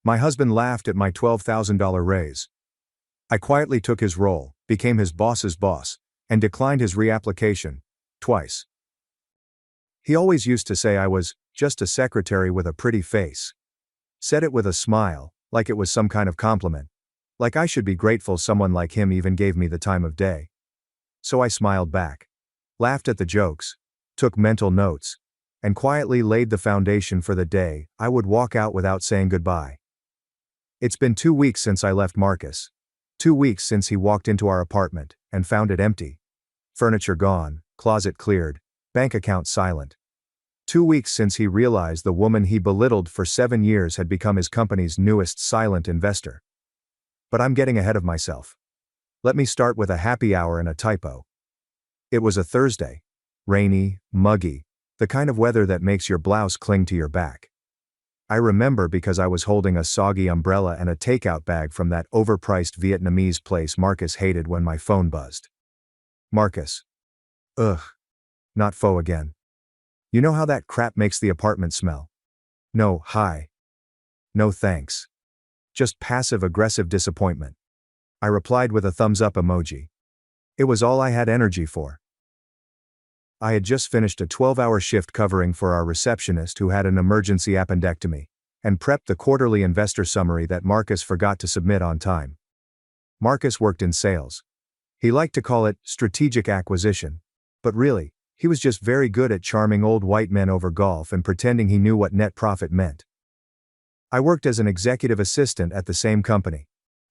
My husband laughed at my $12,000 raise. I quietly took his role, became his boss's boss, and declined his reapplication, twice. He always used to say I was just a secretary with a pretty face. Said it with a smile, like it was some kind of compliment. Like I should be grateful someone like him even gave me the time of day. So I smiled back, laughed at the jokes, took mental notes, and quietly laid the foundation for the day I would walk out without saying goodbye. It's been 2 weeks since I left Marcus. 2 weeks since he walked into our apartment and found it empty. Furniture gone, closet cleared, bank account silent. 2 weeks since he realized the woman he belittled for 7 years had become his company's newest silent investor. But I'm getting ahead of myself. Let me start with a happy hour and a typo. It was a Thursday. Rainy, muggy, the kind of weather that makes your blouse cling to your back. I remember because I was holding a soggy umbrella and a takeout bag from that overpriced Vietnamese place Marcus hated when my phone buzzed. Marcus. Ugh. Not pho again. You know how that crap makes the apartment smell? No, hi. No thanks. Just passive-aggressive disappointment. I replied with a thumbs-up emoji. It was all I had energy for. I had just finished a 12-hour shift covering for our receptionist who had an emergency appendectomy, and prepped the quarterly investor summary that Marcus forgot to submit on time. Marcus worked in sales. He liked to call it strategic acquisition, but really, he was just very good at charming old white men over golf and pretending he knew what net profit meant. I worked as an executive assistant at the same company.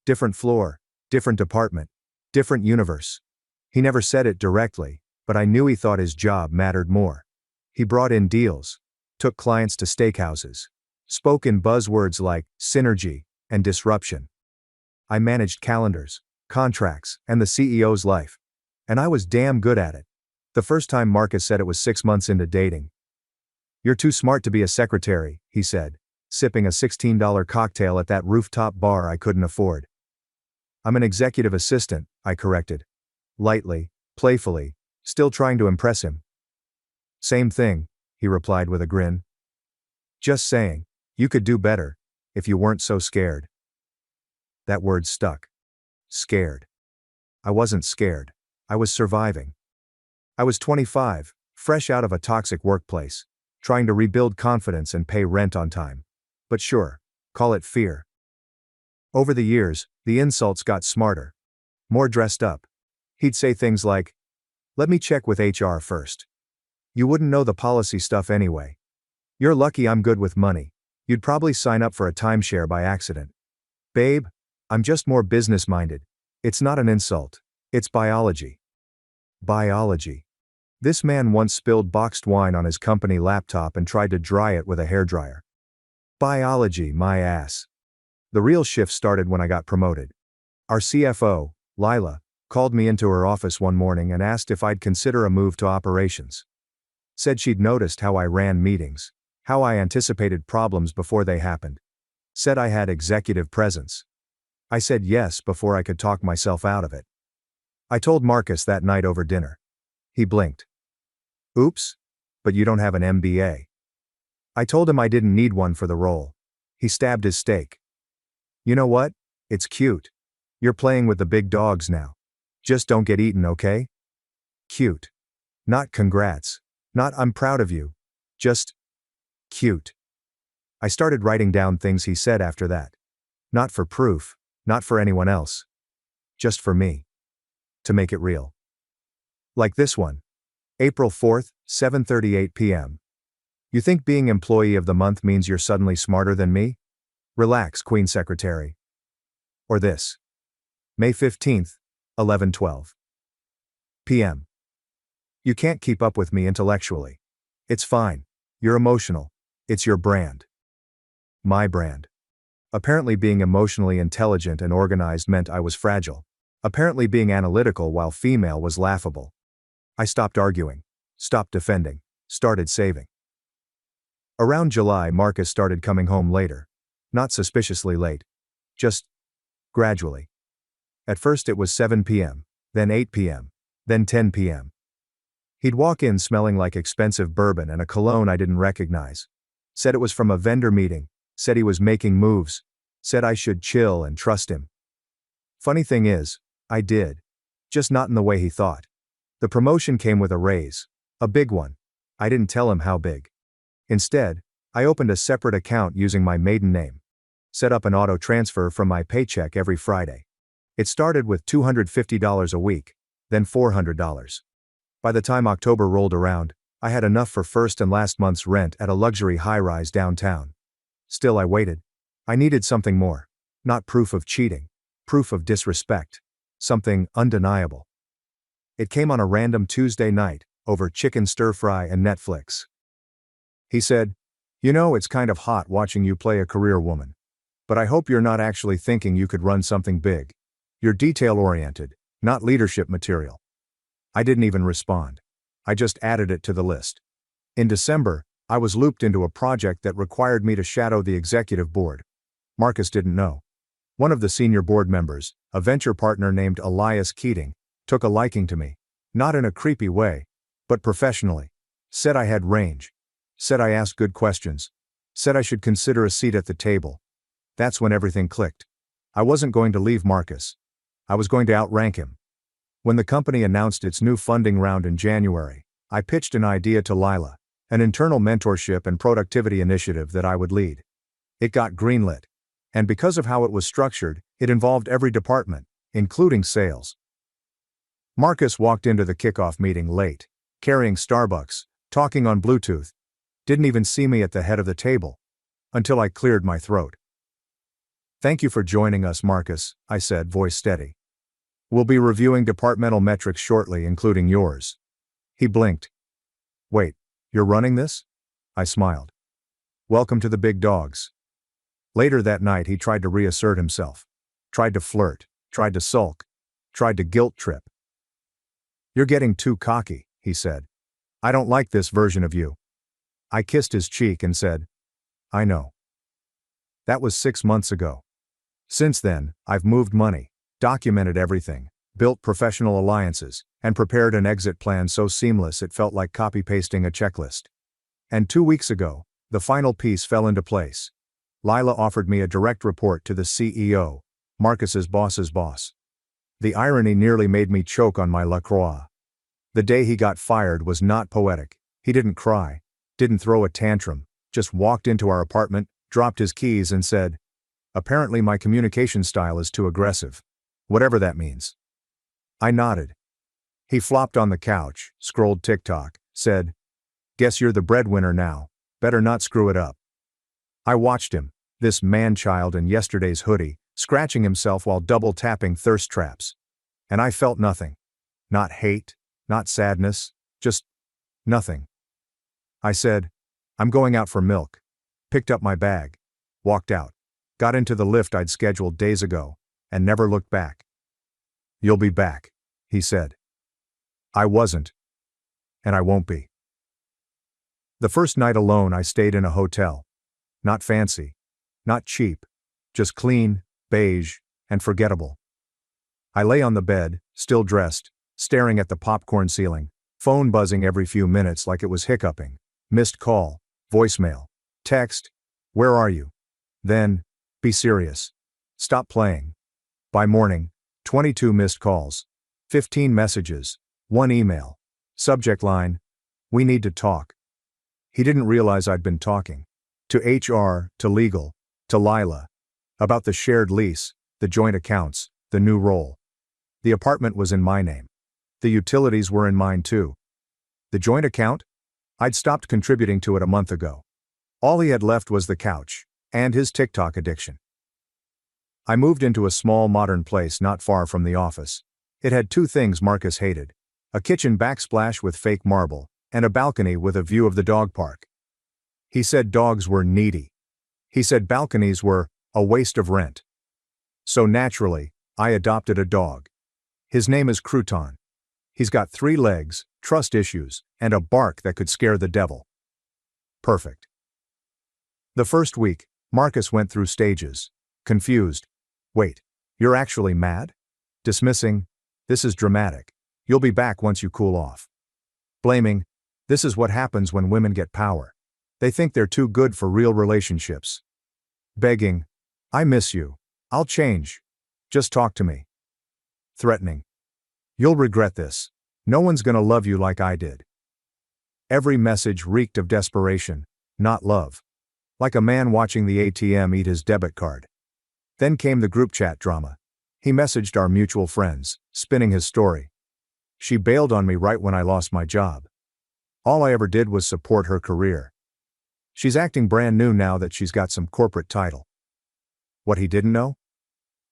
Different floor, different department, different universe. He never said it directly, but I knew he thought his job mattered more. He brought in deals, took clients to steakhouses, spoke in buzzwords like synergy and disruption. I managed calendars, contracts, and the CEO's life. And I was damn good at it. The first time Marcus said it was 6 months into dating. "You're too smart to be a secretary," he said, sipping a $16 cocktail at that rooftop bar I couldn't afford. "I'm an executive assistant," I corrected. Lightly, playfully, still trying to impress him. "Same thing," he replied with a grin. "Just saying, you could do better, if you weren't so scared." That word stuck. Scared. I wasn't scared. I was surviving. I was 25, fresh out of a toxic workplace, trying to rebuild confidence and pay rent on time. But sure, call it fear. Over the years, the insults got smarter. More dressed up. He'd say things like, "Let me check with HR first. You wouldn't know the policy stuff anyway. You're lucky I'm good with money. You'd probably sign up for a timeshare by accident. Babe, I'm just more business-minded. It's not an insult. It's biology." Biology. This man once spilled boxed wine on his company laptop and tried to dry it with a hairdryer. Biology, my ass. The real shift started when I got promoted. Our CFO, Lila, called me into her office one morning and asked if I'd consider a move to operations. Said she'd noticed how I ran meetings, how I anticipated problems before they happened. Said I had executive presence. I said yes before I could talk myself out of it. I told Marcus that night over dinner. He blinked. "Oops, but you don't have an MBA." I told him I didn't need one for the role. He stabbed his steak. "You know what? It's cute. You're playing with the big dogs now. Just don't get eaten, okay?" Cute. Not congrats. Not I'm proud of you. Just cute. I started writing down things he said after that. Not for proof, not for anyone else. Just for me. To make it real. Like this one. April 4th, 7:38 p.m. You think being employee of the month means you're suddenly smarter than me? Relax, Queen Secretary. Or this. May 15th, 11:12 p.m. You can't keep up with me intellectually. It's fine. You're emotional. It's your brand. My brand. Apparently being emotionally intelligent and organized meant I was fragile. Apparently being analytical while female was laughable. I stopped arguing, stopped defending, started saving. Around July, Marcus started coming home later. Not suspiciously late. Just gradually. At first it was 7 p.m., then 8 p.m., then 10 p.m. He'd walk in smelling like expensive bourbon and a cologne I didn't recognize. Said it was from a vendor meeting, said he was making moves, Said I should chill and trust him. Funny thing is, I did. Just not in the way he thought. The promotion came with a raise. A big one. I didn't tell him how big. Instead, I opened a separate account using my maiden name. Set up an auto transfer from my paycheck every Friday. It started with $250 a week, then $400. By the time October rolled around, I had enough for first and last month's rent at a luxury high-rise downtown. Still I waited. I needed something more. Not proof of cheating. Proof of disrespect. Something undeniable. It came on a random Tuesday night, over chicken stir-fry and Netflix. He said, "You know, it's kind of hot watching you play a career woman. But I hope you're not actually thinking you could run something big. You're detail-oriented, not leadership material." I didn't even respond. I just added it to the list. In December, I was looped into a project that required me to shadow the executive board. Marcus didn't know. One of the senior board members, a venture partner named Elias Keating, took a liking to me. Not in a creepy way, but professionally. Said I had range. Said I asked good questions. Said I should consider a seat at the table. That's when everything clicked. I wasn't going to leave Marcus. I was going to outrank him. When the company announced its new funding round in January, I pitched an idea to Lila, an internal mentorship and productivity initiative that I would lead. It got greenlit. And because of how it was structured, it involved every department, including sales. Marcus walked into the kickoff meeting late, carrying Starbucks, talking on Bluetooth. Didn't even see me at the head of the table. Until I cleared my throat. "Thank you for joining us, Marcus," I said, voice steady. "We'll be reviewing departmental metrics shortly, including yours." He blinked. "Wait, you're running this?" I smiled. "Welcome to the big dogs." Later that night he tried to reassert himself. Tried to flirt. Tried to sulk. Tried to guilt trip. "You're getting too cocky," he said. "I don't like this version of you." I kissed his cheek and said, "I know." That was 6 months ago. Since then, I've moved money, documented everything, built professional alliances, and prepared an exit plan so seamless it felt like copy-pasting a checklist. And 2 weeks ago, the final piece fell into place. Lila offered me a direct report to the CEO, Marcus's boss's boss. The irony nearly made me choke on my La Croix. The day he got fired was not poetic. He didn't cry, didn't throw a tantrum, just walked into our apartment, dropped his keys and said, "Apparently my communication style is too aggressive. Whatever that means." I nodded. He flopped on the couch, scrolled TikTok, said, "Guess you're the breadwinner now. Better not screw it up." I watched him, this man-child in yesterday's hoodie, scratching himself while double-tapping thirst traps. And I felt nothing. Not hate, not sadness, just nothing. I said, "I'm going out for milk." Picked up my bag. Walked out. Got into the lift I'd scheduled days ago, and never looked back. "You'll be back," he said. I wasn't. And I won't be. The first night alone I stayed in a hotel. Not fancy. Not cheap. Just clean, beige, and forgettable. I lay on the bed, still dressed, staring at the popcorn ceiling, phone buzzing every few minutes like it was hiccuping. Missed call, voicemail, text, "Where are you?" Then, "Be serious. Stop playing." By morning, 22 missed calls, 15 messages, 1 email. Subject line, "We need to talk." He didn't realize I'd been talking. To HR, to legal, to Lila. About the shared lease, the joint accounts, the new role. The apartment was in my name. The utilities were in mine too. The joint account? I'd stopped contributing to it a month ago. All he had left was the couch, and his TikTok addiction. I moved into a small modern place not far from the office. It had 2 things Marcus hated: a kitchen backsplash with fake marble, and a balcony with a view of the dog park. He said dogs were needy. He said balconies were a waste of rent. So naturally, I adopted a dog. His name is Crouton. He's got 3 legs, trust issues, and a bark that could scare the devil. Perfect. The first week, Marcus went through stages. Confused. "Wait, you're actually mad?" Dismissing. "This is dramatic. You'll be back once you cool off." Blaming. "This is what happens when women get power. They think they're too good for real relationships." Begging. I miss you. I'll change. Just talk to me. Threatening. You'll regret this. No one's gonna love you like I did. Every message reeked of desperation, not love. Like a man watching the ATM eat his debit card. Then came the group chat drama. He messaged our mutual friends, spinning his story. She bailed on me right when I lost my job. All I ever did was support her career. She's acting brand new now that she's got some corporate title. What he didn't know?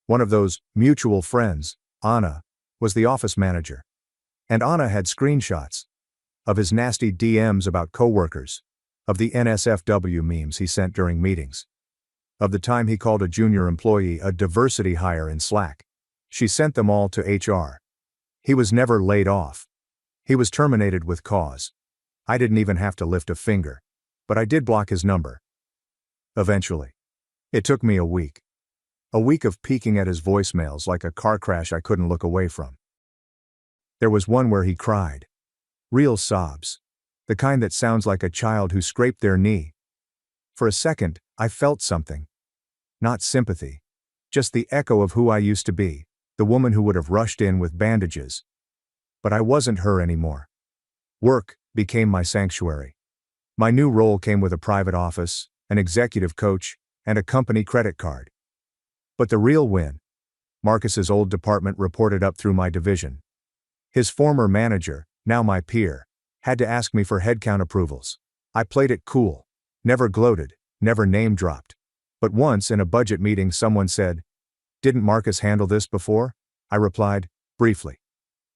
One of those mutual friends, Anna, was the office manager. And Anna had screenshots of his nasty DMs about coworkers, of the NSFW memes he sent during meetings, of the time he called a junior employee a diversity hire in Slack. She sent them all to HR. He was never laid off. He was terminated with cause. I didn't even have to lift a finger. But I did block his number. Eventually. It took me a week. A week of peeking at his voicemails like a car crash I couldn't look away from. There was one where he cried. Real sobs. The kind that sounds like a child who scraped their knee. For a second, I felt something. Not sympathy. Just the echo of who I used to be, the woman who would have rushed in with bandages. But I wasn't her anymore. Work became my sanctuary. My new role came with a private office, an executive coach, and a company credit card. But the real win? Marcus's old department reported up through my division. His former manager, now my peer, had to ask me for headcount approvals. I played it cool. Never gloated, never name-dropped. But once in a budget meeting someone said, "Didn't Marcus handle this before?" I replied, briefly.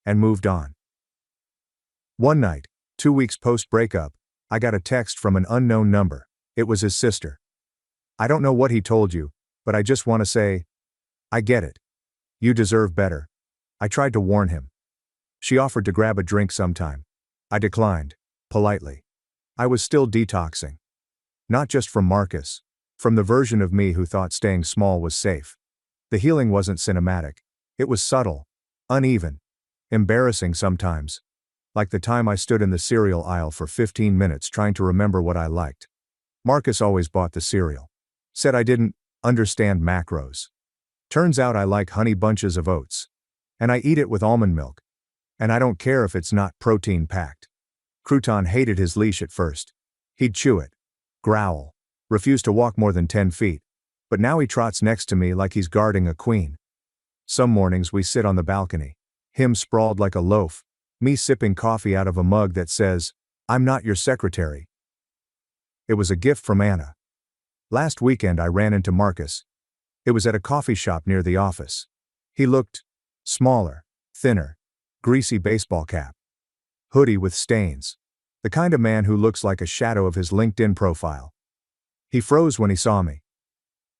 And moved on. One night, 2 weeks post-breakup, I got a text from an unknown number. It was his sister. I don't know what he told you, but I just want to say, I get it. You deserve better. I tried to warn him. She offered to grab a drink sometime. I declined, politely. I was still detoxing. Not just from Marcus, from the version of me who thought staying small was safe. The healing wasn't cinematic. It was subtle, uneven, embarrassing sometimes. Like the time I stood in the cereal aisle for 15 minutes trying to remember what I liked. Marcus always bought the cereal. Said I didn't understand macros. Turns out I like Honey Bunches of Oats. And I eat it with almond milk. And I don't care if it's not protein-packed. Crouton hated his leash at first. He'd chew it, growl, refuse to walk more than 10 feet. But now he trots next to me like he's guarding a queen. Some mornings we sit on the balcony. Him sprawled like a loaf. Me sipping coffee out of a mug that says, "I'm not your secretary." It was a gift from Anna. Last weekend I ran into Marcus. It was at a coffee shop near the office. He looked smaller, thinner, greasy baseball cap. Hoodie with stains. The kind of man who looks like a shadow of his LinkedIn profile. He froze when he saw me.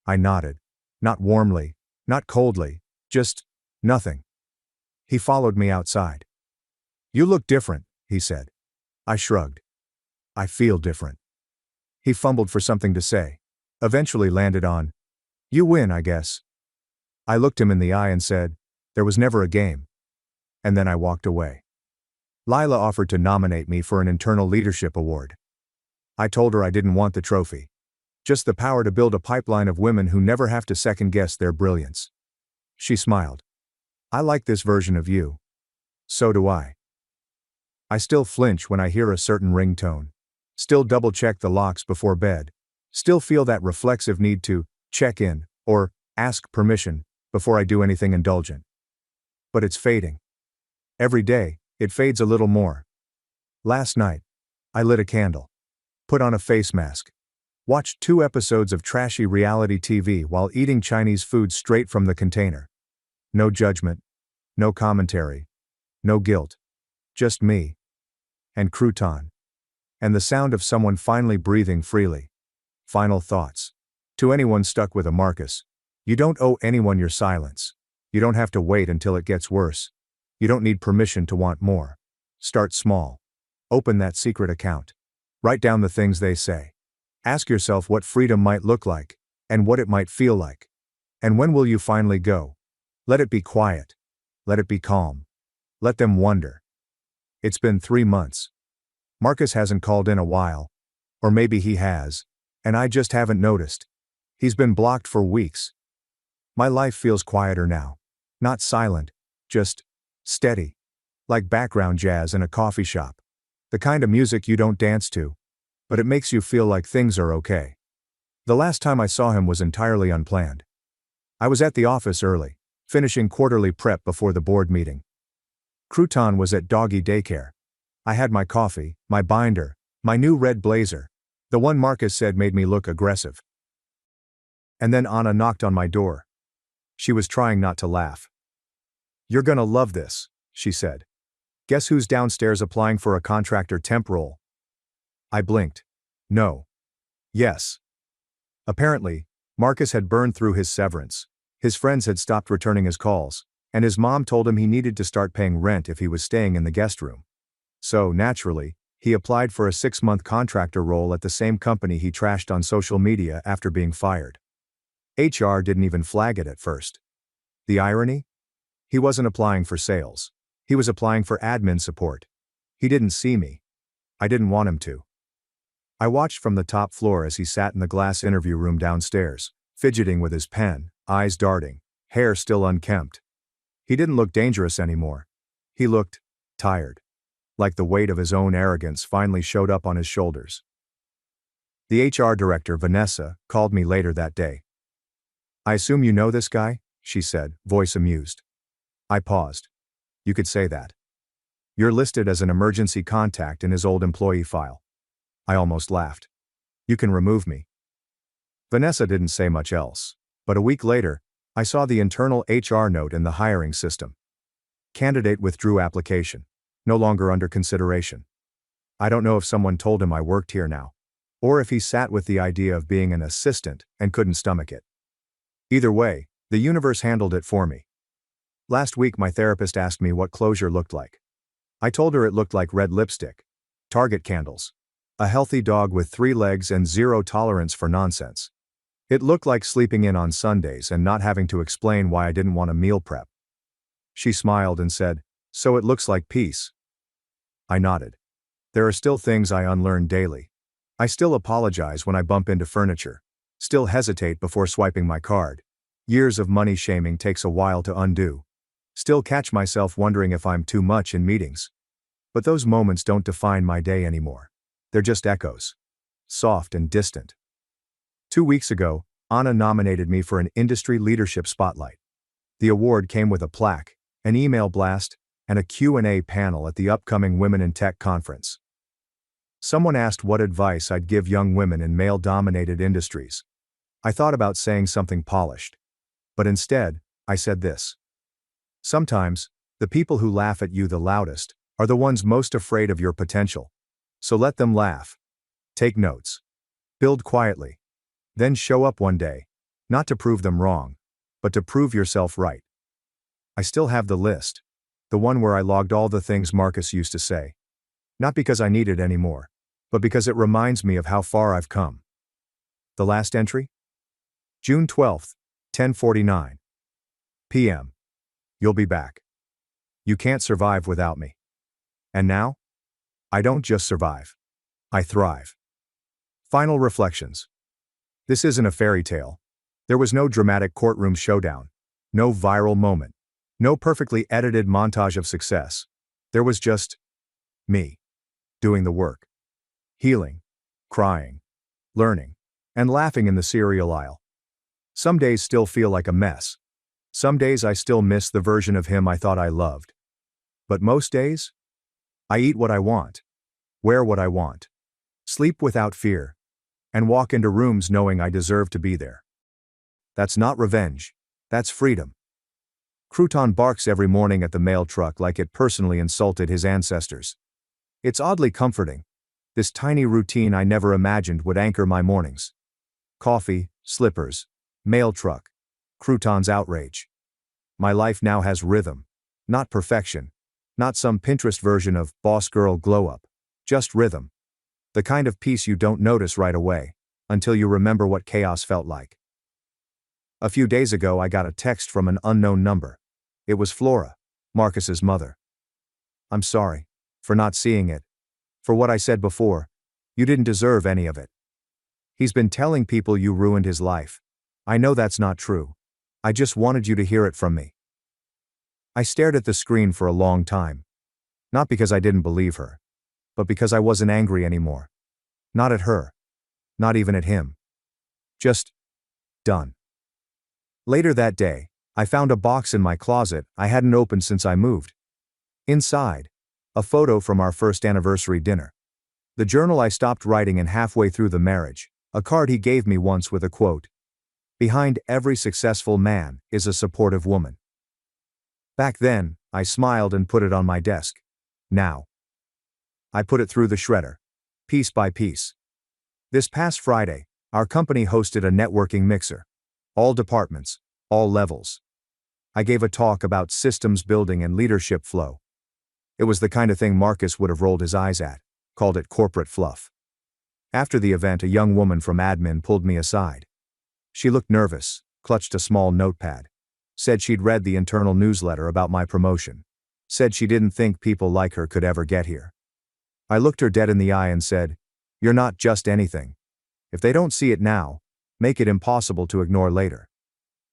I nodded. Not warmly, not coldly, just nothing. He followed me outside. "You look different," he said. I shrugged. "I feel different." He fumbled for something to say. Eventually landed on, "You win, I guess." I looked him in the eye and said, "There was never a game." And then I walked away. Lila offered to nominate me for an internal leadership award. I told her I didn't want the trophy. Just the power to build a pipeline of women who never have to second-guess their brilliance. She smiled. "I like this version of you." So do I. I still flinch when I hear a certain ringtone. Still double-check the locks before bed. Still feel that reflexive need to check in or ask permission before I do anything indulgent. But it's fading. Every day, it fades a little more. Last night, I lit a candle. Put on a face mask. Watched 2 episodes of trashy reality TV while eating Chinese food straight from the container. No judgment. No commentary. No guilt. Just me. And Crouton. And the sound of someone finally breathing freely. Final thoughts. To anyone stuck with a Marcus. You don't owe anyone your silence. You don't have to wait until it gets worse. You don't need permission to want more. Start small. Open that secret account. Write down the things they say. Ask yourself what freedom might look like, and what it might feel like. And when will you finally go? Let it be quiet. Let it be calm. Let them wonder. It's been 3 months. Marcus hasn't called in a while. Or maybe he has, and I just haven't noticed. He's been blocked for weeks, My life feels quieter now. Not silent, just steady. Like background jazz in a coffee shop. The kind of music you don't dance to, but it makes you feel like things are okay. The last time I saw him was entirely unplanned. I was at the office early, finishing quarterly prep before the board meeting. Crouton was at doggy daycare. I had my coffee, my binder, my new red blazer, the one Marcus said made me look aggressive. And then Anna knocked on my door. She was trying not to laugh. "You're gonna love this," she said. "Guess who's downstairs applying for a contractor temp role?" I blinked. No. Yes. Apparently, Marcus had burned through his severance. His friends had stopped returning his calls, and his mom told him he needed to start paying rent if he was staying in the guest room. So, naturally, he applied for a 6-month contractor role at the same company he trashed on social media after being fired. HR didn't even flag it at first. The irony? He wasn't applying for sales. He was applying for admin support. He didn't see me. I didn't want him to. I watched from the top floor as he sat in the glass interview room downstairs, fidgeting with his pen, eyes darting, hair still unkempt. He didn't look dangerous anymore. He looked tired. Like the weight of his own arrogance finally showed up on his shoulders. The HR director, Vanessa, called me later that day. "I assume you know this guy?" she said, voice amused. I paused. "You could say that. You're listed as an emergency contact in his old employee file." I almost laughed. "You can remove me." Vanessa didn't say much else, but a week later, I saw the internal HR note in the hiring system. Candidate withdrew application. No longer under consideration. I don't know if someone told him I worked here now, or if he sat with the idea of being an assistant and couldn't stomach it. Either way, the universe handled it for me. Last week my therapist asked me what closure looked like. I told her it looked like red lipstick, Target candles, a healthy dog with 3 legs and 0 tolerance for nonsense. It looked like sleeping in on Sundays and not having to explain why I didn't want a meal prep. She smiled and said, "So it looks like peace." I nodded. There are still things I unlearn daily. I still apologize when I bump into furniture. Still hesitate before swiping my card. Years of money shaming takes a while to undo. Still catch myself wondering if I'm too much in meetings. But those moments don't define my day anymore. They're just echoes. Soft and distant. 2 weeks ago, Anna nominated me for an industry leadership spotlight. The award came with a plaque, an email blast, and a Q&A panel at the upcoming Women in Tech conference. Someone asked what advice I'd give young women in male-dominated industries. I thought about saying something polished. But instead, I said this. Sometimes, the people who laugh at you the loudest are the ones most afraid of your potential. So let them laugh. Take notes. Build quietly. Then show up one day, not to prove them wrong, but to prove yourself right. I still have the list, the one where I logged all the things Marcus used to say. Not because I need it anymore, but because it reminds me of how far I've come. The last entry? June 12th, 10:49 p.m. You'll be back. You can't survive without me. And now? I don't just survive. I thrive. Final reflections. This isn't a fairy tale. There was no dramatic courtroom showdown. No viral moment. No perfectly edited montage of success. There was just me. Doing the work. Healing. Crying. Learning. And laughing in the cereal aisle. Some days still feel like a mess. Some days I still miss the version of him I thought I loved. But most days? I eat what I want. Wear what I want. Sleep without fear. And walk into rooms knowing I deserve to be there. That's not revenge. That's freedom. Crouton barks every morning at the mail truck like it personally insulted his ancestors. It's oddly comforting. This tiny routine I never imagined would anchor my mornings. Coffee, slippers, mail truck, Crouton's outrage. My life now has rhythm. Not perfection. Not some Pinterest version of boss girl glow up. Just rhythm. The kind of peace you don't notice right away, until you remember what chaos felt like. A few days ago I got a text from an unknown number. It was Flora, Marcus's mother. "I'm sorry. For not seeing it. For what I said before. You didn't deserve any of it. He's been telling people you ruined his life. I know that's not true. I just wanted you to hear it from me." I stared at the screen for a long time. Not because I didn't believe her, but because I wasn't angry anymore. Not at her. Not even at him. Just done. Later that day, I found a box in my closet I hadn't opened since I moved. Inside, a photo from our first anniversary dinner. The journal I stopped writing in halfway through the marriage, a card he gave me once with a quote. "Behind every successful man is a supportive woman." Back then, I smiled and put it on my desk. Now, I put it through the shredder, piece by piece. This past Friday, our company hosted a networking mixer. All departments, all levels. I gave a talk about systems building and leadership flow. It was the kind of thing Marcus would have rolled his eyes at, called it corporate fluff. After the event, a young woman from admin pulled me aside. She looked nervous, clutched a small notepad. Said she'd read the internal newsletter about my promotion. Said she didn't think people like her could ever get here. I looked her dead in the eye and said, "You're not just anything. If they don't see it now, make it impossible to ignore later."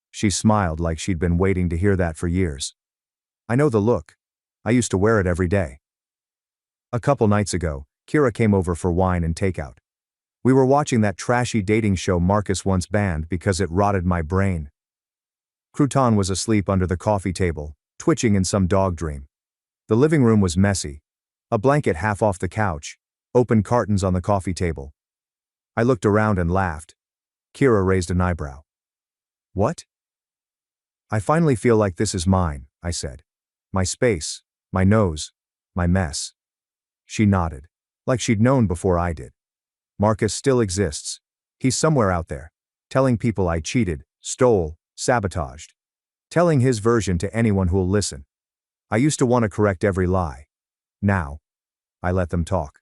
She smiled like she'd been waiting to hear that for years. I know the look. I used to wear it every day. A couple nights ago, Kira came over for wine and takeout. We were watching that trashy dating show Marcus once banned because it rotted my brain. Crouton was asleep under the coffee table, twitching in some dog dream. The living room was messy. A blanket half off the couch, open cartons on the coffee table. I looked around and laughed. Kira raised an eyebrow. "What?" "I finally feel like this is mine," I said. "My space, my nose, my mess." She nodded, like she'd known before I did. Marcus still exists. He's somewhere out there, telling people I cheated, stole, sabotaged. Telling his version to anyone who'll listen. I used to want to correct every lie. Now, I let them talk.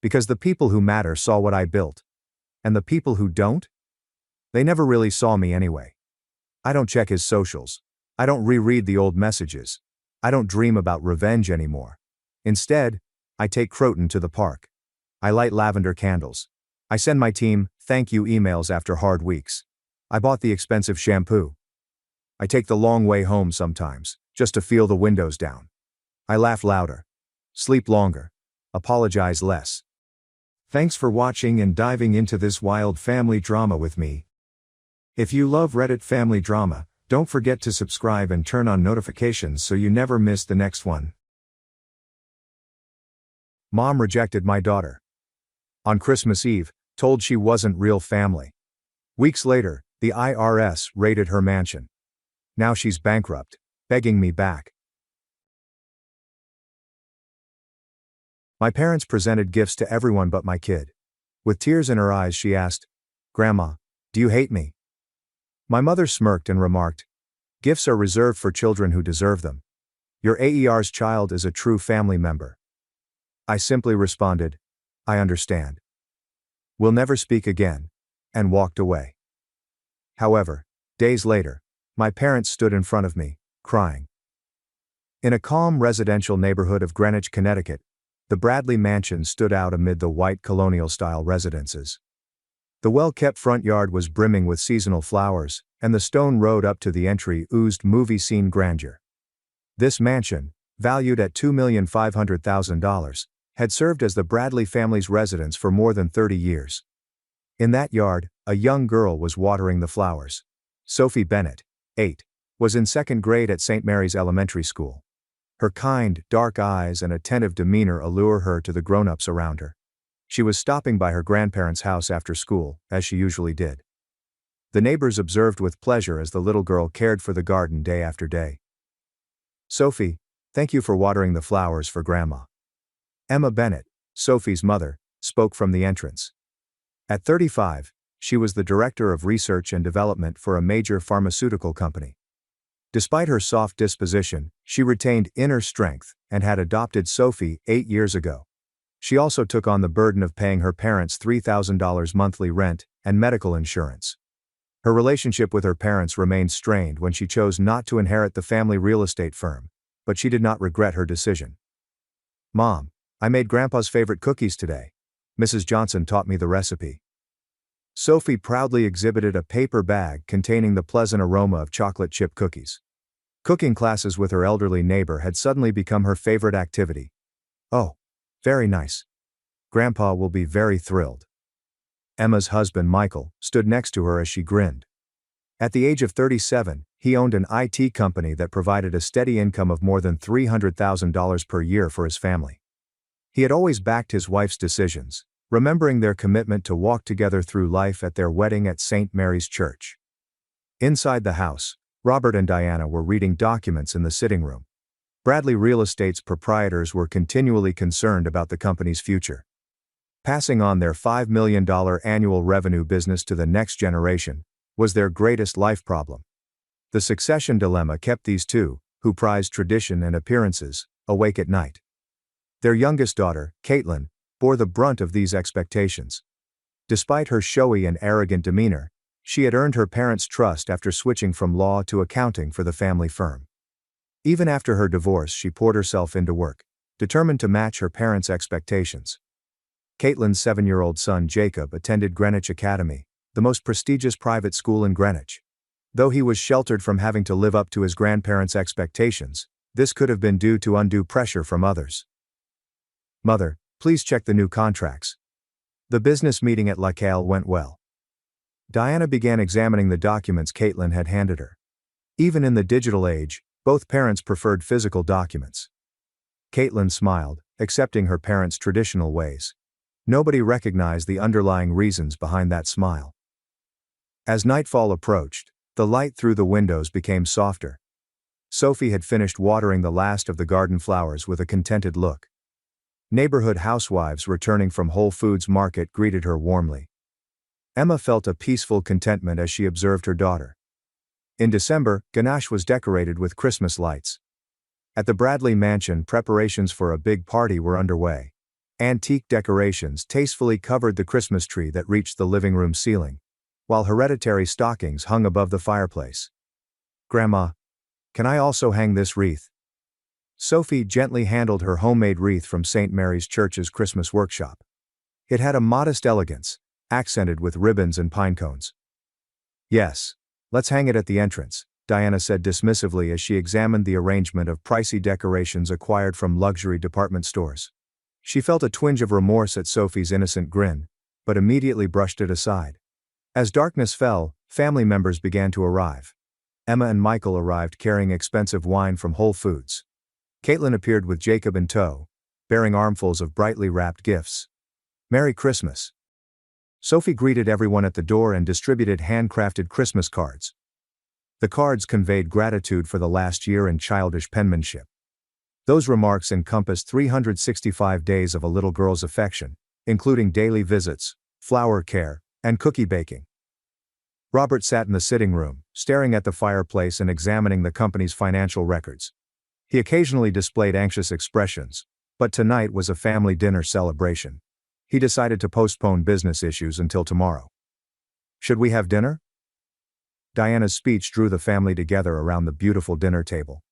Because the people who matter saw what I built. And the people who don't? They never really saw me anyway. I don't check his socials. I don't reread the old messages. I don't dream about revenge anymore. Instead, I take Croton to the park. I light lavender candles. I send my team thank you emails after hard weeks. I bought the expensive shampoo. I take the long way home sometimes, just to feel the windows down. I laugh louder. Sleep longer. Apologize less. Thanks for watching and diving into this wild family drama with me. If you love Reddit family drama, don't forget to subscribe and turn on notifications so you never miss the next one. Mom rejected my daughter. On Christmas Eve, told she wasn't real family. Weeks later, the IRS raided her mansion. Now she's bankrupt, begging me back. My parents presented gifts to everyone but my kid. With tears in her eyes, she asked, "Grandma, do you hate me?" My mother smirked and remarked, "Gifts are reserved for children who deserve them. Your AER's child is a true family member." I simply responded, "I understand. We'll never speak again," and walked away. However, days later, my parents stood in front of me, crying. In a calm residential neighborhood of Greenwich, Connecticut, the Bradley Mansion stood out amid the white colonial-style residences. The well-kept front yard was brimming with seasonal flowers, and the stone road up to the entry oozed movie scene grandeur. This mansion, valued at $2,500,000, had served as the Bradley family's residence for more than 30 years. In that yard, a young girl was watering the flowers. Sophie Bennett, 8, was in second grade at St. Mary's Elementary School. Her kind, dark eyes and attentive demeanor allure her to the grown-ups around her. She was stopping by her grandparents' house after school, as she usually did. The neighbors observed with pleasure as the little girl cared for the garden day after day. "Sophie, thank you for watering the flowers for Grandma." Emma Bennett, Sophie's mother, spoke from the entrance. At 35, she was the director of research and development for a major pharmaceutical company. Despite her soft disposition, she retained inner strength and had adopted Sophie 8 years ago. She also took on the burden of paying her parents $3,000 monthly rent and medical insurance. Her relationship with her parents remained strained when she chose not to inherit the family real estate firm, but she did not regret her decision. "Mom, I made Grandpa's favorite cookies today. Mrs. Johnson taught me the recipe." Sophie proudly exhibited a paper bag containing the pleasant aroma of chocolate chip cookies. Cooking classes with her elderly neighbor had suddenly become her favorite activity. "Oh, very nice. Grandpa will be very thrilled." Emma's husband Michael stood next to her as she grinned. At the age of 37, he owned an IT company that provided a steady income of more than $300,000 per year for his family. He had always backed his wife's decisions, remembering their commitment to walk together through life at their wedding at St. Mary's Church. Inside the house, Robert and Diana were reading documents in the sitting room. Bradley Real Estate's proprietors were continually concerned about the company's future. Passing on their $5 million annual revenue business to the next generation was their greatest life problem. The succession dilemma kept these two, who prized tradition and appearances, awake at night. Their youngest daughter, Caitlin, bore the brunt of these expectations. Despite her showy and arrogant demeanor, she had earned her parents' trust after switching from law to accounting for the family firm. Even after her divorce, she poured herself into work, determined to match her parents' expectations. Caitlin's 7-year-old son Jacob attended Greenwich Academy, the most prestigious private school in Greenwich. Though he was sheltered from having to live up to his grandparents' expectations, this could have been due to undue pressure from others. "Mother, please check the new contracts." The business meeting at Lacale went well. Diana began examining the documents Caitlin had handed her. Even in the digital age, both parents preferred physical documents. Caitlin smiled, accepting her parents' traditional ways. Nobody recognized the underlying reasons behind that smile. As nightfall approached, the light through the windows became softer. Sophie had finished watering the last of the garden flowers with a contented look. Neighborhood housewives returning from Whole Foods Market greeted her warmly. Emma felt a peaceful contentment as she observed her daughter. In December, Ganesh was decorated with Christmas lights. At the Bradley mansion, preparations for a big party were underway. Antique decorations tastefully covered the Christmas tree that reached the living room ceiling, while hereditary stockings hung above the fireplace. "Grandma, can I also hang this wreath?" Sophie gently handled her homemade wreath from St. Mary's Church's Christmas workshop. It had a modest elegance, accented with ribbons and pine cones. "Yes, let's hang it at the entrance," Diana said dismissively as she examined the arrangement of pricey decorations acquired from luxury department stores. She felt a twinge of remorse at Sophie's innocent grin, but immediately brushed it aside. As darkness fell, family members began to arrive. Emma and Michael arrived carrying expensive wine from Whole Foods. Caitlin appeared with Jacob in tow, bearing armfuls of brightly wrapped gifts. "Merry Christmas." Sophie greeted everyone at the door and distributed handcrafted Christmas cards. The cards conveyed gratitude for the last year and childish penmanship. Those remarks encompassed 365 days of a little girl's affection, including daily visits, flower care, and cookie baking. Robert sat in the sitting room, staring at the fireplace and examining the company's financial records. He occasionally displayed anxious expressions, but tonight was a family dinner celebration. He decided to postpone business issues until tomorrow. "Should we have dinner?" Diana's speech drew the family together around the beautiful dinner table.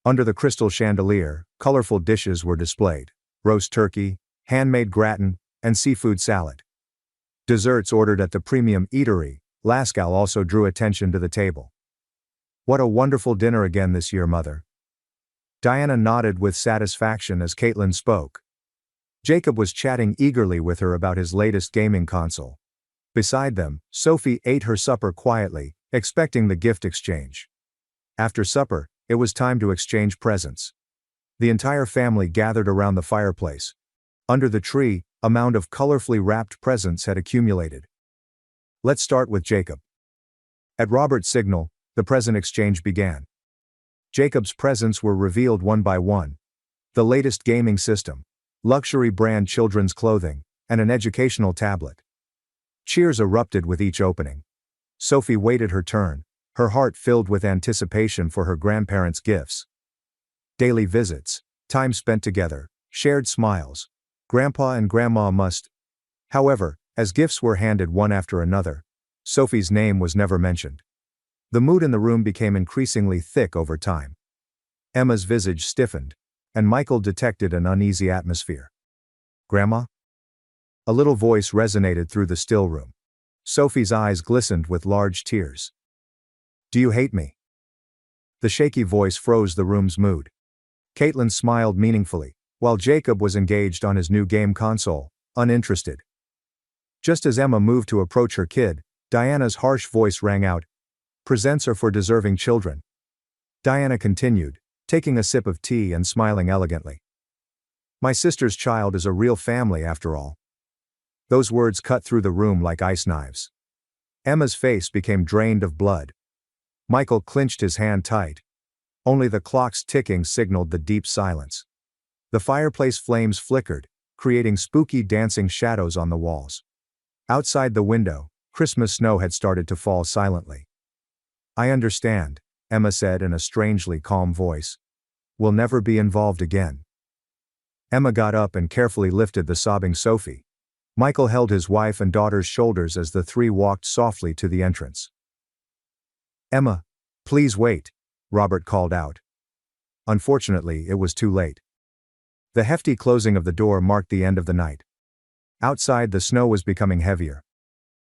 Under the crystal chandelier, colorful dishes were displayed: roast turkey, handmade gratin, and seafood salad. Desserts ordered at the premium eatery, Lascaux, also drew attention to the table. "What a wonderful dinner again this year, Mother." Diana nodded with satisfaction as Caitlin spoke. Jacob was chatting eagerly with her about his latest gaming console. Beside them, Sophie ate her supper quietly, expecting the gift exchange. After supper, it was time to exchange presents. The entire family gathered around the fireplace. Under the tree, a mound of colorfully wrapped presents had accumulated. "Let's start with Jacob." At Robert's signal, the present exchange began. Jacob's presents were revealed one by one: the latest gaming system, luxury brand children's clothing, and an educational tablet. Cheers erupted with each opening. Sophie waited her turn, her heart filled with anticipation for her grandparents' gifts. Daily visits, time spent together, shared smiles. Grandpa and Grandma must. However, as gifts were handed one after another, Sophie's name was never mentioned. The mood in the room became increasingly thick over time. Emma's visage stiffened, and Michael detected an uneasy atmosphere. "Grandma?" A little voice resonated through the still room. Sophie's eyes glistened with large tears. Do you hate me? The shaky voice froze the room's mood. Caitlin smiled meaningfully, while Jacob was engaged on his new game console, uninterested. Just as Emma moved to approach her kid, Diana's harsh voice rang out, "Presents are for deserving children." Diana continued, taking a sip of tea and smiling elegantly. "My sister's child is a real family after all." Those words cut through the room like ice knives. Emma's face became drained of blood. Michael clenched his hand tight. Only the clock's ticking signaled the deep silence. The fireplace flames flickered, creating spooky dancing shadows on the walls. Outside the window, Christmas snow had started to fall silently. "I understand," Emma said in a strangely calm voice. "We'll never be involved again." Emma got up and carefully lifted the sobbing Sophie. Michael held his wife and daughter's shoulders as the three walked softly to the entrance. "Emma, please wait," Robert called out. Unfortunately, it was too late. The hefty closing of the door marked the end of the night. Outside, the snow was becoming heavier.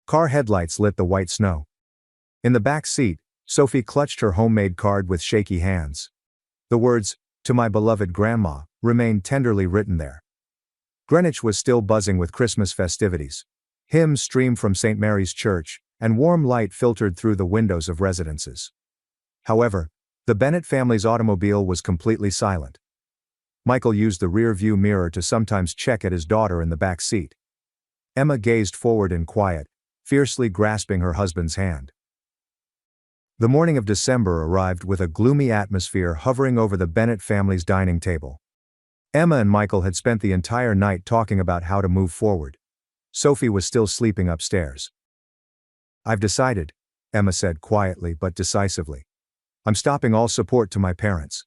Car headlights lit the white snow. In the back seat, Sophie clutched her homemade card with shaky hands. The words, "To my beloved grandma," remained tenderly written there. Greenwich was still buzzing with Christmas festivities. Hymns streamed from St. Mary's Church, and warm light filtered through the windows of residences. However, the Bennett family's automobile was completely silent. Michael used the rear-view mirror to sometimes check at his daughter in the back seat. Emma gazed forward in quiet, fiercely grasping her husband's hand. The morning of December arrived with a gloomy atmosphere hovering over the Bennett family's dining table. Emma and Michael had spent the entire night talking about how to move forward. Sophie was still sleeping upstairs. "I've decided," Emma said quietly but decisively. "I'm stopping all support to my parents."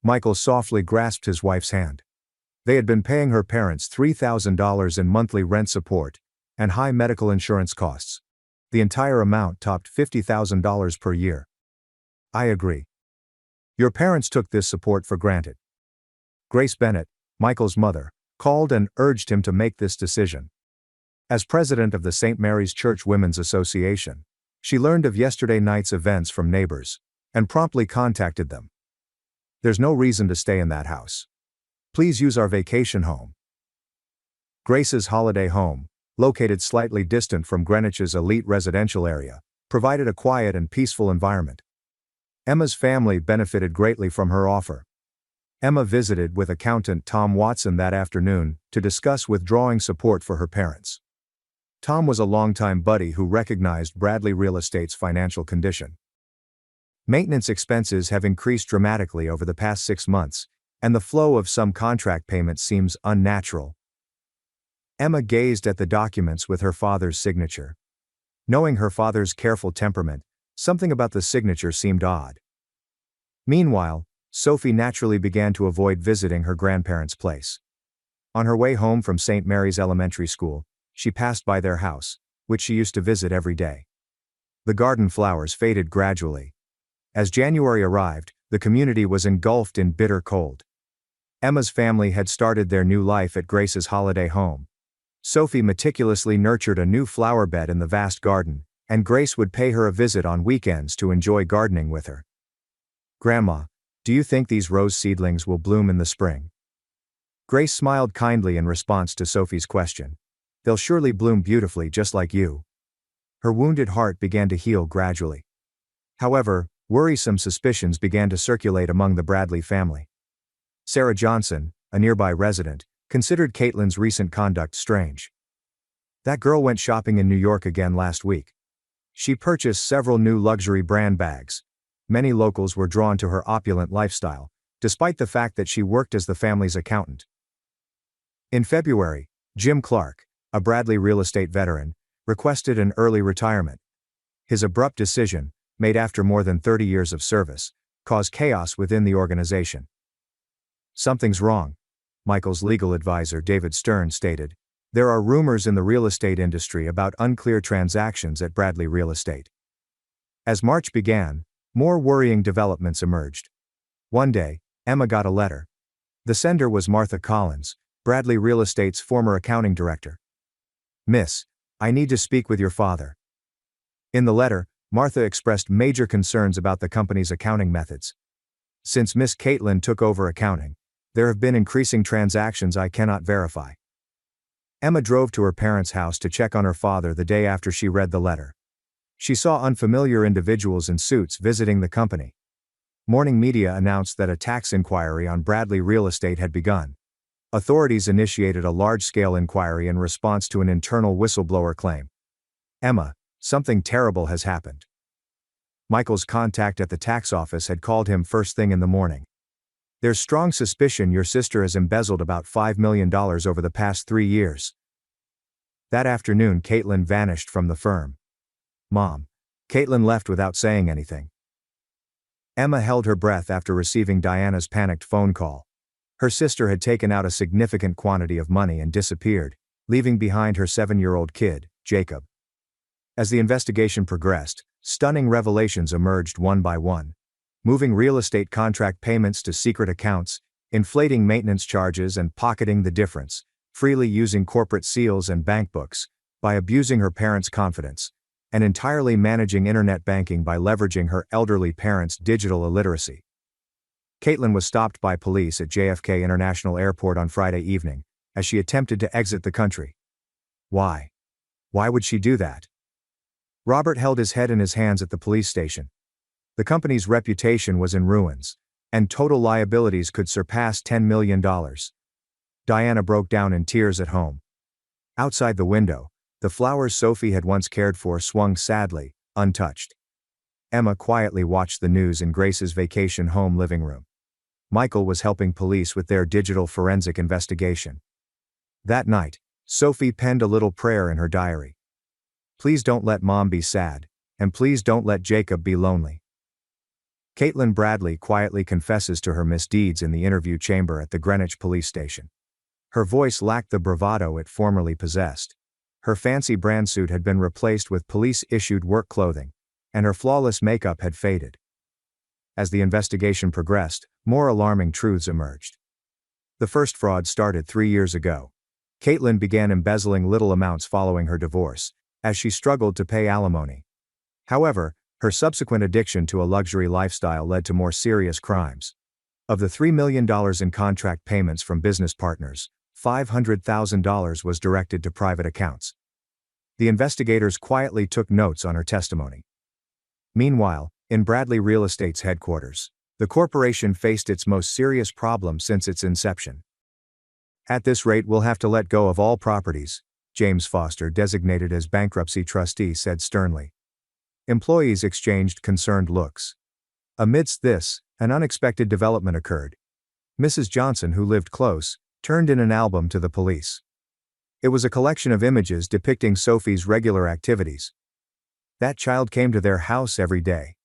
Michael softly grasped his wife's hand. They had been paying her parents $3,000 in monthly rent support and high medical insurance costs. The entire amount topped $50,000 per year. "I agree. Your parents took this support for granted." Grace Bennett, Michael's mother, called and urged him to make this decision. As president of the St. Mary's Church Women's Association, she learned of yesterday night's events from neighbors, and promptly contacted them. "There's no reason to stay in that house. Please use our vacation home." Grace's holiday home, located slightly distant from Greenwich's elite residential area, provided a quiet and peaceful environment. Emma's family benefited greatly from her offer. Emma visited with accountant Tom Watson that afternoon to discuss withdrawing support for her parents. Tom was a longtime buddy who recognized Bradley Real Estate's financial condition. Maintenance expenses have increased dramatically over the past 6 months, and the flow of some contract payments seems unnatural. Emma gazed at the documents with her father's signature. Knowing her father's careful temperament, something about the signature seemed odd. Meanwhile, Sophie naturally began to avoid visiting her grandparents' place. On her way home from St. Mary's Elementary School, she passed by their house, which she used to visit every day. The garden flowers faded gradually. As January arrived, the community was engulfed in bitter cold. Emma's family had started their new life at Grace's holiday home. Sophie meticulously nurtured a new flower bed in the vast garden, and Grace would pay her a visit on weekends to enjoy gardening with her. "Grandma, do you think these rose seedlings will bloom in the spring?" Grace smiled kindly in response to Sophie's question. "They'll surely bloom beautifully just like you." Her wounded heart began to heal gradually. However, worrisome suspicions began to circulate among the Bradley family. Sarah Johnson, a nearby resident, considered Caitlin's recent conduct strange. "That girl went shopping in New York again last week. She purchased several new luxury brand bags." Many locals were drawn to her opulent lifestyle, despite the fact that she worked as the family's accountant. In February, Jim Clark, a Bradley real estate veteran, requested an early retirement. His abrupt decision, made after more than 30 years of service, caused chaos within the organization. "Something's wrong," Michael's legal advisor David Stern stated. "There are rumors in the real estate industry about unclear transactions at Bradley Real Estate." As March began, more worrying developments emerged. One day, Emma got a letter. The sender was Martha Collins, Bradley Real Estate's former accounting director. "Miss, I need to speak with your father. In the letter, Martha expressed major concerns about the company's accounting methods. Since Miss Caitlin took over accounting, there have been increasing transactions I cannot verify. Emma drove to her parents' house to check on her father the day after she read the letter. She saw unfamiliar individuals in suits visiting the company. Morning media announced that a tax inquiry on Bradley Real Estate had begun. Authorities initiated a large-scale inquiry in response to an internal whistleblower claim. Emma, something terrible has happened. Michael's contact at the tax office had called him first thing in the morning. There's strong suspicion your sister has embezzled about $5 million over the past 3 years. That afternoon, Caitlin vanished from the firm. Mom. Caitlin left without saying anything. Emma held her breath after receiving Diana's panicked phone call. Her sister had taken out a significant quantity of money and disappeared, leaving behind her 7-year-old kid, Jacob. As the investigation progressed, stunning revelations emerged one by one. Moving real estate contract payments to secret accounts, inflating maintenance charges and pocketing the difference, freely using corporate seals and bank books, by abusing her parents' confidence, and entirely managing internet banking by leveraging her elderly parents' digital illiteracy. Caitlin was stopped by police at JFK International Airport on Friday evening, as she attempted to exit the country. Why? Why would she do that? Robert held his head in his hands at the police station. The company's reputation was in ruins, and total liabilities could surpass $10 million. Diana broke down in tears at home. Outside the window, the flowers Sophie had once cared for swung sadly, untouched. Emma quietly watched the news in Grace's vacation home living room. Michael was helping police with their digital forensic investigation. That night, Sophie penned a little prayer in her diary. Please don't let Mom be sad, and please don't let Jacob be lonely. Caitlin Bradley quietly confesses to her misdeeds in the interview chamber at the Greenwich police station. Her voice lacked the bravado it formerly possessed. Her fancy brand suit had been replaced with police-issued work clothing, and her flawless makeup had faded. As the investigation progressed, more alarming truths emerged. The first fraud started 3 years ago. Caitlin began embezzling little amounts following her divorce, as she struggled to pay alimony. However, her subsequent addiction to a luxury lifestyle led to more serious crimes. Of the $3 million in contract payments from business partners, $500,000 was directed to private accounts. The investigators quietly took notes on her testimony. Meanwhile, in Bradley Real Estate's headquarters, the corporation faced its most serious problem since its inception. At this rate, we'll have to let go of all properties, James Foster, designated as bankruptcy trustee, said sternly. Employees exchanged concerned looks. Amidst this, an unexpected development occurred. Mrs. Johnson, who lived close, turned in an album to the police. It was a collection of images depicting Sophie's regular activities. That child came to their house every day.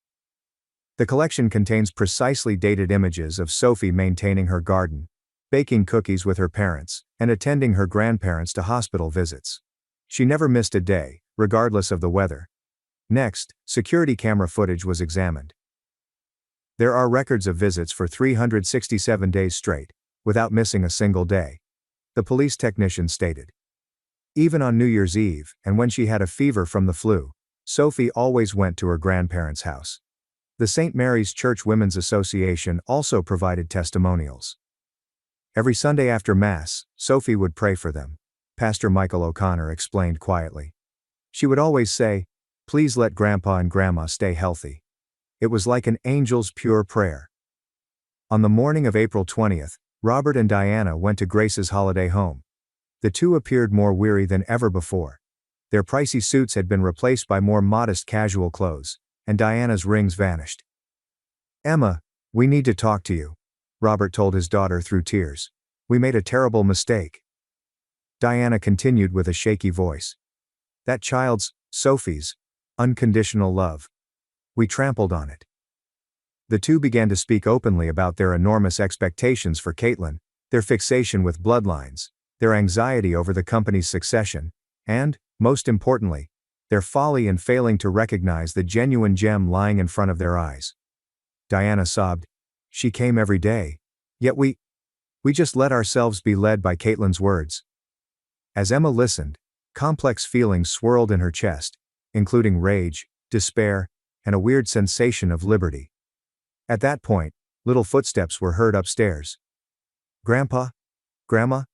The collection contains precisely dated images of Sophie maintaining her garden, baking cookies with her parents, and attending her grandparents to hospital visits. She never missed a day, regardless of the weather. Next, security camera footage was examined. There are records of visits for 367 days straight, without missing a single day, the police technician stated. Even on New Year's Eve, and when she had a fever from the flu, Sophie always went to her grandparents' house. The St. Mary's Church Women's Association also provided testimonials. Every Sunday after Mass, Sophie would pray for them, Pastor Michael O'Connor explained quietly. She would always say, "Please let Grandpa and Grandma stay healthy." It was like an angel's pure prayer. On the morning of April 20th, Robert and Diana went to Grace's holiday home. The two appeared more weary than ever before. Their pricey suits had been replaced by more modest casual clothes, and Diana's rings vanished. "Emma, we need to talk to you," Robert told his daughter through tears. "We made a terrible mistake." Diana continued with a shaky voice. "That child's, Sophie's, unconditional love. We trampled on it." The two began to speak openly about their enormous expectations for Caitlin, their fixation with bloodlines, their anxiety over the company's succession, and, most importantly, their folly in failing to recognize the genuine gem lying in front of their eyes. Diana sobbed. "She came every day, yet we just let ourselves be led by Caitlin's words." As Emma listened, Complex feelings swirled in her chest, including rage, despair, and a weird sensation of liberty. At that point, little footsteps were heard upstairs. "Grandpa? Grandma?"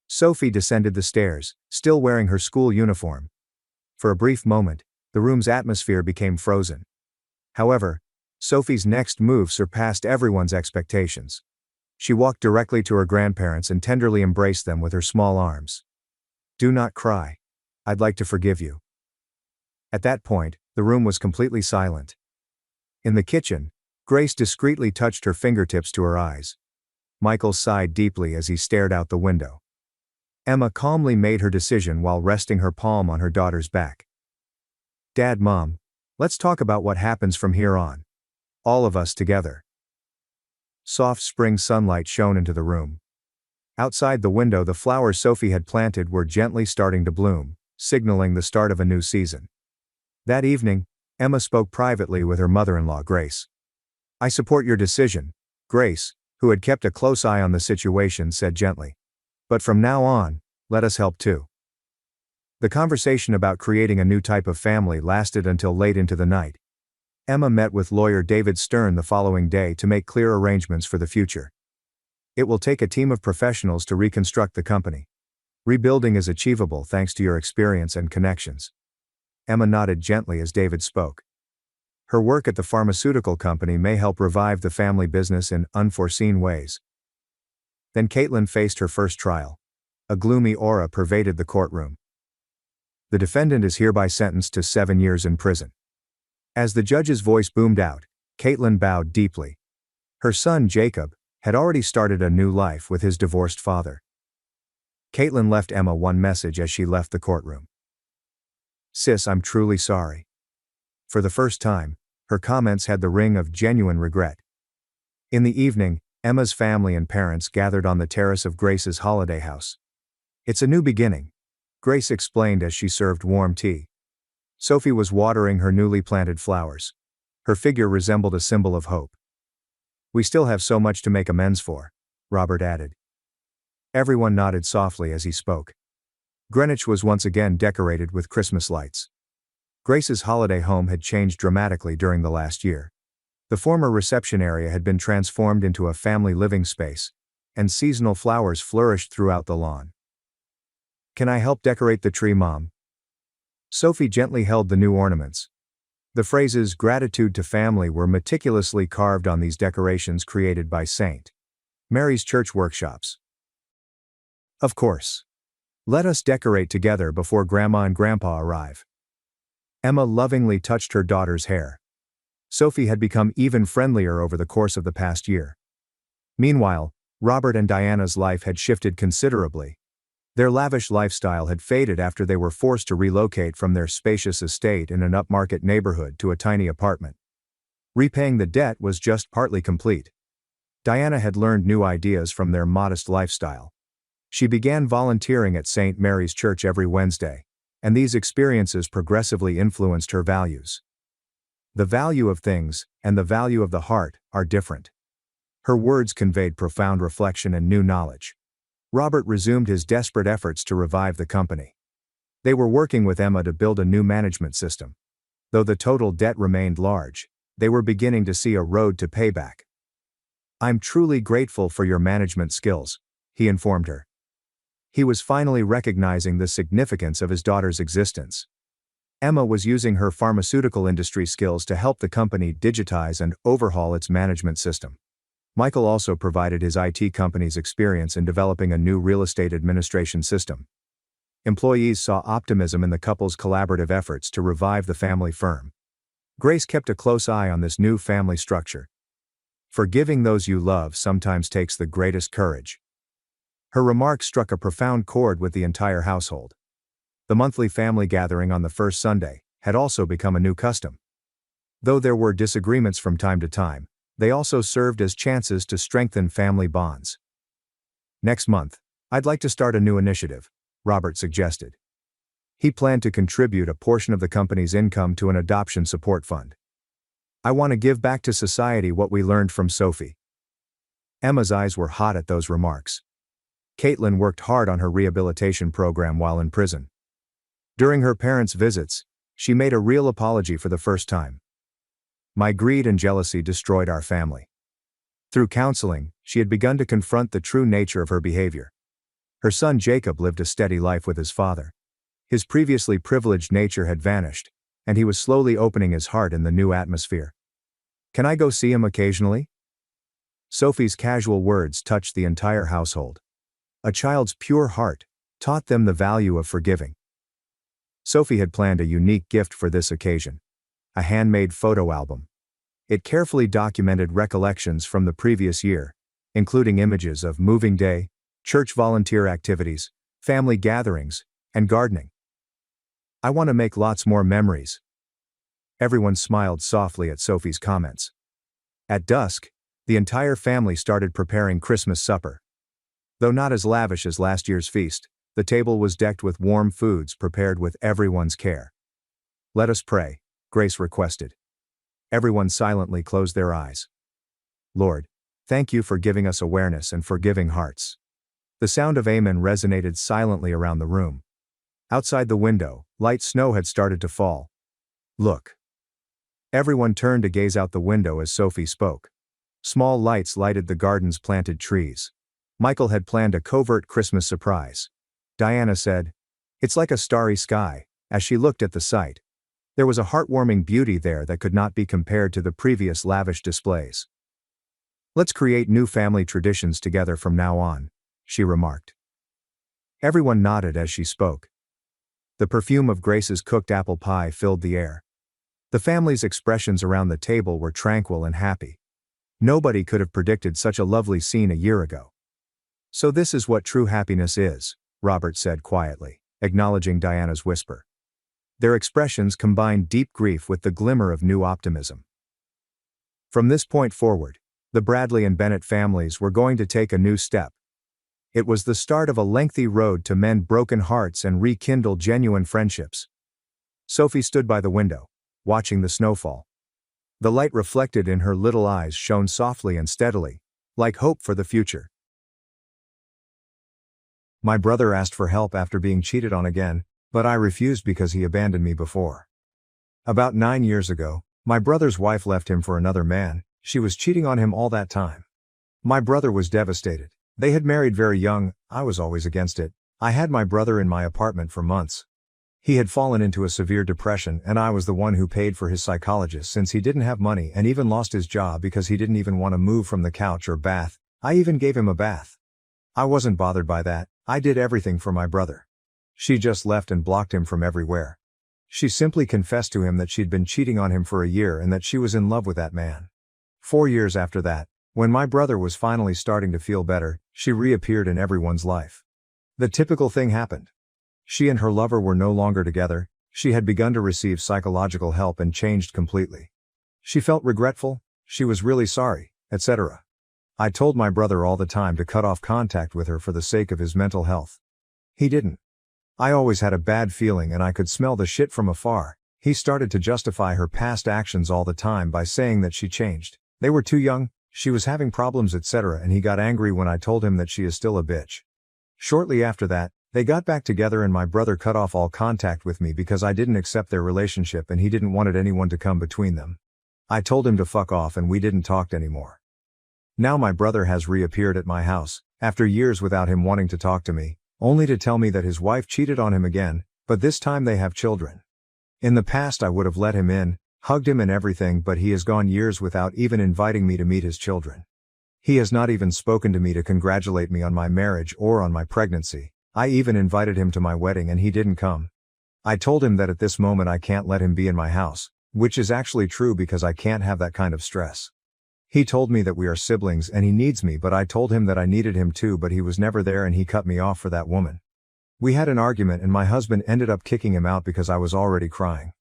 Sophie descended the stairs, still wearing her school uniform. For a brief moment, the room's atmosphere became frozen. However, Sophie's next move surpassed everyone's expectations. She walked directly to her grandparents and tenderly embraced them with her small arms. "Do not cry. I'd like to forgive you." At that point, the room was completely silent. In the kitchen, Grace discreetly touched her fingertips to her eyes. Michael sighed deeply as he stared out the window. Emma calmly made her decision while resting her palm on her daughter's back. "Dad, Mom, let's talk about what happens from here on. All of us together." Soft spring sunlight shone into the room. Outside the window, the flowers Sophie had planted were gently starting to bloom, signaling the start of a new season. That evening, Emma spoke privately with her mother-in-law, Grace. "I support your decision," Grace, who had kept a close eye on the situation, said gently. "But from now on, let us help too." The conversation about creating a new type of family lasted until late into the night. Emma met with lawyer David Stern the following day to make clear arrangements for the future. "It will take a team of professionals to reconstruct the company. Rebuilding is achievable thanks to your experience and connections." Emma nodded gently as David spoke. Her work at the pharmaceutical company may help revive the family business in unforeseen ways. Then Caitlin faced her first trial. A gloomy aura pervaded the courtroom. "The defendant is hereby sentenced to 7 years in prison." As the judge's voice boomed out, Caitlin bowed deeply. Her son Jacob had already started a new life with his divorced father. Caitlin left Emma one message as she left the courtroom. "Sis, I'm truly sorry." For the first time, her comments had the ring of genuine regret. In the evening, Emma's family and parents gathered on the terrace of Grace's holiday house. "It's a new beginning," Grace explained as she served warm tea. Sophie was watering her newly planted flowers. Her figure resembled a symbol of hope. "We still have so much to make amends for," Robert added. Everyone nodded softly as he spoke. Greenwich was once again decorated with Christmas lights. Grace's holiday home had changed dramatically during the last year. The former reception area had been transformed into a family living space, and seasonal flowers flourished throughout the lawn. "Can I help decorate the tree, Mom?" Sophie gently held the new ornaments. The phrases "gratitude to family" were meticulously carved on these decorations created by St. Mary's Church workshops. "Of course. Let us decorate together before Grandma and Grandpa arrive." Emma lovingly touched her daughter's hair. Sophie had become even friendlier over the course of the past year. Meanwhile, Robert and Diana's life had shifted considerably. Their lavish lifestyle had faded after they were forced to relocate from their spacious estate in an upmarket neighborhood to a tiny apartment. Repaying the debt was just partly complete. Diana had learned new ideas from their modest lifestyle. She began volunteering at St. Mary's Church every Wednesday, and these experiences progressively influenced her values. The value of things, and the value of the heart, are different. Her words conveyed profound reflection and new knowledge. Robert resumed his desperate efforts to revive the company. They were working with Emma to build a new management system. Though the total debt remained large, they were beginning to see a road to payback. "I'm truly grateful for your management skills," he informed her. He was finally recognizing the significance of his daughter's existence. Emma was using her pharmaceutical industry skills to help the company digitize and overhaul its management system. Michael also provided his IT company's experience in developing a new real estate administration system. Employees saw optimism in the couple's collaborative efforts to revive the family firm. Grace kept a close eye on this new family structure. "Forgiving those you love sometimes takes the greatest courage." Her remarks struck a profound chord with the entire household. The monthly family gathering on the first Sunday had also become a new custom. Though there were disagreements from time to time, they also served as chances to strengthen family bonds. "Next month, I'd like to start a new initiative," Robert suggested. He planned to contribute a portion of the company's income to an adoption support fund. "I want to give back to society what we learned from Sophie." Emma's eyes were hot at those remarks. Caitlin worked hard on her rehabilitation program while in prison. During her parents' visits, she made a real apology for the first time. My greed and jealousy destroyed our family. Through counseling, she had begun to confront the true nature of her behavior. Her son Jacob lived a steady life with his father. His previously privileged nature had vanished, and he was slowly opening his heart in the new atmosphere. Can I go see him occasionally? Sophie's casual words touched the entire household. A child's pure heart taught them the value of forgiving. Sophie had planned a unique gift for this occasion: a handmade photo album. It carefully documented recollections from the previous year, including images of moving day, church volunteer activities, family gatherings, and gardening. I want to make lots more memories. Everyone smiled softly at Sophie's comments. At dusk, the entire family started preparing Christmas supper. Though not as lavish as last year's feast, the table was decked with warm foods prepared with everyone's care. Let us pray, Grace requested. Everyone silently closed their eyes. Lord, thank you for giving us awareness and forgiving hearts. The sound of amen resonated silently around the room. Outside the window, light snow had started to fall. Look. Everyone turned to gaze out the window as Sophie spoke. Small lights lighted the garden's planted trees. Michael had planned a covert Christmas surprise. Diana said, "It's like a starry sky," as she looked at the sight. There was a heartwarming beauty there that could not be compared to the previous lavish displays. Let's create new family traditions together from now on, she remarked. Everyone nodded as she spoke. The perfume of Grace's cooked apple pie filled the air. The family's expressions around the table were tranquil and happy. Nobody could have predicted such a lovely scene a year ago. So this is what true happiness is, Robert said quietly, acknowledging Diana's whisper. Their expressions combined deep grief with the glimmer of new optimism. From this point forward, the Bradley and Bennett families were going to take a new step. It was the start of a lengthy road to mend broken hearts and rekindle genuine friendships. Sophie stood by the window, watching the snowfall. The light reflected in her little eyes shone softly and steadily, like hope for the future. My brother asked for help after being cheated on again, but I refused because he abandoned me before. About 9 years ago, my brother's wife left him for another man. She was cheating on him all that time. My brother was devastated. They had married very young. I was always against it. I had my brother in my apartment for months. He had fallen into a severe depression, and I was the one who paid for his psychologist since he didn't have money and even lost his job because he didn't even want to move from the couch or bath. I even gave him a bath. I wasn't bothered by that. I did everything for my brother. She just left and blocked him from everywhere. She simply confessed to him that she'd been cheating on him for a year and that she was in love with that man. 4 years after that, when my brother was finally starting to feel better, she reappeared in everyone's life. The typical thing happened. She and her lover were no longer together. She had begun to receive psychological help and changed completely. She felt regretful, she was really sorry, etc. I told my brother all the time to cut off contact with her for the sake of his mental health. He didn't. I always had a bad feeling and I could smell the shit from afar. He started to justify her past actions all the time by saying that she changed. They were too young, she was having problems, etc. And he got angry when I told him that she is still a bitch. Shortly after that, they got back together and my brother cut off all contact with me because I didn't accept their relationship and he didn't want anyone to come between them. I told him to fuck off and we didn't talk anymore. Now my brother has reappeared at my house, after years without him wanting to talk to me, only to tell me that his wife cheated on him again, but this time they have children. In the past I would have let him in, hugged him and everything, but he has gone years without even inviting me to meet his children. He has not even spoken to me to congratulate me on my marriage or on my pregnancy. I even invited him to my wedding and he didn't come. I told him that at this moment I can't let him be in my house, which is actually true because I can't have that kind of stress. He told me that we are siblings and he needs me, but I told him that I needed him too, but he was never there and he cut me off for that woman. We had an argument and my husband ended up kicking him out because I was already crying.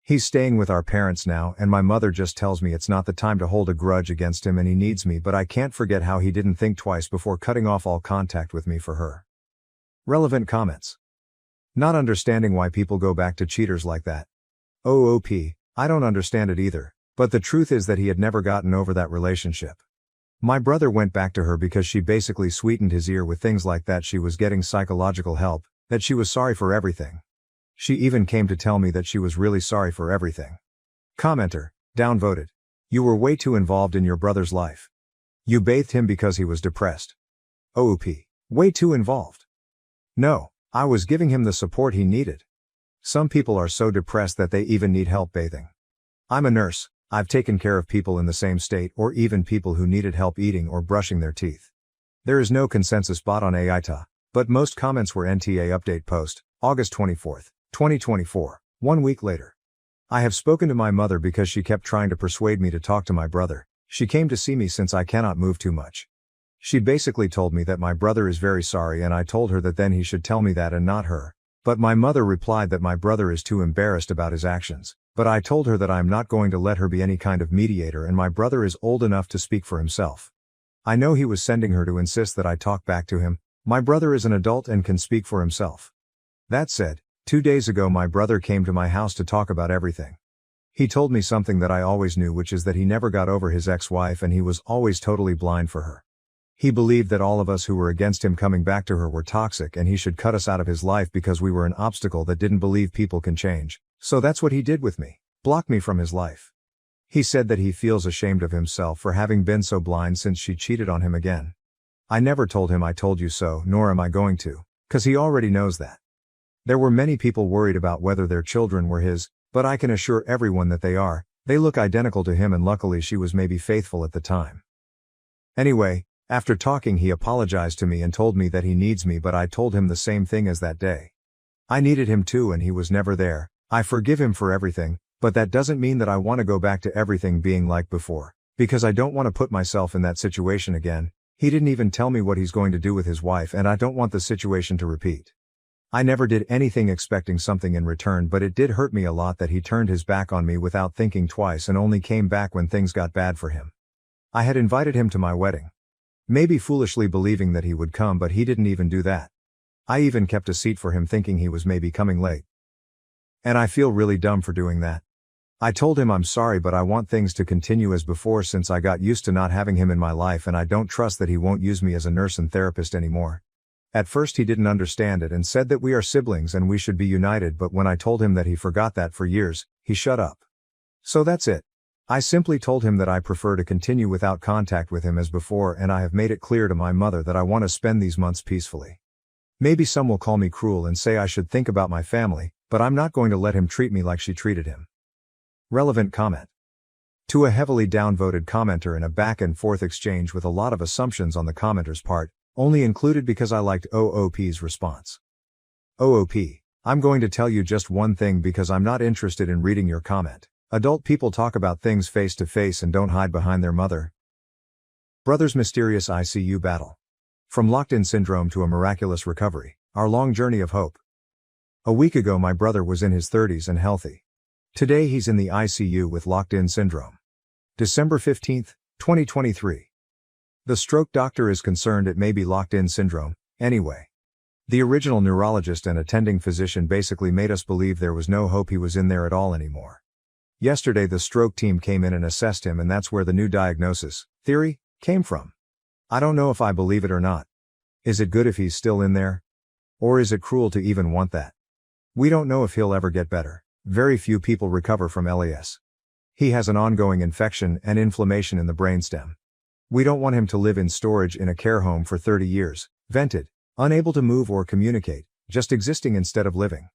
He's staying with our parents now and my mother just tells me it's not the time to hold a grudge against him and he needs me, but I can't forget how he didn't think twice before cutting off all contact with me for her. Relevant comments. Not understanding why people go back to cheaters like that. OOP, I don't understand it either, but the truth is that he had never gotten over that relationship. My brother went back to her because she basically sweetened his ear with things like that she was getting psychological help, that she was sorry for everything. She even came to tell me that she was really sorry for everything. Commenter, downvoted. You were way too involved in your brother's life. You bathed him because he was depressed. OOP. Way too involved. No, I was giving him the support he needed. Some people are so depressed that they even need help bathing. I'm a nurse, I've taken care of people in the same state or even people who needed help eating or brushing their teeth. There is no consensus bot on AITA, but most comments were NTA update post, August 24, 2024, 1 week later. I have spoken to my mother because she kept trying to persuade me to talk to my brother. She came to see me since I cannot move too much. She basically told me that my brother is very sorry and I told her that then he should tell me that and not her. But my mother replied that my brother is too embarrassed about his actions, but I told her that I'm not going to let her be any kind of mediator and my brother is old enough to speak for himself. I know he was sending her to insist that I talk back to him. My brother is an adult and can speak for himself. That said, 2 days ago my brother came to my house to talk about everything. He told me something that I always knew, which is that he never got over his ex-wife and he was always totally blind for her. He believed that all of us who were against him coming back to her were toxic and he should cut us out of his life because we were an obstacle that didn't believe people can change. So that's what he did with me. Block me from his life. He said that he feels ashamed of himself for having been so blind since she cheated on him again. I never told him I told you so, nor am I going to, 'cause he already knows that. There were many people worried about whether their children were his, but I can assure everyone that they are. They look identical to him and luckily she was maybe faithful at the time. Anyway, after talking he apologized to me and told me that he needs me, but I told him the same thing as that day. I needed him too and he was never there. I forgive him for everything, but that doesn't mean that I want to go back to everything being like before, because I don't want to put myself in that situation again. He didn't even tell me what he's going to do with his wife and I don't want the situation to repeat. I never did anything expecting something in return, but it did hurt me a lot that he turned his back on me without thinking twice and only came back when things got bad for him. I had invited him to my wedding. Maybe foolishly believing that he would come, but he didn't even do that. I even kept a seat for him thinking he was maybe coming late. And I feel really dumb for doing that. I told him I'm sorry, but I want things to continue as before since I got used to not having him in my life and I don't trust that he won't use me as a nurse and therapist anymore. At first he didn't understand it and said that we are siblings and we should be united, but when I told him that he forgot that for years, he shut up. So that's it. I simply told him that I prefer to continue without contact with him as before, and I have made it clear to my mother that I want to spend these months peacefully. Maybe some will call me cruel and say I should think about my family, but I'm not going to let him treat me like she treated him. Relevant comment. To a heavily downvoted commenter in a back and forth exchange with a lot of assumptions on the commenter's part, only included because I liked OOP's response. OOP, I'm going to tell you just one thing because I'm not interested in reading your comment. Adult people talk about things face to face and don't hide behind their mother. Brother's mysterious ICU battle. From locked-in syndrome to a miraculous recovery, our long journey of hope. A week ago my brother was in his 30s and healthy. Today he's in the ICU with locked-in syndrome. December 15, 2023. The stroke doctor is concerned it may be locked-in syndrome, anyway. The original neurologist and attending physician basically made us believe there was no hope he was in there at all anymore. Yesterday the stroke team came in and assessed him, and that's where the new diagnosis, theory, came from. I don't know if I believe it or not. Is it good if he's still in there? Or is it cruel to even want that? We don't know if he'll ever get better. Very few people recover from LAS. He has an ongoing infection and inflammation in the brainstem. We don't want him to live in storage in a care home for 30 years, vented, unable to move or communicate, just existing instead of living.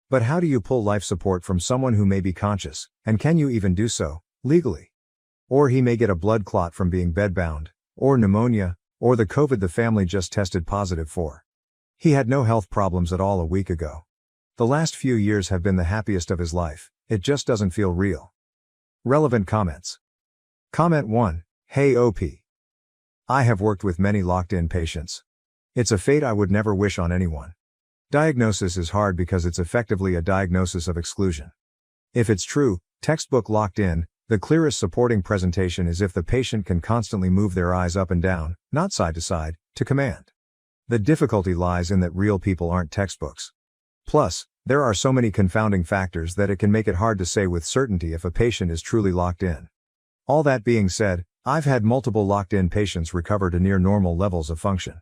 But how do you pull life support from someone who may be conscious, and can you even do so, legally? Or he may get a blood clot from being bedbound, or pneumonia, or the COVID the family just tested positive for. He had no health problems at all a week ago. The last few years have been the happiest of his life, it just doesn't feel real. Relevant comments. Comment 1, Hey OP. I have worked with many locked-in patients. It's a fate I would never wish on anyone. Diagnosis is hard because it's effectively a diagnosis of exclusion. If it's true, textbook locked in, the clearest supporting presentation is if the patient can constantly move their eyes up and down, not side to side, to command. The difficulty lies in that real people aren't textbooks. Plus, there are so many confounding factors that it can make it hard to say with certainty if a patient is truly locked in. All that being said, I've had multiple locked-in patients recover to near normal levels of function.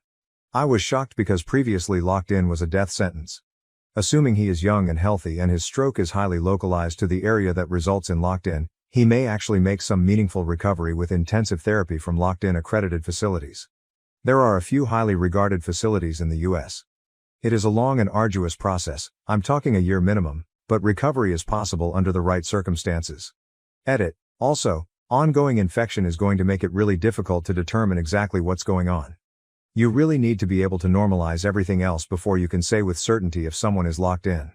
I was shocked because previously locked in was a death sentence. Assuming he is young and healthy and his stroke is highly localized to the area that results in locked-in, he may actually make some meaningful recovery with intensive therapy from locked-in accredited facilities. There are a few highly regarded facilities in the US. It is a long and arduous process, I'm talking a year minimum, but recovery is possible under the right circumstances. Edit. Also, ongoing infection is going to make it really difficult to determine exactly what's going on. You really need to be able to normalize everything else before you can say with certainty if someone is locked in.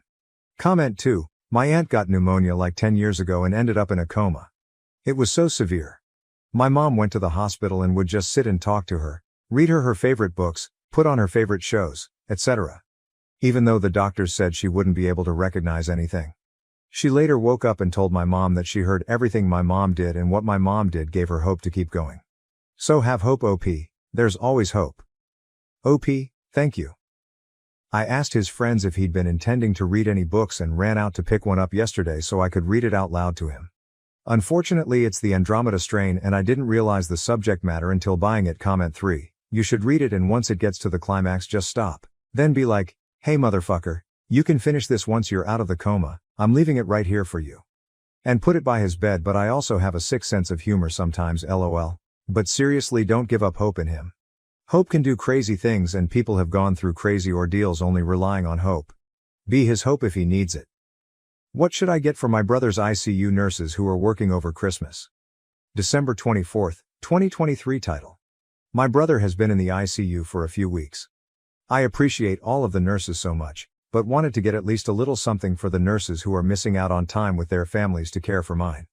Comment 2. My aunt got pneumonia like 10 years ago and ended up in a coma. It was so severe. My mom went to the hospital and would just sit and talk to her, read her favorite books, put on her favorite shows, etc. Even though the doctors said she wouldn't be able to recognize anything. She later woke up and told my mom that she heard everything my mom did and what my mom did gave her hope to keep going. So have hope, OP. There's always hope. OP, thank you. I asked his friends if he'd been intending to read any books and ran out to pick one up yesterday so I could read it out loud to him. Unfortunately, it's the Andromeda strain and I didn't realize the subject matter until buying it. Comment 3. You should read it and once it gets to the climax just stop. Then be like, hey motherfucker, you can finish this once you're out of the coma, I'm leaving it right here for you. And put it by his bed. But I also have a sick sense of humor sometimes, lol. But seriously, don't give up hope in him. Hope can do crazy things and people have gone through crazy ordeals only relying on hope. Be his hope if he needs it. What should I get for my brother's ICU nurses who are working over Christmas? December 24, 2023. Title. My brother has been in the ICU for a few weeks. I appreciate all of the nurses so much, but wanted to get at least a little something for the nurses who are missing out on time with their families to care for mine.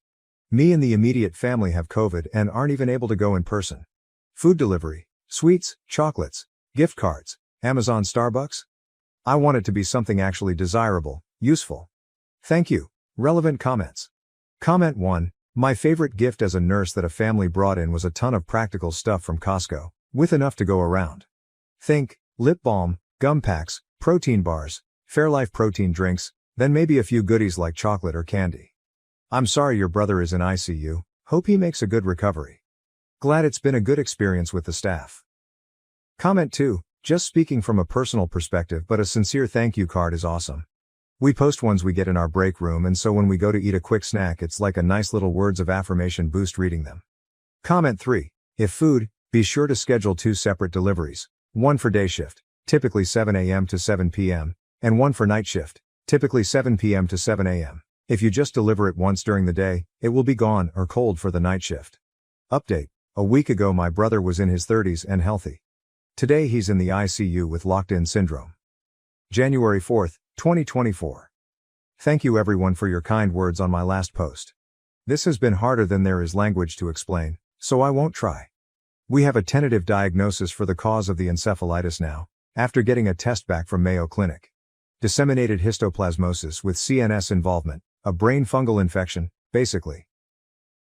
Me and the immediate family have COVID and aren't even able to go in person. Food delivery, sweets, chocolates, gift cards, Amazon, Starbucks? I want it to be something actually desirable, useful. Thank you. Relevant comments. Comment 1. My favorite gift as a nurse that a family brought in was a ton of practical stuff from Costco, with enough to go around. Think, lip balm, gum packs, protein bars, Fairlife protein drinks, then maybe a few goodies like chocolate or candy. I'm sorry your brother is in ICU, hope he makes a good recovery. Glad it's been a good experience with the staff. Comment 2. Just speaking from a personal perspective, but a sincere thank you card is awesome. We post ones we get in our break room, and so when we go to eat a quick snack it's like a nice little words of affirmation boost reading them. Comment 3. If food, be sure to schedule 2 separate deliveries, one for day shift, typically 7 a.m. to 7 p.m., and one for night shift, typically 7 p.m. to 7 a.m. If you just deliver it once during the day, it will be gone or cold for the night shift. Update. A week ago my brother was in his 30s and healthy. Today he's in the ICU with locked-in syndrome. January 4, 2024. Thank you everyone for your kind words on my last post. This has been harder than there is language to explain, so I won't try. We have a tentative diagnosis for the cause of the encephalitis now, after getting a test back from Mayo Clinic. Disseminated histoplasmosis with CNS involvement, a brain fungal infection, basically.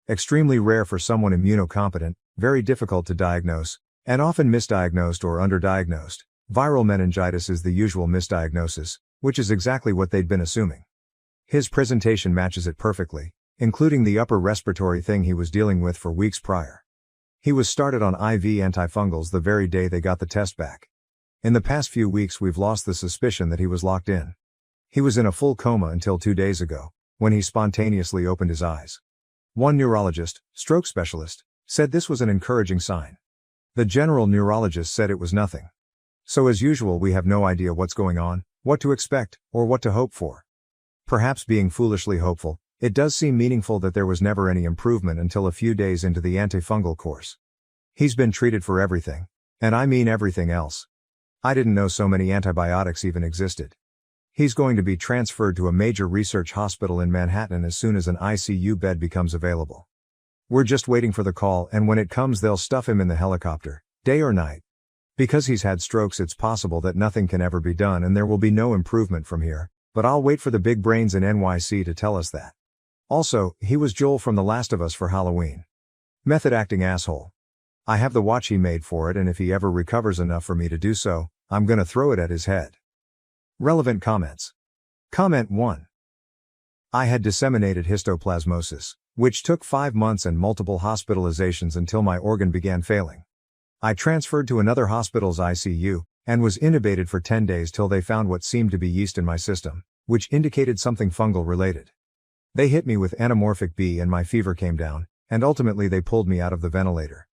Extremely rare for someone immunocompetent, very difficult to diagnose, and often misdiagnosed or underdiagnosed. Viral meningitis is the usual misdiagnosis, which is exactly what they'd been assuming. His presentation matches it perfectly, including the upper respiratory thing he was dealing with for weeks prior. He was started on IV antifungals the very day they got the test back. In the past few weeks we've lost the suspicion that he was locked in. He was in a full coma until 2 days ago, when he spontaneously opened his eyes. One neurologist, stroke specialist, said this was an encouraging sign. The general neurologist said it was nothing. So as usual we have no idea what's going on, what to expect, or what to hope for. Perhaps being foolishly hopeful, it does seem meaningful that there was never any improvement until a few days into the antifungal course. He's been treated for everything, and I mean everything else. I didn't know so many antibiotics even existed. He's going to be transferred to a major research hospital in Manhattan as soon as an ICU bed becomes available. We're just waiting for the call, and when it comes they'll stuff him in the helicopter, day or night. Because he's had strokes it's possible that nothing can ever be done and there will be no improvement from here, but I'll wait for the big brains in NYC to tell us that. Also, he was Joel from The Last of Us for Halloween. Method acting asshole. I have the watch he made for it, and if he ever recovers enough for me to do so, I'm gonna throw it at his head. Relevant comments. Comment 1. I had disseminated histoplasmosis, which took 5 months and multiple hospitalizations until my organ began failing. I transferred to another hospital's ICU, and was intubated for 10 days till they found what seemed to be yeast in my system, which indicated something fungal related. They hit me with anamorphic B and my fever came down, and ultimately they pulled me out of the ventilator.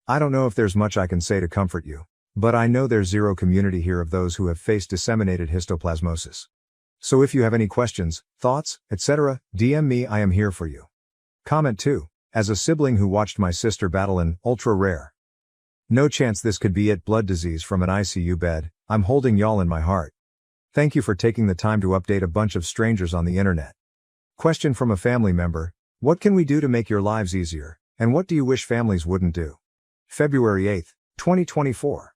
I don't know if there's much I can say to comfort you, but I know there's zero community here of those who have faced disseminated histoplasmosis. So if you have any questions, thoughts, etc., DM me, I am here for you. Comment 2. As a sibling who watched my sister battle an ultra rare. No chance this could be it, blood disease from an ICU bed, I'm holding y'all in my heart. Thank you for taking the time to update a bunch of strangers on the internet. Question from a family member: what can we do to make your lives easier, and what do you wish families wouldn't do? February 8, 2024.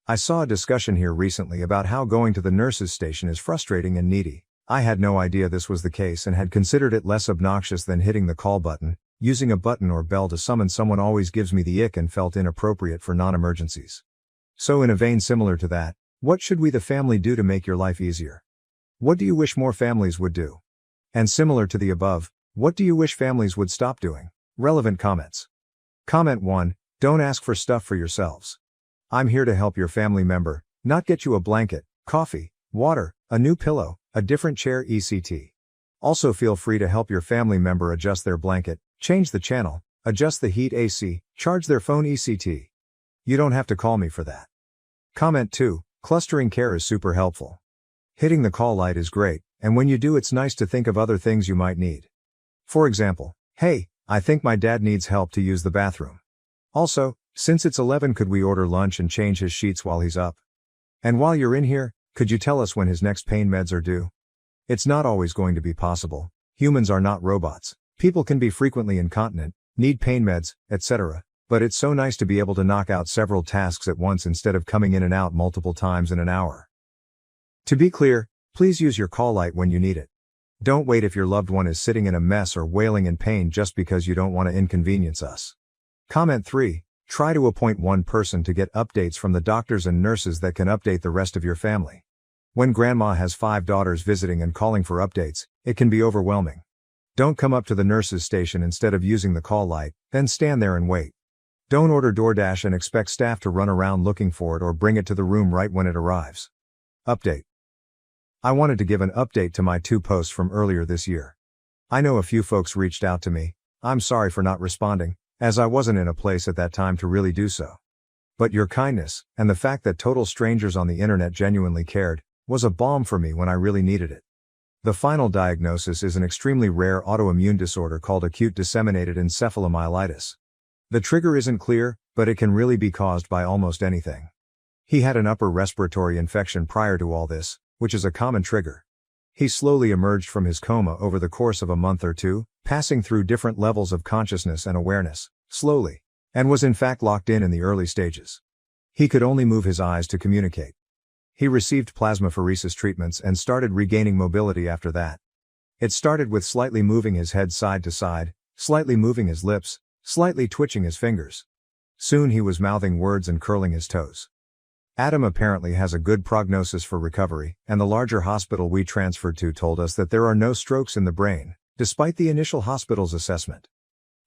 I saw a discussion here recently about how going to the nurse's station is frustrating and needy. I had no idea this was the case and had considered it less obnoxious than hitting the call button. Using a button or bell to summon someone always gives me the ick and felt inappropriate for non-emergencies. So in a vein similar to that, what should we the family do to make your life easier? What do you wish more families would do? And similar to the above, what do you wish families would stop doing? Relevant comments. Comment 1. Don't ask for stuff for yourselves. I'm here to help your family member, not get you a blanket, coffee, water, a new pillow, a different chair etc. Also feel free to help your family member adjust their blanket, change the channel, adjust the heat AC, charge their phone etc. You don't have to call me for that. Comment 2. Clustering care is super helpful. Hitting the call light is great, and when you do it's nice to think of other things you might need. For example, hey, I think my dad needs help to use the bathroom. Also, since it's 11, could we order lunch and change his sheets while he's up? And while you're in here, could you tell us when his next pain meds are due? It's not always going to be possible. Humans are not robots. People can be frequently incontinent, need pain meds, etc. But it's so nice to be able to knock out several tasks at once instead of coming in and out multiple times in an hour. To be clear, please use your call light when you need it. Don't wait if your loved one is sitting in a mess or wailing in pain just because you don't want to inconvenience us. Comment 3. Try to appoint one person to get updates from the doctors and nurses that can update the rest of your family. When grandma has 5 daughters visiting and calling for updates, it can be overwhelming. Don't come up to the nurse's station instead of using the call light, then stand there and wait. Don't order DoorDash and expect staff to run around looking for it or bring it to the room right when it arrives. Update. I wanted to give an update to my 2 posts from earlier this year. I know a few folks reached out to me. I'm sorry for not responding, as I wasn't in a place at that time to really do so. But your kindness, and the fact that total strangers on the internet genuinely cared, was a balm for me when I really needed it. The final diagnosis is an extremely rare autoimmune disorder called acute disseminated encephalomyelitis. The trigger isn't clear, but it can really be caused by almost anything. He had an upper respiratory infection prior to all this, which is a common trigger. He slowly emerged from his coma over the course of a month or 2, passing through different levels of consciousness and awareness, slowly, and was in fact locked in the early stages. He could only move his eyes to communicate. He received plasmapheresis treatments and started regaining mobility after that. It started with slightly moving his head side to side, slightly moving his lips, slightly twitching his fingers. Soon he was mouthing words and curling his toes. Adam apparently has a good prognosis for recovery, and the larger hospital we transferred to told us that there are no strokes in the brain, despite the initial hospital's assessment.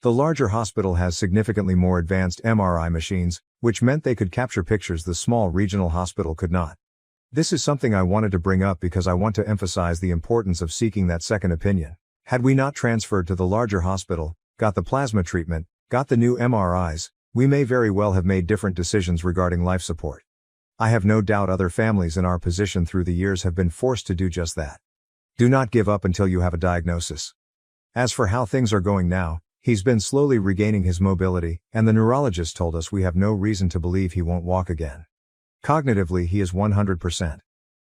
The larger hospital has significantly more advanced MRI machines, which meant they could capture pictures the small regional hospital could not. This is something I wanted to bring up because I want to emphasize the importance of seeking that second opinion. Had we not transferred to the larger hospital, got the plasma treatment, got the new MRIs, we may very well have made different decisions regarding life support. I have no doubt other families in our position through the years have been forced to do just that. Do not give up until you have a diagnosis. As for how things are going now, he's been slowly regaining his mobility, and the neurologist told us we have no reason to believe he won't walk again. Cognitively he is 100%.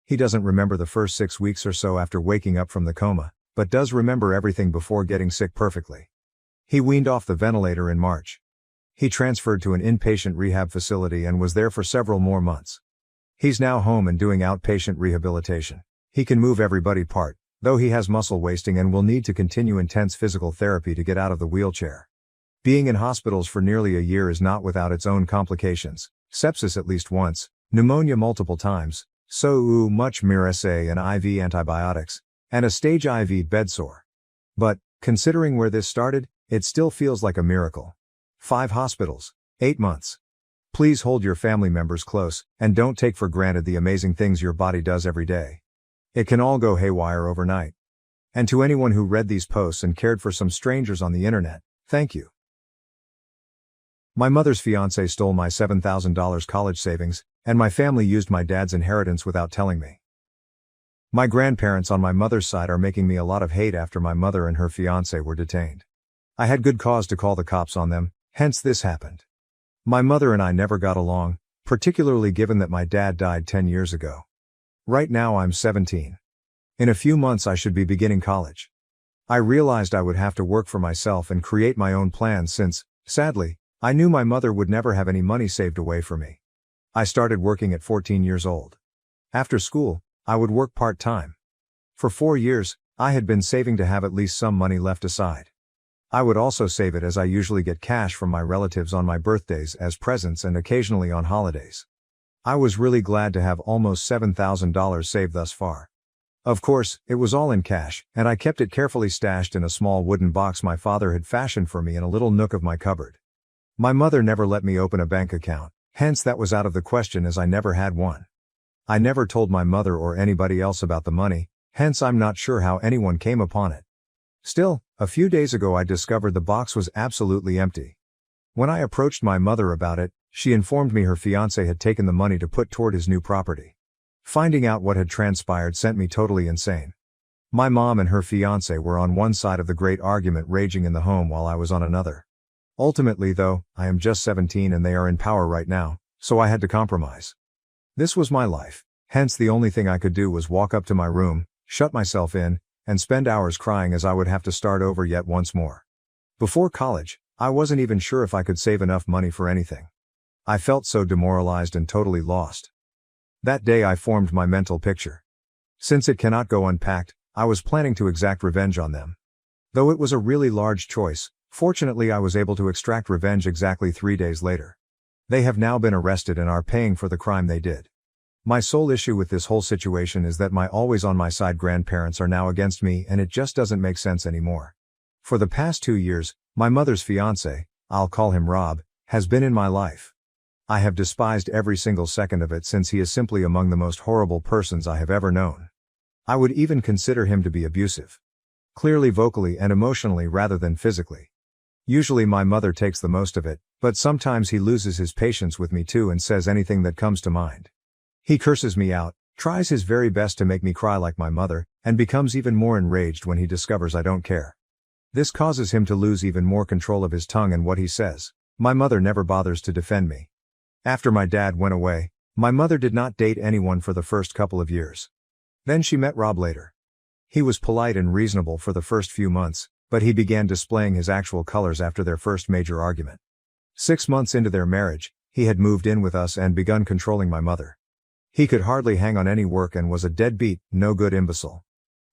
He doesn't remember the first 6 weeks or so after waking up from the coma, but does remember everything before getting sick perfectly. He weaned off the ventilator in March. He transferred to an inpatient rehab facility and was there for several more months. He's now home and doing outpatient rehabilitation. He can move every body part, though he has muscle wasting and will need to continue intense physical therapy to get out of the wheelchair. Being in hospitals for nearly a year is not without its own complications: sepsis at least once, pneumonia multiple times, so much MRSA and IV antibiotics, and a stage IV bedsore. But, considering where this started, it still feels like a miracle. 5 hospitals, 8 months. Please hold your family members close, and don't take for granted the amazing things your body does every day. It can all go haywire overnight. And to anyone who read these posts and cared for some strangers on the internet, thank you. My mother's fiancé stole my $7,000 college savings, and my family used my dad's inheritance without telling me. My grandparents on my mother's side are making me a lot of hate after my mother and her fiancé were detained. I had good cause to call the cops on them, hence this happened. My mother and I never got along, particularly given that my dad died 10 years ago. Right now I'm 17. In a few months I should be beginning college. I realized I would have to work for myself and create my own plans since, sadly, I knew my mother would never have any money saved away for me. I started working at 14 years old. After school, I would work part-time. For 4 years, I had been saving to have at least some money left aside. I would also save it as I usually get cash from my relatives on my birthdays as presents and occasionally on holidays. I was really glad to have almost $7,000 saved thus far. Of course, it was all in cash, and I kept it carefully stashed in a small wooden box my father had fashioned for me in a little nook of my cupboard. My mother never let me open a bank account, hence that was out of the question as I never had one. I never told my mother or anybody else about the money, hence I'm not sure how anyone came upon it. Still, a few days ago I discovered the box was absolutely empty. When I approached my mother about it, she informed me her fiancé had taken the money to put toward his new property. Finding out what had transpired sent me totally insane. My mom and her fiancé were on one side of the great argument raging in the home while I was on another. Ultimately though, I am just 17 and they are in power right now, so I had to compromise. This was my life, hence the only thing I could do was walk up to my room, shut myself in, and spend hours crying as I would have to start over yet once more. Before college, I wasn't even sure if I could save enough money for anything. I felt so demoralized and totally lost. That day I formed my mental picture. Since it cannot go unpacked, I was planning to exact revenge on them. Though it was a really large choice, fortunately I was able to extract revenge exactly 3 days later. They have now been arrested and are paying for the crime they did. My sole issue with this whole situation is that my always on my side grandparents are now against me and it just doesn't make sense anymore. For the past 2 years, my mother's fiancé, I'll call him Rob, has been in my life. I have despised every single second of it since he is simply among the most horrible persons I have ever known. I would even consider him to be abusive. Clearly vocally and emotionally rather than physically. Usually my mother takes the most of it, but sometimes he loses his patience with me too and says anything that comes to mind. He curses me out, tries his very best to make me cry like my mother, and becomes even more enraged when he discovers I don't care. This causes him to lose even more control of his tongue and what he says. My mother never bothers to defend me. After my dad went away, my mother did not date anyone for the first couple of years. Then she met Rob later. He was polite and reasonable for the first few months, but he began displaying his actual colors after their first major argument. 6 months into their marriage, he had moved in with us and begun controlling my mother. He could hardly hang on any work and was a deadbeat, no-good imbecile.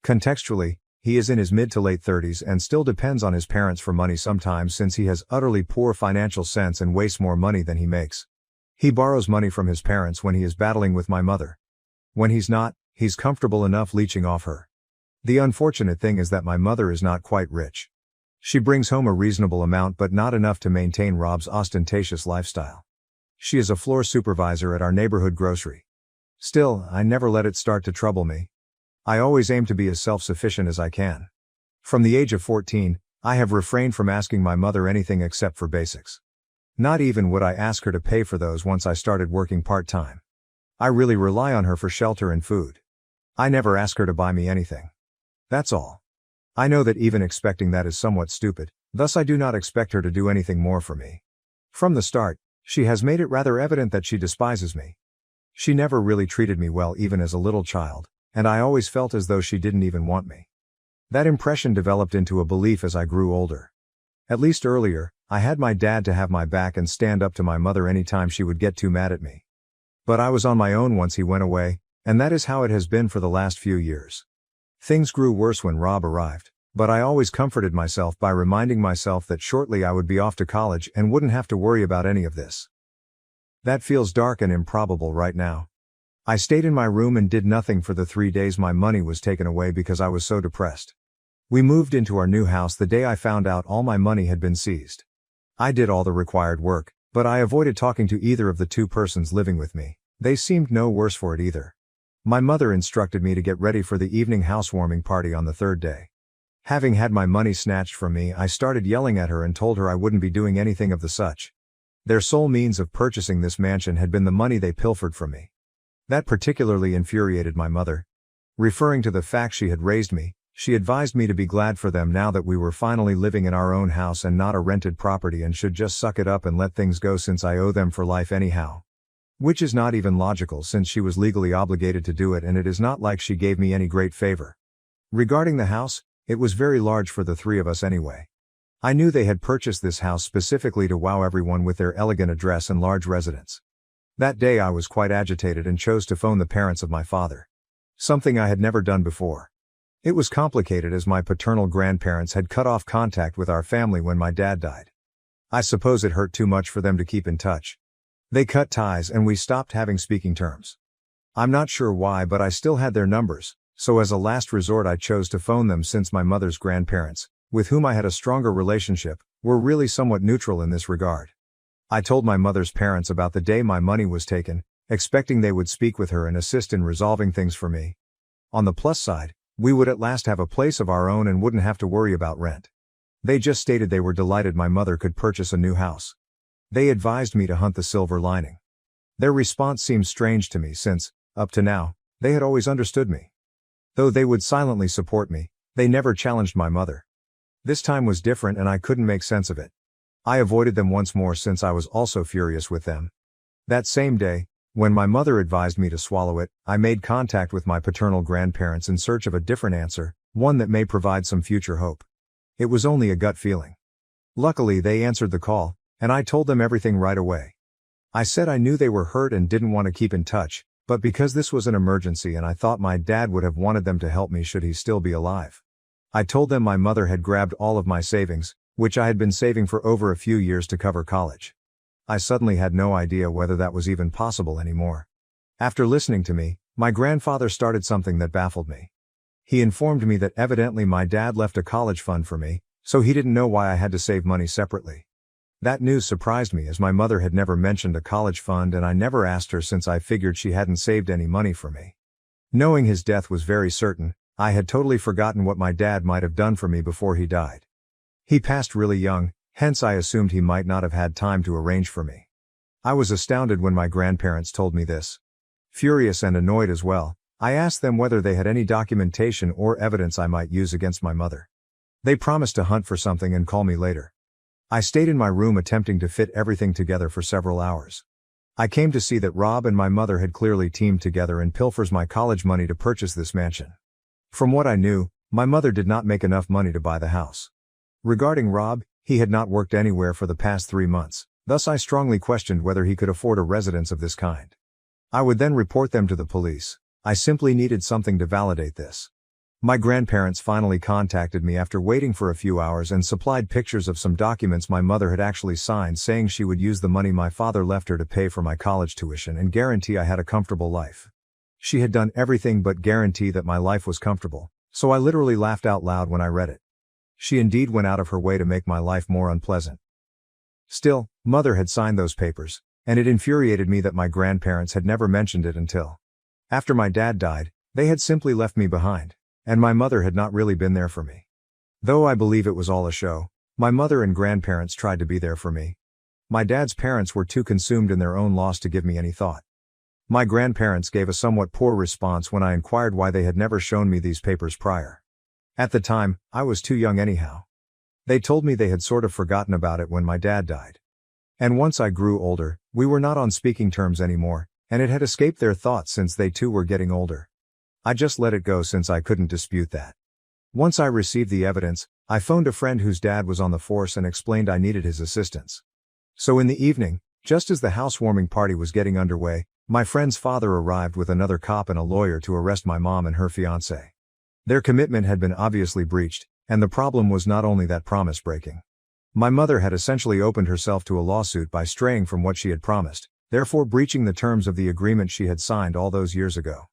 Contextually, he is in his mid to late 30s and still depends on his parents for money sometimes since he has utterly poor financial sense and wastes more money than he makes. He borrows money from his parents when he is battling with my mother. When he's not, he's comfortable enough leeching off her. The unfortunate thing is that my mother is not quite rich. She brings home a reasonable amount but not enough to maintain Rob's ostentatious lifestyle. She is a floor supervisor at our neighborhood grocery. Still, I never let it start to trouble me. I always aim to be as self-sufficient as I can. From the age of 14, I have refrained from asking my mother anything except for basics. Not even would I ask her to pay for those once I started working part-time. I really rely on her for shelter and food. I never ask her to buy me anything. That's all. I know that even expecting that is somewhat stupid, thus I do not expect her to do anything more for me. From the start, she has made it rather evident that she despises me. She never really treated me well even as a little child, and I always felt as though she didn't even want me. That impression developed into a belief as I grew older. At least earlier, I had my dad to have my back and stand up to my mother anytime she would get too mad at me. But I was on my own once he went away, and that is how it has been for the last few years. Things grew worse when Rob arrived, but I always comforted myself by reminding myself that shortly I would be off to college and wouldn't have to worry about any of this. That feels dark and improbable right now. I stayed in my room and did nothing for the 3 days my money was taken away because I was so depressed. We moved into our new house the day I found out all my money had been seized. I did all the required work, But I avoided talking to either of the two persons living with me. They seemed no worse for it either. My mother instructed me to get ready for the evening housewarming party on the third day. Having had my money snatched from me, I started yelling at her and told her I wouldn't be doing anything of the such. Their sole means of purchasing this mansion had been the money they pilfered from me. That particularly infuriated my mother. Referring to the fact she had raised me, she advised me to be glad for them now that we were finally living in our own house and not a rented property, and should just suck it up and let things go since I owe them for life anyhow. Which is not even logical since she was legally obligated to do it, and it is not like she gave me any great favor. Regarding the house, it was very large for the three of us anyway. I knew they had purchased this house specifically to wow everyone with their elegant address and large residence. That day I was quite agitated and chose to phone the parents of my father. Something I had never done before. It was complicated as my paternal grandparents had cut off contact with our family when my dad died. I suppose it hurt too much for them to keep in touch. They cut ties and we stopped having speaking terms. I'm not sure why, but I still had their numbers, so as a last resort I chose to phone them since my mother's grandparents, with whom I had a stronger relationship, were really somewhat neutral in this regard. I told my mother's parents about the day my money was taken, expecting they would speak with her and assist in resolving things for me. On the plus side, we would at last have a place of our own and wouldn't have to worry about rent. They just stated they were delighted my mother could purchase a new house. They advised me to hunt the silver lining. Their response seemed strange to me since, up to now, they had always understood me. Though they would silently support me, they never challenged my mother. This time was different and I couldn't make sense of it. I avoided them once more since I was also furious with them. That same day, when my mother advised me to swallow it, I made contact with my paternal grandparents in search of a different answer, one that may provide some future hope. It was only a gut feeling. Luckily they answered the call, and I told them everything right away. I said I knew they were hurt and didn't want to keep in touch, but because this was an emergency and I thought my dad would have wanted them to help me should he still be alive. I told them my mother had grabbed all of my savings, which I had been saving for over a few years to cover college. I suddenly had no idea whether that was even possible anymore. After listening to me, my grandfather started something that baffled me. He informed me that evidently my dad left a college fund for me, so he didn't know why I had to save money separately. That news surprised me as my mother had never mentioned a college fund and I never asked her since I figured she hadn't saved any money for me. Knowing his death was very certain, I had totally forgotten what my dad might have done for me before he died. He passed really young, hence I assumed he might not have had time to arrange for me. I was astounded when my grandparents told me this. Furious and annoyed as well, I asked them whether they had any documentation or evidence I might use against my mother. They promised to hunt for something and call me later. I stayed in my room attempting to fit everything together for several hours. I came to see that Rob and my mother had clearly teamed together and pilfers my college money to purchase this mansion. From what I knew, my mother did not make enough money to buy the house. Regarding Rob, he had not worked anywhere for the past 3 months, thus I strongly questioned whether he could afford a residence of this kind. I would then report them to the police. I simply needed something to validate this. My grandparents finally contacted me after waiting for a few hours and supplied pictures of some documents my mother had actually signed saying she would use the money my father left her to pay for my college tuition and guarantee I had a comfortable life. She had done everything but guarantee that my life was comfortable, so I literally laughed out loud when I read it. She indeed went out of her way to make my life more unpleasant. Still, Mother had signed those papers, and it infuriated me that my grandparents had never mentioned it until after my dad died. They had simply left me behind, and my mother had not really been there for me. Though I believe it was all a show, my mother and grandparents tried to be there for me. My dad's parents were too consumed in their own loss to give me any thought. My grandparents gave a somewhat poor response when I inquired why they had never shown me these papers prior. At the time, I was too young anyhow. They told me they had sort of forgotten about it when my dad died. And once I grew older, we were not on speaking terms anymore, and it had escaped their thoughts since they too were getting older. I just let it go since I couldn't dispute that. Once I received the evidence, I phoned a friend whose dad was on the force and explained I needed his assistance. So in the evening, just as the housewarming party was getting underway, my friend's father arrived with another cop and a lawyer to arrest my mom and her fiancé. Their commitment had been obviously breached, and the problem was not only that promise breaking. My mother had essentially opened herself to a lawsuit by straying from what she had promised, therefore breaching the terms of the agreement she had signed all those years ago.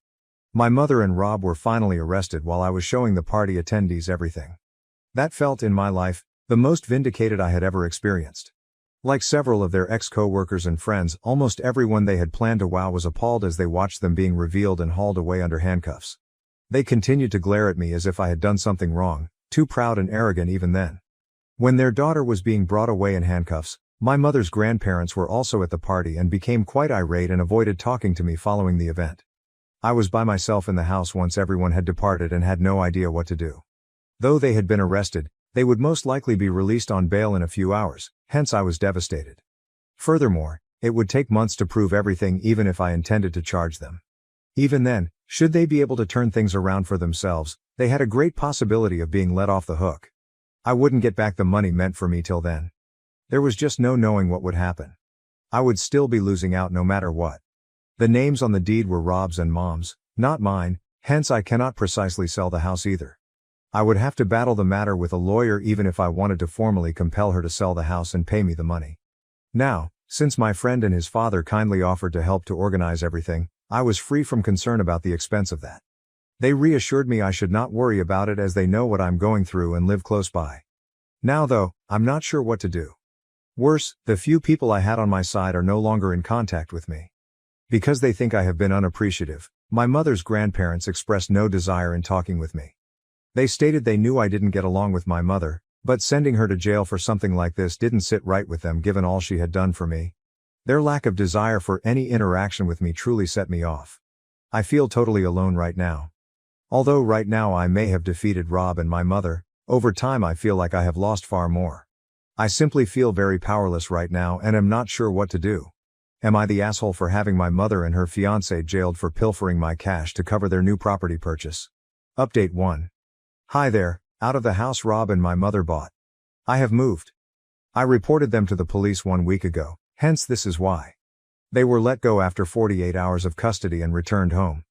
My mother and Rob were finally arrested while I was showing the party attendees everything. That felt, in my life, the most vindicated I had ever experienced. Like several of their ex-co-workers and friends, almost everyone they had planned to wow was appalled as they watched them being revealed and hauled away under handcuffs. They continued to glare at me as if I had done something wrong, too proud and arrogant even then. When their daughter was being brought away in handcuffs, my mother's grandparents were also at the party and became quite irate and avoided talking to me following the event. I was by myself in the house once everyone had departed and had no idea what to do. Though they had been arrested, they would most likely be released on bail in a few hours, hence I was devastated. Furthermore, it would take months to prove everything even if I intended to charge them. Even then, should they be able to turn things around for themselves, they had a great possibility of being let off the hook. I wouldn't get back the money meant for me till then. There was just no knowing what would happen. I would still be losing out no matter what. The names on the deed were Rob's and Mom's, not mine, hence I cannot precisely sell the house either. I would have to battle the matter with a lawyer even if I wanted to formally compel her to sell the house and pay me the money. Now, since my friend and his father kindly offered to help to organize everything, I was free from concern about the expense of that. They reassured me I should not worry about it as they know what I'm going through and live close by. Now though, I'm not sure what to do. Worse, the few people I had on my side are no longer in contact with me. Because they think I have been unappreciative, my mother's grandparents expressed no desire in talking with me. They stated they knew I didn't get along with my mother, but sending her to jail for something like this didn't sit right with them given all she had done for me. Their lack of desire for any interaction with me truly set me off. I feel totally alone right now. Although right now I may have defeated Rob and my mother, over time I feel like I have lost far more. I simply feel very powerless right now and am not sure what to do. Am I the asshole for having my mother and her fiancé jailed for pilfering my cash to cover their new property purchase? Update 1. Hi there, out of the house Rob and my mother bought. I have moved. I reported them to the police 1 week ago, hence this is why. They were let go after 48 hours of custody and returned home.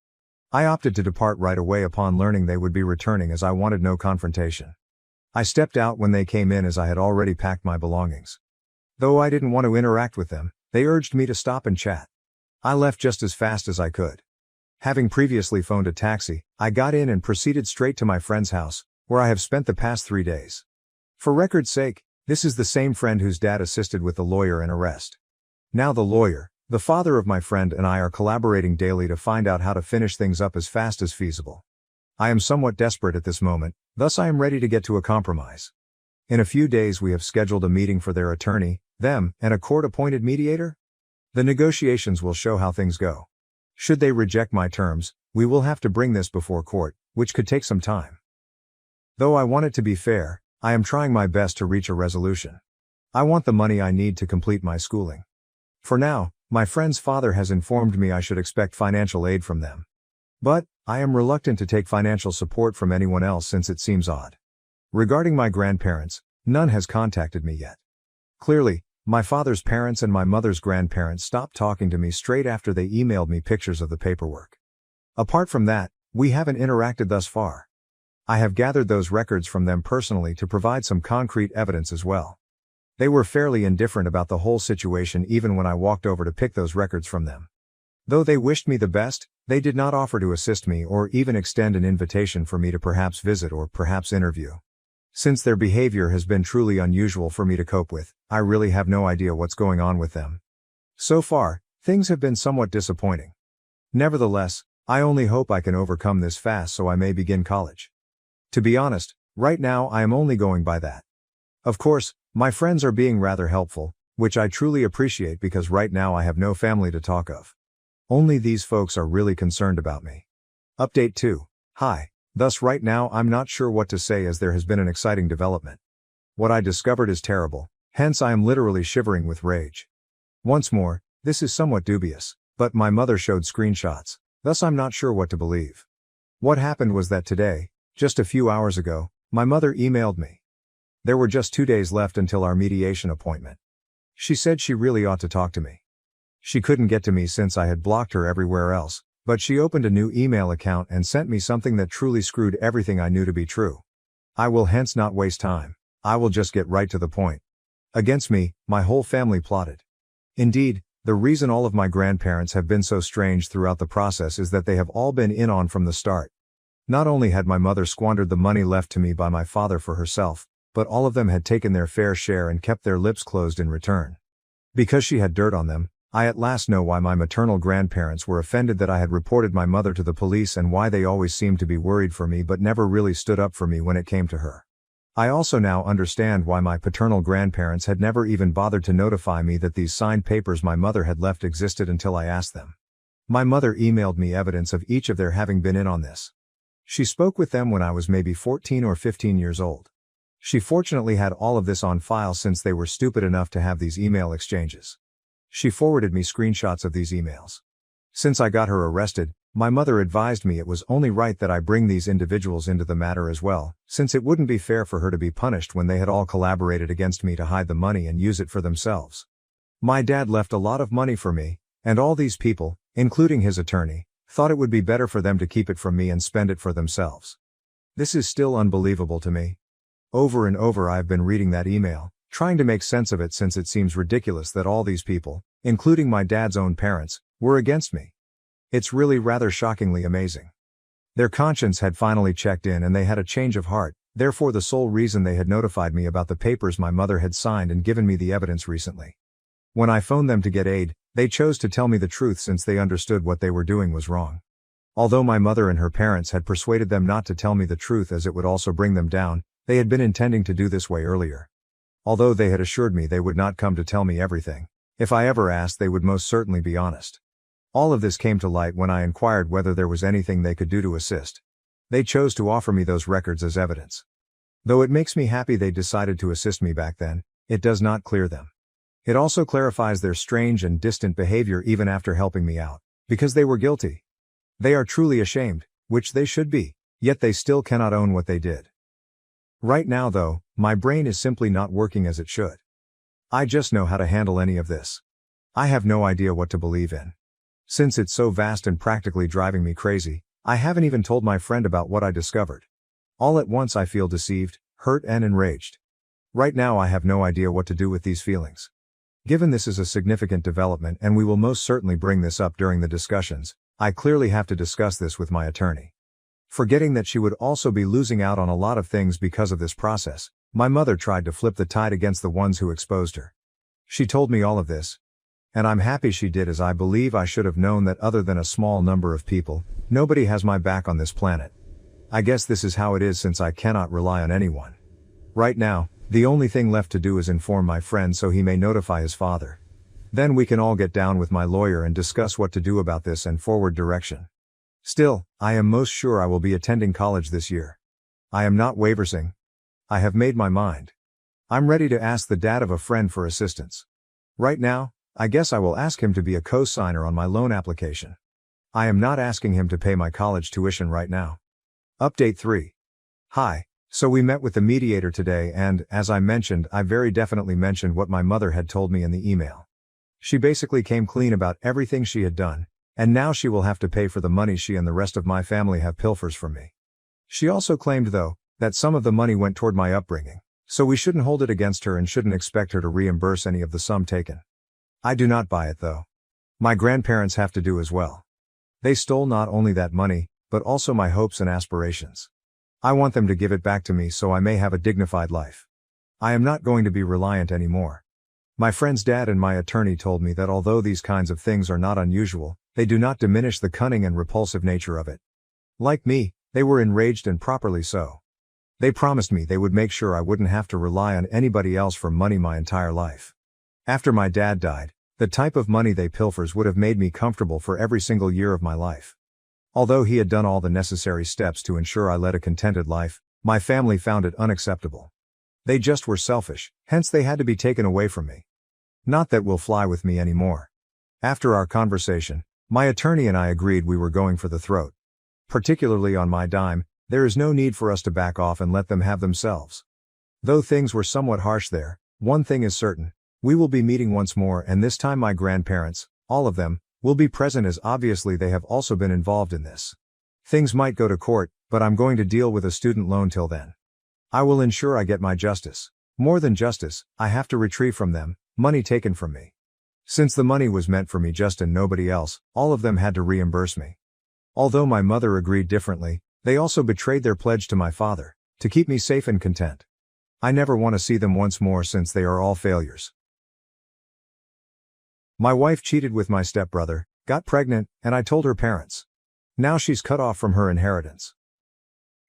I opted to depart right away upon learning they would be returning as I wanted no confrontation. I stepped out when they came in as I had already packed my belongings. Though I didn't want to interact with them, they urged me to stop and chat. I left just as fast as I could. Having previously phoned a taxi, I got in and proceeded straight to my friend's house, where I have spent the past 3 days. For record's sake, this is the same friend whose dad assisted with the lawyer and arrest. Now the lawyer, the father of my friend and I are collaborating daily to find out how to finish things up as fast as feasible. I am somewhat desperate at this moment, thus I am ready to get to a compromise. In a few days we have scheduled a meeting for their attorney, them, and a court-appointed mediator. The negotiations will show how things go. Should they reject my terms, we will have to bring this before court, which could take some time. Though I want it to be fair, I am trying my best to reach a resolution. I want the money I need to complete my schooling. For now, my friend's father has informed me I should expect financial aid from them. But, I am reluctant to take financial support from anyone else since it seems odd. Regarding my grandparents, none has contacted me yet. Clearly, my father's parents and my mother's grandparents stopped talking to me straight after they emailed me pictures of the paperwork. Apart from that, we haven't interacted thus far. I have gathered those records from them personally to provide some concrete evidence as well. They were fairly indifferent about the whole situation even when I walked over to pick those records from them. Though they wished me the best, they did not offer to assist me or even extend an invitation for me to perhaps visit or perhaps interview. Since their behavior has been truly unusual for me to cope with, I really have no idea what's going on with them. So far, things have been somewhat disappointing. Nevertheless, I only hope I can overcome this fast so I may begin college. To be honest, right now I am only going by that. Of course, my friends are being rather helpful, which I truly appreciate because right now I have no family to talk of. Only these folks are really concerned about me. Update 2. Hi. Thus right now I'm not sure what to say as there has been an exciting development. What I discovered is terrible, hence I am literally shivering with rage. Once more, this is somewhat dubious, but my mother showed screenshots, thus I'm not sure what to believe. What happened was that today, just a few hours ago, my mother emailed me. There were just 2 days left until our mediation appointment. She said she really ought to talk to me. She couldn't get to me since I had blocked her everywhere else, but she opened a new email account and sent me something that truly screwed everything I knew to be true. I will hence not waste time. I will just get right to the point. Against me, my whole family plotted. Indeed, the reason all of my grandparents have been so strange throughout the process is that they have all been in on from the start. Not only had my mother squandered the money left to me by my father for herself, but all of them had taken their fair share and kept their lips closed in return. Because she had dirt on them, I at last know why my maternal grandparents were offended that I had reported my mother to the police and why they always seemed to be worried for me but never really stood up for me when it came to her. I also now understand why my paternal grandparents had never even bothered to notify me that these signed papers my mother had left existed until I asked them. My mother emailed me evidence of each of their having been in on this. She spoke with them when I was maybe 14 or 15 years old. She fortunately had all of this on file since they were stupid enough to have these email exchanges. She forwarded me screenshots of these emails. Since I got her arrested, my mother advised me it was only right that I bring these individuals into the matter as well, since it wouldn't be fair for her to be punished when they had all collaborated against me to hide the money and use it for themselves. My dad left a lot of money for me, and all these people, including his attorney, thought it would be better for them to keep it from me and spend it for themselves. This is still unbelievable to me. Over and over I've been reading that email, trying to make sense of it since it seems ridiculous that all these people, including my dad's own parents, were against me. It's really rather shockingly amazing. Their conscience had finally checked in and they had a change of heart, therefore the sole reason they had notified me about the papers my mother had signed and given me the evidence recently. When I phoned them to get aid, they chose to tell me the truth since they understood what they were doing was wrong. Although my mother and her parents had persuaded them not to tell me the truth as it would also bring them down, they had been intending to do this way earlier. Although they had assured me they would not come to tell me everything, if I ever asked they would most certainly be honest. All of this came to light when I inquired whether there was anything they could do to assist. They chose to offer me those records as evidence. Though it makes me happy they decided to assist me back then, it does not clear them. It also clarifies their strange and distant behavior even after helping me out, because they were guilty. They are truly ashamed, which they should be, yet they still cannot own what they did. Right now though, my brain is simply not working as it should. I just know how to handle any of this. I have no idea what to believe in. Since it's so vast and practically driving me crazy, I haven't even told my friend about what I discovered. All at once I feel deceived, hurt and enraged. Right now I have no idea what to do with these feelings. Given this is a significant development and we will most certainly bring this up during the discussions, I clearly have to discuss this with my attorney. Forgetting that she would also be losing out on a lot of things because of this process, my mother tried to flip the tide against the ones who exposed her. She told me all of this. And I'm happy she did, as I believe I should have known that other than a small number of people, nobody has my back on this planet. I guess this is how it is since I cannot rely on anyone. Right now, the only thing left to do is inform my friend so he may notify his father. Then we can all get down with my lawyer and discuss what to do about this and forward direction. Still, I am most sure I will be attending college this year. I am not wavering. I have made my mind. I'm ready to ask the dad of a friend for assistance. Right now, I guess I will ask him to be a co-signer on my loan application. I am not asking him to pay my college tuition right now. Update 3. Hi, so we met with the mediator today and, as I mentioned, I very definitely mentioned what my mother had told me in the email. She basically came clean about everything she had done, and now she will have to pay for the money she and the rest of my family have pilfers from me. She also claimed though, that some of the money went toward my upbringing, so we shouldn't hold it against her and shouldn't expect her to reimburse any of the sum taken. I do not buy it though. My grandparents have to do as well. They stole not only that money, but also my hopes and aspirations. I want them to give it back to me so I may have a dignified life. I am not going to be reliant anymore. My friend's dad and my attorney told me that although these kinds of things are not unusual, they do not diminish the cunning and repulsive nature of it. Like me, they were enraged and properly so. They promised me they would make sure I wouldn't have to rely on anybody else for money my entire life. After my dad died, the type of money they pilfers would have made me comfortable for every single year of my life. Although he had done all the necessary steps to ensure I led a contented life, my family found it unacceptable. They just were selfish, hence they had to be taken away from me. Not that will fly with me anymore. After our conversation, my attorney and I agreed we were going for the throat. Particularly on my dime, there is no need for us to back off and let them have themselves. Though things were somewhat harsh there, one thing is certain. We will be meeting once more, and this time my grandparents, all of them, will be present as obviously they have also been involved in this. Things might go to court, but I'm going to deal with a student loan till then. I will ensure I get my justice. More than justice, I have to retrieve from them money taken from me. Since the money was meant for me just and nobody else, all of them had to reimburse me. Although my mother agreed differently, they also betrayed their pledge to my father, to keep me safe and content. I never want to see them once more since they are all failures. My wife cheated with my stepbrother, got pregnant, and I told her parents. Now she's cut off from her inheritance.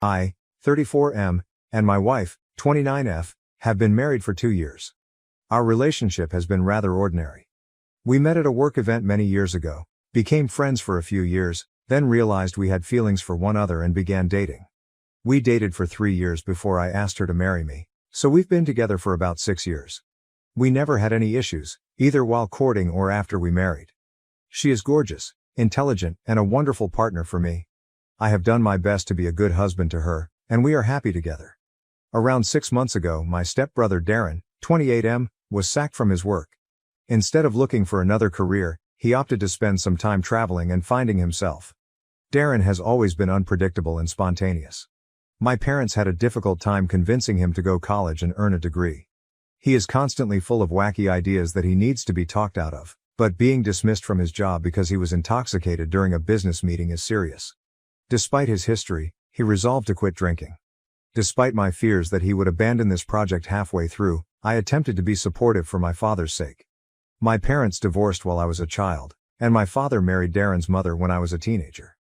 I, 34M, and my wife, 29F, have been married for 2 years. Our relationship has been rather ordinary. We met at a work event many years ago, became friends for a few years, then realized we had feelings for one another and began dating. We dated for 3 years before I asked her to marry me, so we've been together for about 6 years. We never had any issues, either while courting or after we married. She is gorgeous, intelligent, and a wonderful partner for me. I have done my best to be a good husband to her, and we are happy together. Around 6 months ago, my stepbrother Darren, 28M, was sacked from his work. Instead of looking for another career, he opted to spend some time traveling and finding himself. Darren has always been unpredictable and spontaneous. My parents had a difficult time convincing him to go to college and earn a degree. He is constantly full of wacky ideas that he needs to be talked out of, but being dismissed from his job because he was intoxicated during a business meeting is serious. Despite his history, he resolved to quit drinking. Despite my fears that he would abandon this project halfway through, I attempted to be supportive for my father's sake. My parents divorced while I was a child, and my father married Darren's mother when I was a teenager.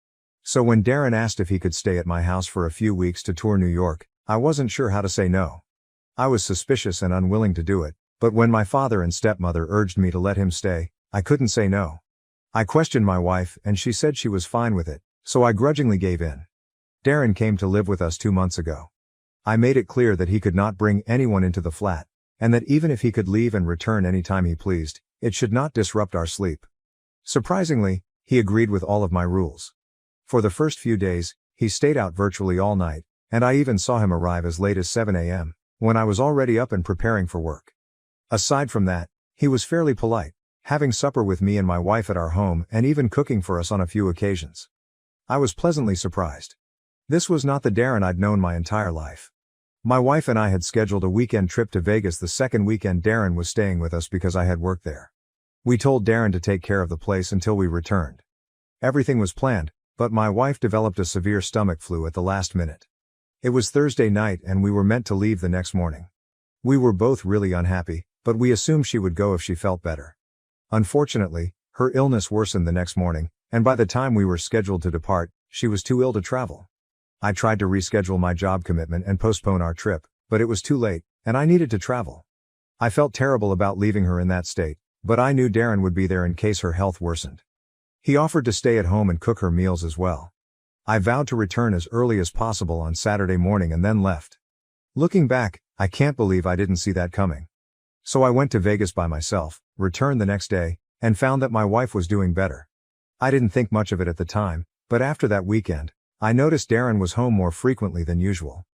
So when Darren asked if he could stay at my house for a few weeks to tour New York, I wasn't sure how to say no. I was suspicious and unwilling to do it, but when my father and stepmother urged me to let him stay, I couldn't say no. I questioned my wife and she said she was fine with it, so I grudgingly gave in. Darren came to live with us 2 months ago. I made it clear that he could not bring anyone into the flat, and that even if he could leave and return any time he pleased, it should not disrupt our sleep. Surprisingly, he agreed with all of my rules. For the first few days, he stayed out virtually all night, and I even saw him arrive as late as 7 a.m., when I was already up and preparing for work. Aside from that, he was fairly polite, having supper with me and my wife at our home and even cooking for us on a few occasions. I was pleasantly surprised. This was not the Darren I'd known my entire life. My wife and I had scheduled a weekend trip to Vegas the second weekend Darren was staying with us because I had worked there. We told Darren to take care of the place until we returned. Everything was planned, but my wife developed a severe stomach flu at the last minute. It was Thursday night and we were meant to leave the next morning. We were both really unhappy, but we assumed she would go if she felt better. Unfortunately, her illness worsened the next morning, and by the time we were scheduled to depart, she was too ill to travel. I tried to reschedule my job commitment and postpone our trip, but it was too late, and I needed to travel. I felt terrible about leaving her in that state, but I knew Darren would be there in case her health worsened. He offered to stay at home and cook her meals as well. I vowed to return as early as possible on Saturday morning and then left. Looking back, I can't believe I didn't see that coming. So I went to Vegas by myself, returned the next day, and found that my wife was doing better. I didn't think much of it at the time, but after that weekend, I noticed Darren was home more frequently than usual.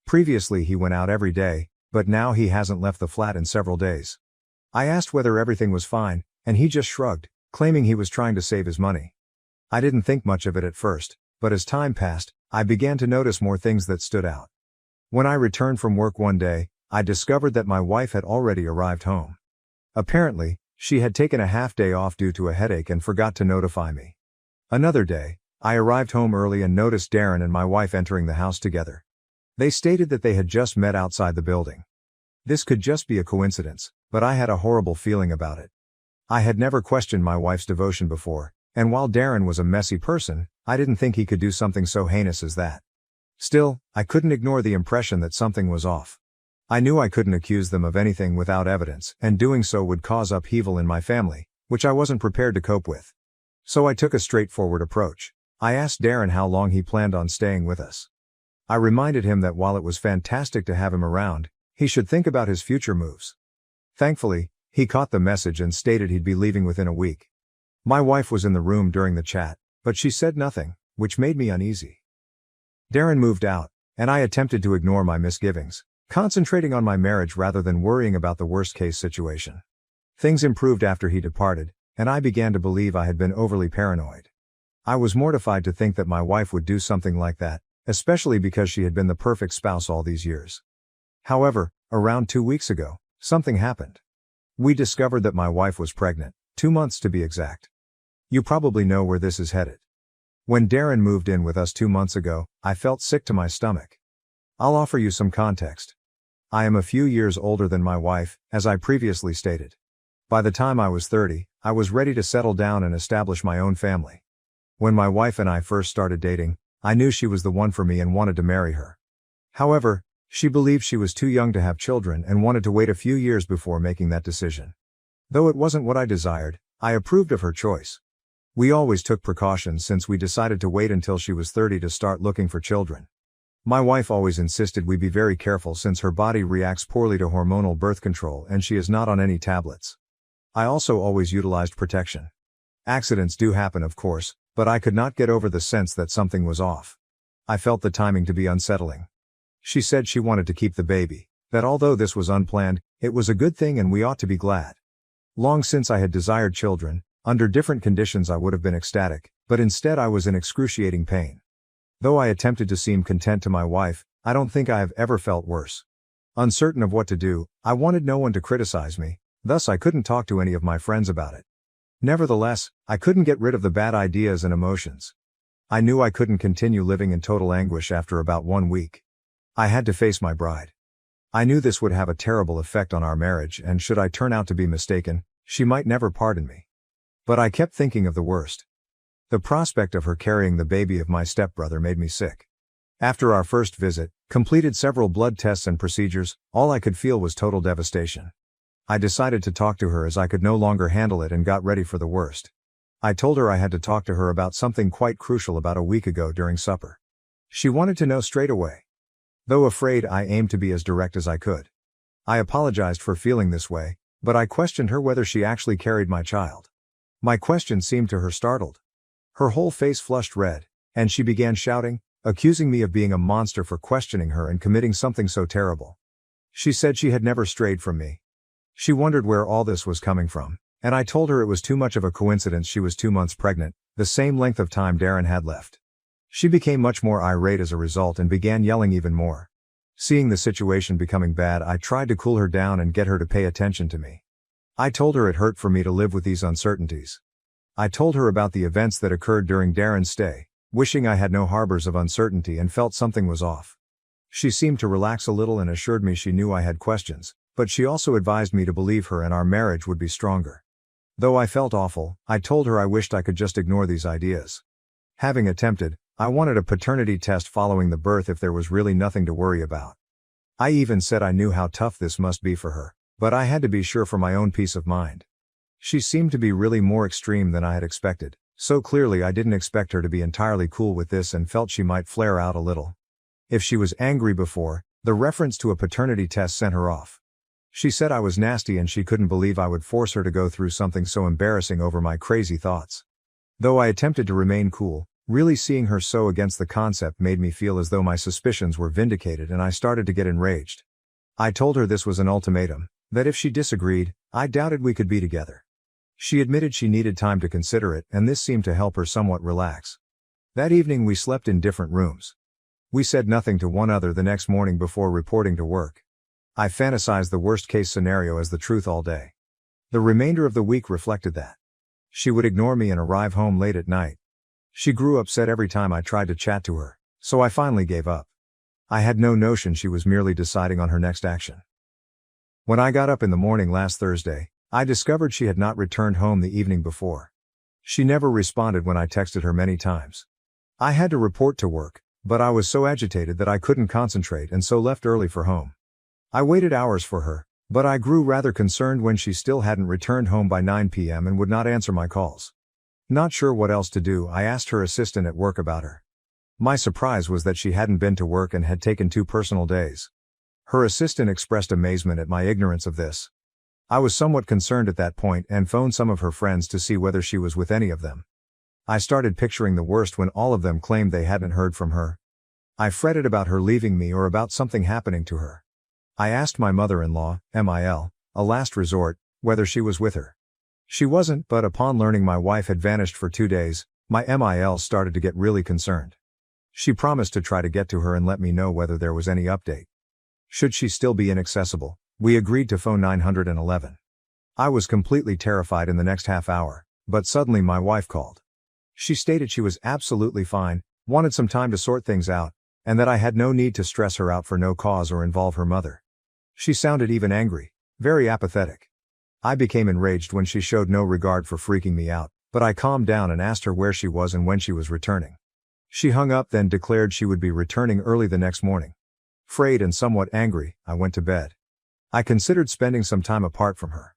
Previously he went out every day, but now he hasn't left the flat in several days. I asked whether everything was fine, and he just shrugged, claiming he was trying to save his money. I didn't think much of it at first, but as time passed, I began to notice more things that stood out. When I returned from work one day, I discovered that my wife had already arrived home. Apparently, she had taken a half day off due to a headache and forgot to notify me. Another day, I arrived home early and noticed Darren and my wife entering the house together. They stated that they had just met outside the building. This could just be a coincidence, but I had a horrible feeling about it. I had never questioned my wife's devotion before, and while Darren was a messy person, I didn't think he could do something so heinous as that. Still, I couldn't ignore the impression that something was off. I knew I couldn't accuse them of anything without evidence, and doing so would cause upheaval in my family, which I wasn't prepared to cope with. So I took a straightforward approach. I asked Darren how long he planned on staying with us. I reminded him that while it was fantastic to have him around, he should think about his future moves. Thankfully, he caught the message and stated he'd be leaving within a week. My wife was in the room during the chat, but she said nothing, which made me uneasy. Darren moved out, and I attempted to ignore my misgivings, concentrating on my marriage rather than worrying about the worst-case situation. Things improved after he departed, and I began to believe I had been overly paranoid. I was mortified to think that my wife would do something like that, especially because she had been the perfect spouse all these years. However, around 2 weeks ago, something happened. We discovered that my wife was pregnant, 2 months to be exact. You probably know where this is headed. When Darren moved in with us 2 months ago, I felt sick to my stomach. I'll offer you some context. I am a few years older than my wife, as I previously stated. By the time I was 30, I was ready to settle down and establish my own family. When my wife and I first started dating, I knew she was the one for me and wanted to marry her. However, she believed she was too young to have children and wanted to wait a few years before making that decision. Though it wasn't what I desired, I approved of her choice. We always took precautions since we decided to wait until she was 30 to start looking for children. My wife always insisted we be very careful since her body reacts poorly to hormonal birth control and she is not on any tablets. I also always utilized protection. Accidents do happen, of course, but I could not get over the sense that something was off. I felt the timing to be unsettling. She said she wanted to keep the baby, that although this was unplanned, it was a good thing and we ought to be glad. Long since I had desired children, under different conditions I would have been ecstatic, but instead I was in excruciating pain. Though I attempted to seem content to my wife, I don't think I have ever felt worse. Uncertain of what to do, I wanted no one to criticize me, thus I couldn't talk to any of my friends about it. Nevertheless, I couldn't get rid of the bad ideas and emotions. I knew I couldn't continue living in total anguish after about 1 week. I had to face my bride. I knew this would have a terrible effect on our marriage and should I turn out to be mistaken, she might never pardon me. But I kept thinking of the worst. The prospect of her carrying the baby of my stepbrother made me sick. After our first visit, completed several blood tests and procedures, all I could feel was total devastation. I decided to talk to her as I could no longer handle it and got ready for the worst. I told her I had to talk to her about something quite crucial about a week ago during supper. She wanted to know straight away. Though afraid, I aimed to be as direct as I could. I apologized for feeling this way, but I questioned her whether she actually carried my child. My question seemed to her startled. Her whole face flushed red, and she began shouting, accusing me of being a monster for questioning her and committing something so terrible. She said she had never strayed from me. She wondered where all this was coming from, and I told her it was too much of a coincidence she was 2 months pregnant, the same length of time Darren had left. She became much more irate as a result and began yelling even more. Seeing the situation becoming bad, I tried to cool her down and get her to pay attention to me. I told her it hurt for me to live with these uncertainties. I told her about the events that occurred during Darren's stay, wishing I had no harbors of uncertainty and felt something was off. She seemed to relax a little and assured me she knew I had questions, but she also advised me to believe her and our marriage would be stronger. Though I felt awful, I told her I wished I could just ignore these ideas. Having attempted, I wanted a paternity test following the birth if there was really nothing to worry about. I even said I knew how tough this must be for her, but I had to be sure for my own peace of mind. She seemed to be really more extreme than I had expected, so clearly I didn't expect her to be entirely cool with this and felt she might flare out a little. If she was angry before, the reference to a paternity test sent her off. She said I was nasty and she couldn't believe I would force her to go through something so embarrassing over my crazy thoughts. Though I attempted to remain cool, really seeing her so against the concept made me feel as though my suspicions were vindicated and I started to get enraged. I told her this was an ultimatum, that if she disagreed, I doubted we could be together. She admitted she needed time to consider it and this seemed to help her somewhat relax. That evening we slept in different rooms. We said nothing to one another the next morning before reporting to work. I fantasized the worst-case scenario as the truth all day. The remainder of the week reflected that. She would ignore me and arrive home late at night. She grew upset every time I tried to chat to her, so I finally gave up. I had no notion she was merely deciding on her next action. When I got up in the morning last Thursday, I discovered she had not returned home the evening before. She never responded when I texted her many times. I had to report to work, but I was so agitated that I couldn't concentrate and so left early for home. I waited hours for her, but I grew rather concerned when she still hadn't returned home by 9 p.m. and would not answer my calls. Not sure what else to do, I asked her assistant at work about her. My surprise was that she hadn't been to work and had taken 2 personal days. Her assistant expressed amazement at my ignorance of this. I was somewhat concerned at that point and phoned some of her friends to see whether she was with any of them. I started picturing the worst when all of them claimed they hadn't heard from her. I fretted about her leaving me or about something happening to her. I asked my mother-in-law, MIL, a last resort, whether she was with her. She wasn't, but upon learning my wife had vanished for 2 days, my MIL started to get really concerned. She promised to try to get to her and let me know whether there was any update. Should she still be inaccessible, we agreed to phone 911. I was completely terrified in the next half hour, but suddenly my wife called. She stated she was absolutely fine, wanted some time to sort things out, and that I had no need to stress her out for no cause or involve her mother. She sounded even angry, very apathetic. I became enraged when she showed no regard for freaking me out, but I calmed down and asked her where she was and when she was returning. She hung up, then declared she would be returning early the next morning. Frayed and somewhat angry, I went to bed. I considered spending some time apart from her.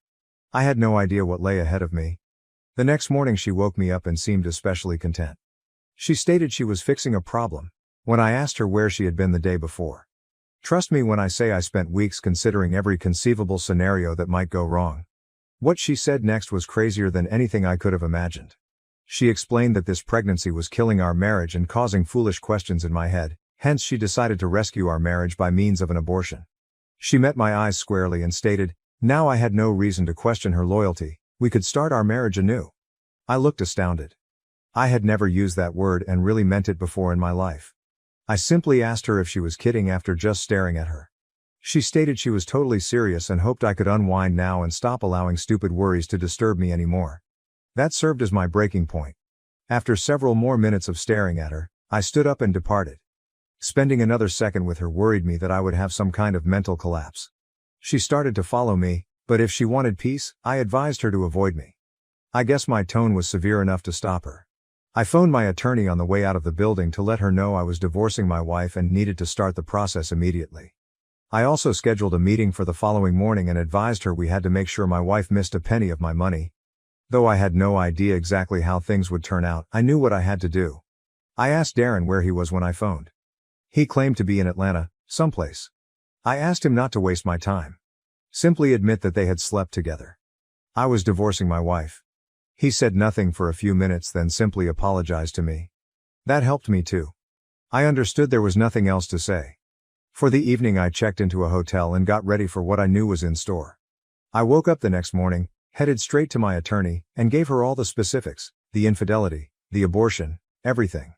I had no idea what lay ahead of me. The next morning she woke me up and seemed especially content. She stated she was fixing a problem, when I asked her where she had been the day before. Trust me when I say I spent weeks considering every conceivable scenario that might go wrong. What she said next was crazier than anything I could have imagined. She explained that this pregnancy was killing our marriage and causing foolish questions in my head, hence she decided to rescue our marriage by means of an abortion. She met my eyes squarely and stated, now I had no reason to question her loyalty, we could start our marriage anew. I looked astounded. I had never used that word and really meant it before in my life. I simply asked her if she was kidding after just staring at her. She stated she was totally serious and hoped I could unwind now and stop allowing stupid worries to disturb me anymore. That served as my breaking point. After several more minutes of staring at her, I stood up and departed. Spending another second with her worried me that I would have some kind of mental collapse. She started to follow me, but if she wanted peace, I advised her to avoid me. I guess my tone was severe enough to stop her. I phoned my attorney on the way out of the building to let her know I was divorcing my wife and needed to start the process immediately. I also scheduled a meeting for the following morning and advised her we had to make sure my wife missed a penny of my money. Though I had no idea exactly how things would turn out, I knew what I had to do. I asked Darren where he was when I phoned. He claimed to be in Atlanta, someplace. I asked him not to waste my time. Simply admit that they had slept together. I was divorcing my wife. He said nothing for a few minutes, then simply apologized to me. That helped me too. I understood there was nothing else to say. For the evening I checked into a hotel and got ready for what I knew was in store. I woke up the next morning, headed straight to my attorney, and gave her all the specifics, the infidelity, the abortion, everything.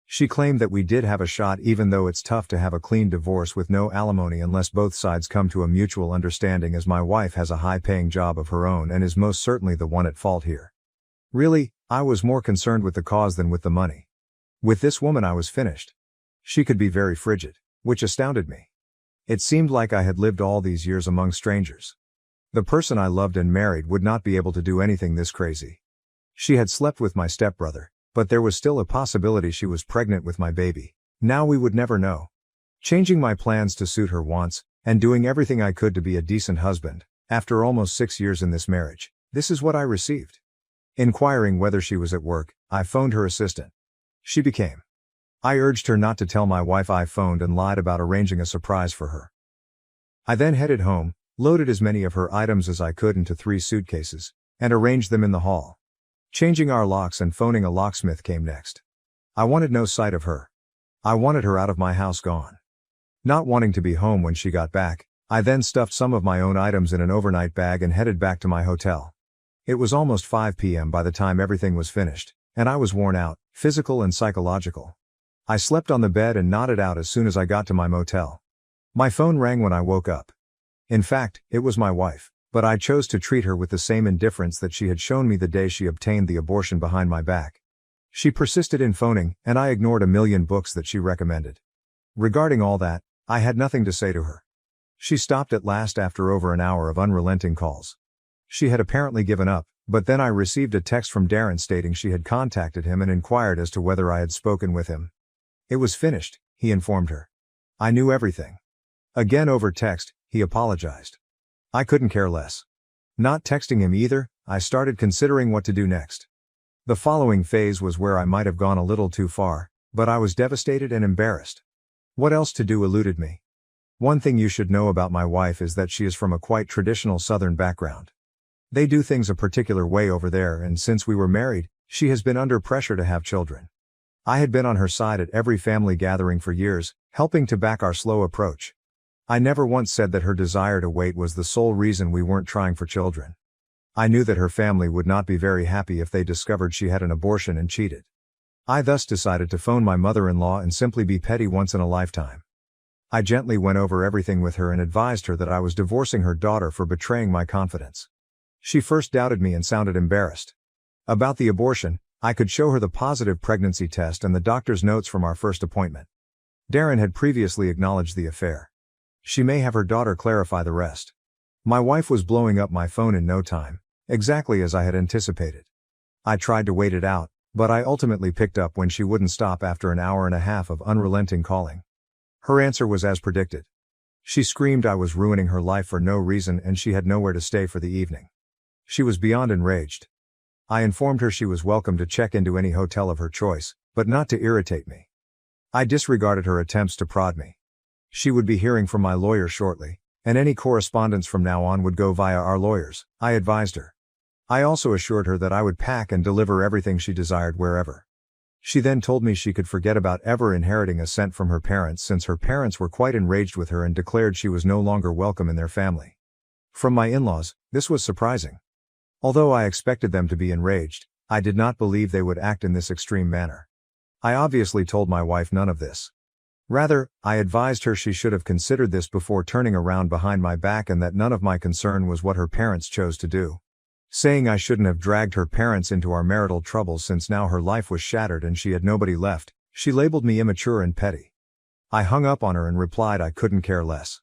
She claimed that we did have a shot, even though it's tough to have a clean divorce with no alimony unless both sides come to a mutual understanding, as my wife has a high-paying job of her own and is most certainly the one at fault here. Really, I was more concerned with the cause than with the money. With this woman I was finished. She could be very frigid, which astounded me. It seemed like I had lived all these years among strangers. The person I loved and married would not be able to do anything this crazy. She had slept with my stepbrother, but there was still a possibility she was pregnant with my baby. Now we would never know. Changing my plans to suit her wants, and doing everything I could to be a decent husband, after almost 6 years in this marriage, this is what I received. Inquiring whether she was at work, I phoned her assistant. She became. I urged her not to tell my wife I phoned and lied about arranging a surprise for her. I then headed home, loaded as many of her items as I could into 3 suitcases, and arranged them in the hall. Changing our locks and phoning a locksmith came next. I wanted no sight of her. I wanted her out of my house, gone. Not wanting to be home when she got back, I then stuffed some of my own items in an overnight bag and headed back to my hotel. It was almost 5 p.m. by the time everything was finished, and I was worn out, physical and psychological. I slept on the bed and nodded out as soon as I got to my motel. My phone rang when I woke up. In fact, it was my wife, but I chose to treat her with the same indifference that she had shown me the day she obtained the abortion behind my back. She persisted in phoning, and I ignored a million books that she recommended. Regarding all that, I had nothing to say to her. She stopped at last after over an hour of unrelenting calls. She had apparently given up, but then I received a text from Darren stating she had contacted him and inquired as to whether I had spoken with him. It was finished, he informed her. I knew everything. Again over text, he apologized. I couldn't care less. Not texting him either, I started considering what to do next. The following phase was where I might have gone a little too far, but I was devastated and embarrassed. What else to do eluded me. One thing you should know about my wife is that she is from a quite traditional Southern background. They do things a particular way over there, and since we were married, she has been under pressure to have children. I had been on her side at every family gathering for years, helping to back our slow approach. I never once said that her desire to wait was the sole reason we weren't trying for children. I knew that her family would not be very happy if they discovered she had an abortion and cheated. I thus decided to phone my mother-in-law and simply be petty once in a lifetime. I gently went over everything with her and advised her that I was divorcing her daughter for betraying my confidence. She first doubted me and sounded embarrassed. About the abortion, I could show her the positive pregnancy test and the doctor's notes from our first appointment. Darren had previously acknowledged the affair. She may have her daughter clarify the rest. My wife was blowing up my phone in no time, exactly as I had anticipated. I tried to wait it out, but I ultimately picked up when she wouldn't stop after an hour and a half of unrelenting calling. Her answer was as predicted. She screamed I was ruining her life for no reason and she had nowhere to stay for the evening. She was beyond enraged. I informed her she was welcome to check into any hotel of her choice, but not to irritate me. I disregarded her attempts to prod me. She would be hearing from my lawyer shortly, and any correspondence from now on would go via our lawyers, I advised her. I also assured her that I would pack and deliver everything she desired wherever. She then told me she could forget about ever inheriting a cent from her parents since her parents were quite enraged with her and declared she was no longer welcome in their family. From my in-laws, this was surprising. Although I expected them to be enraged, I did not believe they would act in this extreme manner. I obviously told my wife none of this. Rather, I advised her she should have considered this before turning around behind my back and that none of my concern was what her parents chose to do. Saying I shouldn't have dragged her parents into our marital troubles since now her life was shattered and she had nobody left, she labeled me immature and petty. I hung up on her and replied I couldn't care less.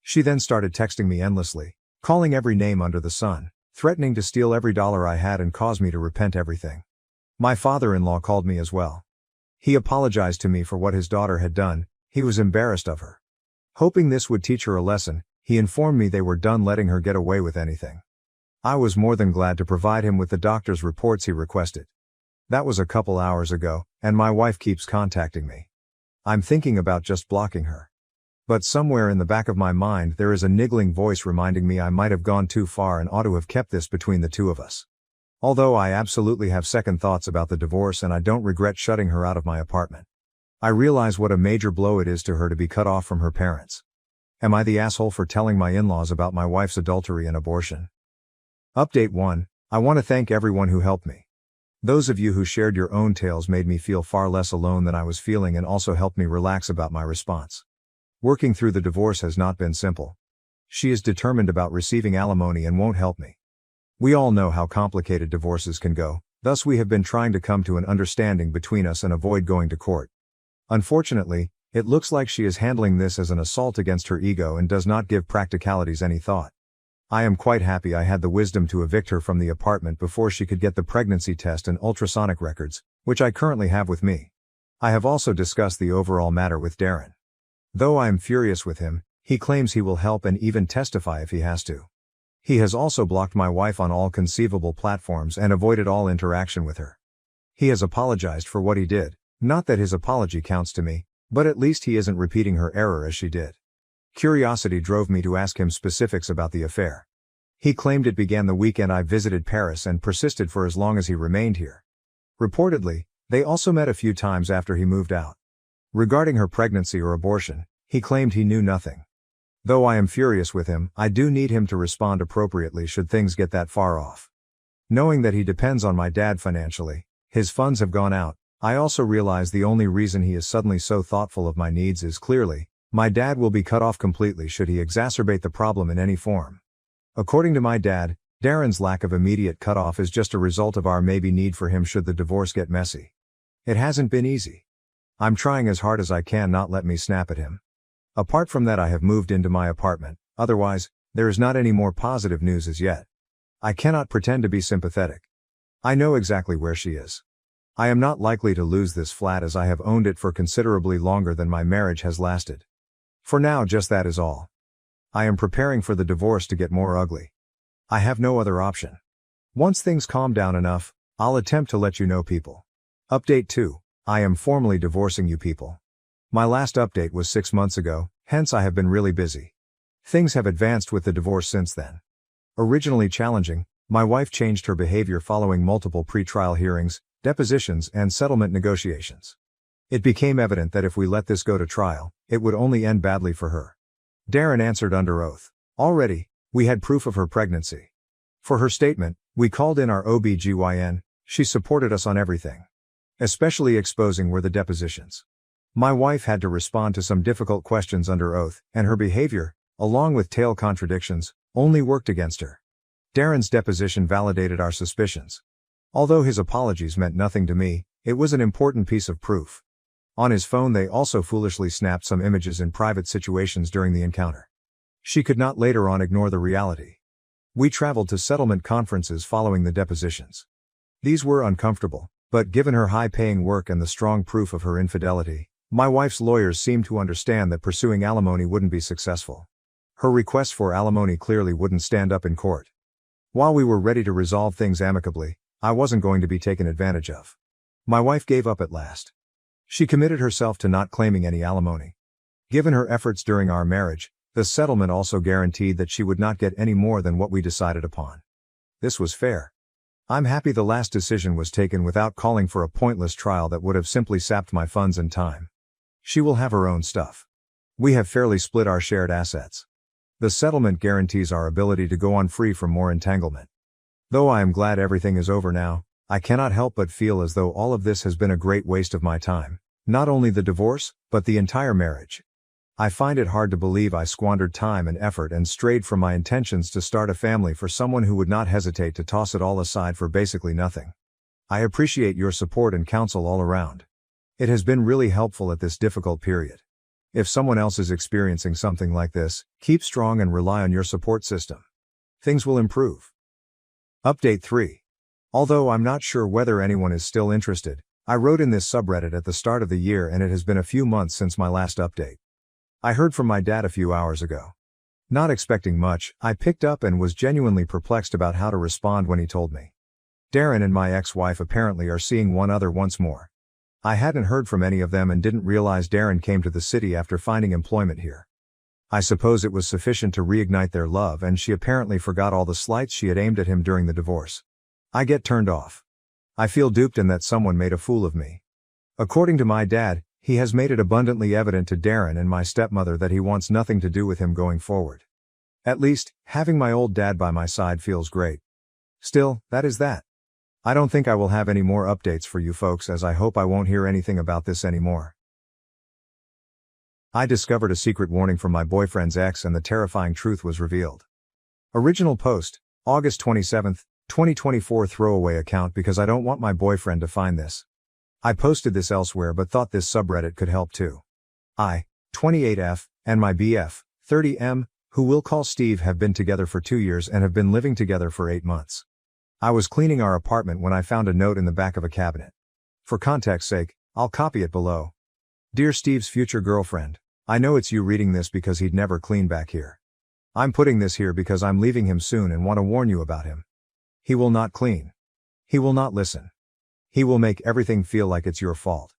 She then started texting me endlessly, calling every name under the sun, threatening to steal every dollar I had and cause me to repent everything. My father-in-law called me as well. He apologized to me for what his daughter had done. He was embarrassed of her. Hoping this would teach her a lesson, he informed me they were done letting her get away with anything. I was more than glad to provide him with the doctor's reports he requested. That was a couple hours ago, and my wife keeps contacting me. I'm thinking about just blocking her. But somewhere in the back of my mind there is a niggling voice reminding me I might have gone too far and ought to have kept this between the two of us. Although I absolutely have second thoughts about the divorce and I don't regret shutting her out of my apartment. I realize what a major blow it is to her to be cut off from her parents. Am I the asshole for telling my in-laws about my wife's adultery and abortion? Update 1. I want to thank everyone who helped me. Those of you who shared your own tales made me feel far less alone than I was feeling and also helped me relax about my response. Working through the divorce has not been simple. She is determined about receiving alimony and won't help me. We all know how complicated divorces can go, thus we have been trying to come to an understanding between us and avoid going to court. Unfortunately, it looks like she is handling this as an assault against her ego and does not give practicalities any thought. I am quite happy I had the wisdom to evict her from the apartment before she could get the pregnancy test and ultrasonic records, which I currently have with me. I have also discussed the overall matter with Darren. Though I am furious with him, he claims he will help and even testify if he has to. He has also blocked my wife on all conceivable platforms and avoided all interaction with her. He has apologized for what he did, not that his apology counts to me, but at least he isn't repeating her error as she did. Curiosity drove me to ask him specifics about the affair. He claimed it began the weekend I visited Paris and persisted for as long as he remained here. Reportedly, they also met a few times after he moved out. Regarding her pregnancy or abortion, he claimed he knew nothing. Though I am furious with him, I do need him to respond appropriately should things get that far off. Knowing that he depends on my dad financially, his funds have gone out, I also realize the only reason he is suddenly so thoughtful of my needs is clearly, my dad will be cut off completely should he exacerbate the problem in any form. According to my dad, Darren's lack of immediate cutoff is just a result of our maybe need for him should the divorce get messy. It hasn't been easy. I'm trying as hard as I can not let me snap at him. Apart from that I have moved into my apartment, otherwise, there is not any more positive news as yet. I cannot pretend to be sympathetic. I know exactly where she is. I am not likely to lose this flat as I have owned it for considerably longer than my marriage has lasted. For now just that is all. I am preparing for the divorce to get more ugly. I have no other option. Once things calm down enough, I'll attempt to let you know people. Update 2. I am formally divorcing you people. My last update was 6 months ago, hence I have been really busy. Things have advanced with the divorce since then. Originally challenging, my wife changed her behavior following multiple pre-trial hearings, depositions and settlement negotiations. It became evident that if we let this go to trial, it would only end badly for her. Darren answered under oath. Already, we had proof of her pregnancy. For her statement, we called in our OB/GYN, she supported us on everything. Especially exposing were the depositions. My wife had to respond to some difficult questions under oath, and her behavior, along with tail contradictions, only worked against her. Darren's deposition validated our suspicions. Although his apologies meant nothing to me, it was an important piece of proof. On his phone they also foolishly snapped some images in private situations during the encounter. She could not later on ignore the reality. We traveled to settlement conferences following the depositions. These were uncomfortable, but given her high-paying work and the strong proof of her infidelity, my wife's lawyers seemed to understand that pursuing alimony wouldn't be successful. Her request for alimony clearly wouldn't stand up in court. While we were ready to resolve things amicably, I wasn't going to be taken advantage of. My wife gave up at last. She committed herself to not claiming any alimony. Given her efforts during our marriage, the settlement also guaranteed that she would not get any more than what we decided upon. This was fair. I'm happy the last decision was taken without calling for a pointless trial that would have simply sapped my funds and time. She will have her own stuff. We have fairly split our shared assets. The settlement guarantees our ability to go on free from more entanglement. Though I am glad everything is over now, I cannot help but feel as though all of this has been a great waste of my time. Not only the divorce, but the entire marriage. I find it hard to believe I squandered time and effort and strayed from my intentions to start a family for someone who would not hesitate to toss it all aside for basically nothing. I appreciate your support and counsel all around. It has been really helpful at this difficult period. If someone else is experiencing something like this, keep strong and rely on your support system. Things will improve. Update 3. Although I'm not sure whether anyone is still interested, I wrote in this subreddit at the start of the year and it has been a few months since my last update. I heard from my dad a few hours ago. Not expecting much, I picked up and was genuinely perplexed about how to respond when he told me. Darren and my ex-wife apparently are seeing one other once more. I hadn't heard from any of them and didn't realize Darren came to the city after finding employment here. I suppose it was sufficient to reignite their love and she apparently forgot all the slights she had aimed at him during the divorce. I get turned off. I feel duped and that someone made a fool of me. According to my dad, he has made it abundantly evident to Darren and my stepmother that he wants nothing to do with him going forward. At least, having my old dad by my side feels great. Still, that is that. I don't think I will have any more updates for you folks as I hope I won't hear anything about this anymore. I discovered a secret warning from my boyfriend's ex and the terrifying truth was revealed. Original post, August 27, 2024 throwaway account because I don't want my boyfriend to find this. I posted this elsewhere but thought this subreddit could help too. I, 28F, and my BF, 30M, who we'll call Steve, have been together for 2 years and have been living together for 8 months. I was cleaning our apartment when I found a note in the back of a cabinet. For context's sake, I'll copy it below. Dear Steve's future girlfriend, I know it's you reading this because he'd never clean back here. I'm putting this here because I'm leaving him soon and want to warn you about him. He will not clean. He will not listen. He will make everything feel like it's your fault.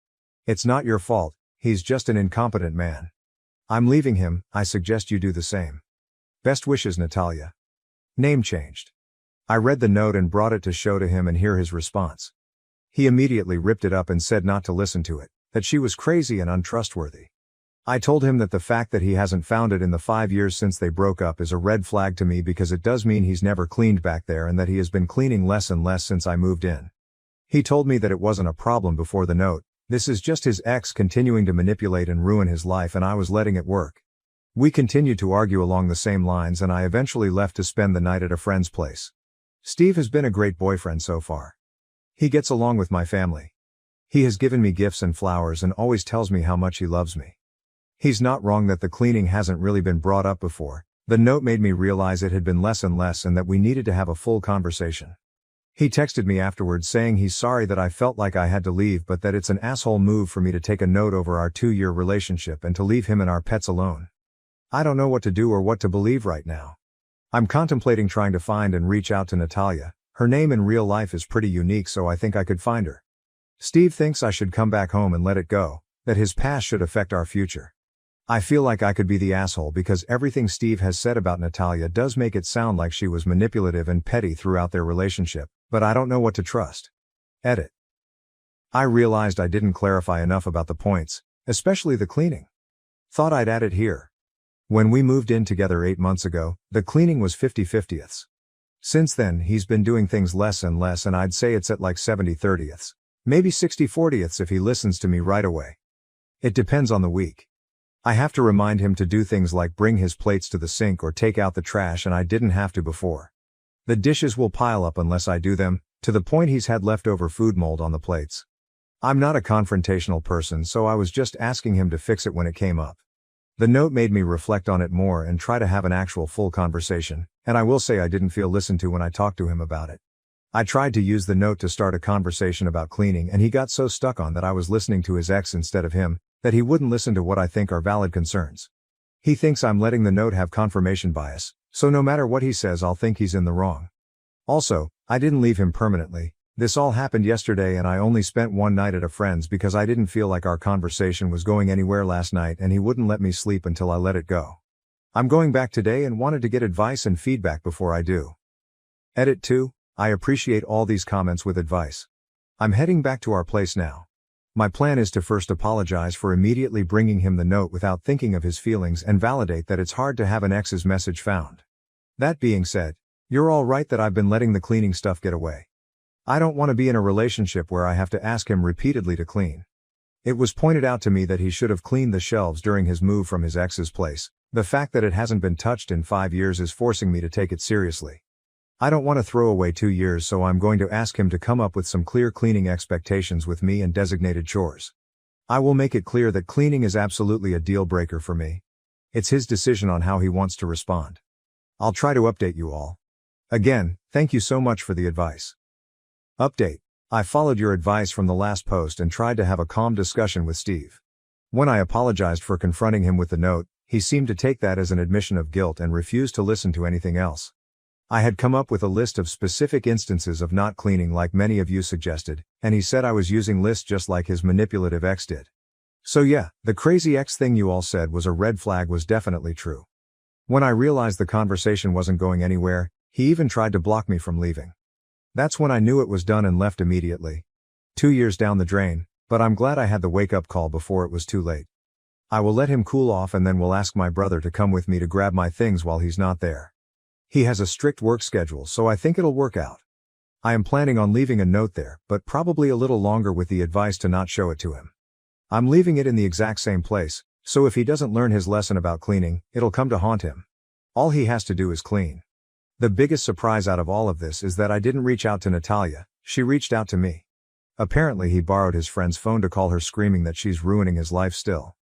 It's not your fault, he's just an incompetent man. I'm leaving him, I suggest you do the same. Best wishes, Natalia. Name changed. I read the note and brought it to show to him and hear his response. He immediately ripped it up and said not to listen to it, that she was crazy and untrustworthy. I told him that the fact that he hasn't found it in the 5 years since they broke up is a red flag to me because it does mean he's never cleaned back there and that he has been cleaning less and less since I moved in. He told me that it wasn't a problem before the note, this is just his ex continuing to manipulate and ruin his life and I was letting it work. We continued to argue along the same lines and I eventually left to spend the night at a friend's place. Steve has been a great boyfriend so far. He gets along with my family. He has given me gifts and flowers and always tells me how much he loves me. He's not wrong that the cleaning hasn't really been brought up before. The note made me realize it had been less and less and that we needed to have a full conversation. He texted me afterwards saying he's sorry that I felt like I had to leave but that it's an asshole move for me to take a note over our 2-year relationship and to leave him and our pets alone. I don't know what to do or what to believe right now. I'm contemplating trying to find and reach out to Natalia. Her name in real life is pretty unique so I think I could find her. Steve thinks I should come back home and let it go, that his past should affect our future. I feel like I could be the asshole because everything Steve has said about Natalia does make it sound like she was manipulative and petty throughout their relationship, but I don't know what to trust. Edit. I realized I didn't clarify enough about the points, especially the cleaning. Thought I'd add it here. When we moved in together 8 months ago, the cleaning was 50/50ths. Since then, he's been doing things less and less and I'd say it's at like 70/30ths. Maybe 60/40ths if he listens to me right away. It depends on the week. I have to remind him to do things like bring his plates to the sink or take out the trash and I didn't have to before. The dishes will pile up unless I do them, to the point he's had leftover food mold on the plates. I'm not a confrontational person, so I was just asking him to fix it when it came up. The note made me reflect on it more and try to have an actual full conversation, and I will say I didn't feel listened to when I talked to him about it. I tried to use the note to start a conversation about cleaning, and he got so stuck on that I was listening to his ex instead of him, that he wouldn't listen to what I think are valid concerns. He thinks I'm letting the note have confirmation bias, so no matter what he says I'll think he's in the wrong. Also, I didn't leave him permanently. This all happened yesterday and I only spent one night at a friend's because I didn't feel like our conversation was going anywhere last night and he wouldn't let me sleep until I let it go. I'm going back today and wanted to get advice and feedback before I do. Edit 2. I appreciate all these comments with advice. I'm heading back to our place now. My plan is to first apologize for immediately bringing him the note without thinking of his feelings and validate that it's hard to have an ex's message found. That being said, you're all right that I've been letting the cleaning stuff get away. I don't want to be in a relationship where I have to ask him repeatedly to clean. It was pointed out to me that he should have cleaned the shelves during his move from his ex's place. The fact that it hasn't been touched in 5 years is forcing me to take it seriously. I don't want to throw away 2 years, so I'm going to ask him to come up with some clear cleaning expectations with me and designated chores. I will make it clear that cleaning is absolutely a deal breaker for me. It's his decision on how he wants to respond. I'll try to update you all. Again, thank you so much for the advice. Update. I followed your advice from the last post and tried to have a calm discussion with Steve. When I apologized for confronting him with the note, he seemed to take that as an admission of guilt and refused to listen to anything else. I had come up with a list of specific instances of not cleaning like many of you suggested, and he said I was using lists just like his manipulative ex did. So yeah, the crazy ex thing you all said was a red flag was definitely true. When I realized the conversation wasn't going anywhere, he even tried to block me from leaving. That's when I knew it was done and left immediately. 2 years down the drain, but I'm glad I had the wake-up call before it was too late. I will let him cool off and then will ask my brother to come with me to grab my things while he's not there. He has a strict work schedule, so I think it'll work out. I am planning on leaving a note there, but probably a little longer with the advice to not show it to him. I'm leaving it in the exact same place, so if he doesn't learn his lesson about cleaning, it'll come to haunt him. All he has to do is clean. The biggest surprise out of all of this is that I didn't reach out to Natalia, she reached out to me. Apparently he borrowed his friend's phone to call her, screaming that she's ruining his life still.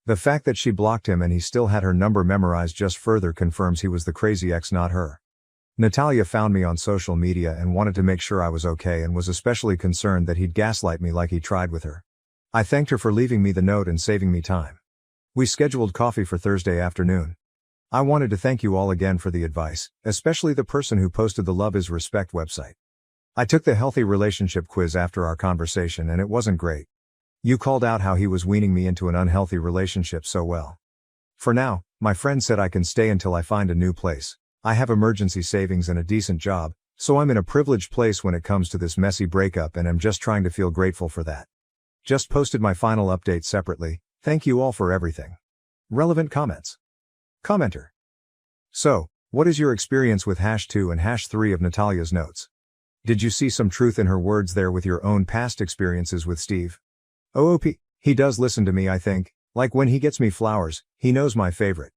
The fact that she blocked him and he still had her number memorized just further confirms he was the crazy ex, not her. Natalia found me on social media and wanted to make sure I was okay and was especially concerned that he'd gaslight me like he tried with her. I thanked her for leaving me the note and saving me time. We scheduled coffee for Thursday afternoon. I wanted to thank you all again for the advice, especially the person who posted the Love is Respect website. I took the healthy relationship quiz after our conversation and it wasn't great. You called out how he was weaning me into an unhealthy relationship so well. For now, my friend said I can stay until I find a new place. I have emergency savings and a decent job, so I'm in a privileged place when it comes to this messy breakup and I'm just trying to feel grateful for that. Just posted my final update separately. Thank you all for everything. Relevant comments. Commenter. So, what is your experience with #2 and #3 of Natalia's notes? Did you see some truth in her words there with your own past experiences with Steve? OOP, he does listen to me, I think, like when he gets me flowers, he knows my favorite.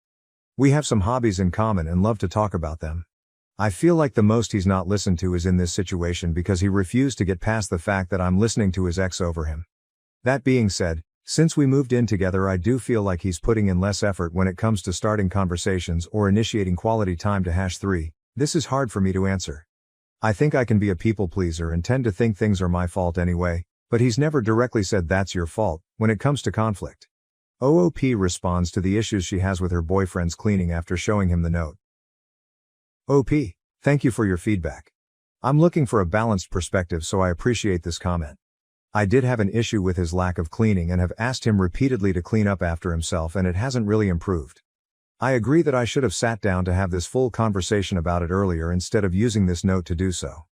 We have some hobbies in common and love to talk about them. I feel like the most he's not listened to is in this situation because he refused to get past the fact that I'm listening to his ex over him. That being said, since we moved in together, I do feel like he's putting in less effort when it comes to starting conversations or initiating quality time to #3. This is hard for me to answer. I think I can be a people pleaser and tend to think things are my fault anyway, but he's never directly said that's your fault when it comes to conflict. OOP responds to the issues she has with her boyfriend's cleaning after showing him the note. OP, thank you for your feedback. I'm looking for a balanced perspective, so I appreciate this comment. I did have an issue with his lack of cleaning and have asked him repeatedly to clean up after himself, and it hasn't really improved. I agree that I should have sat down to have this full conversation about it earlier instead of using this note to do so.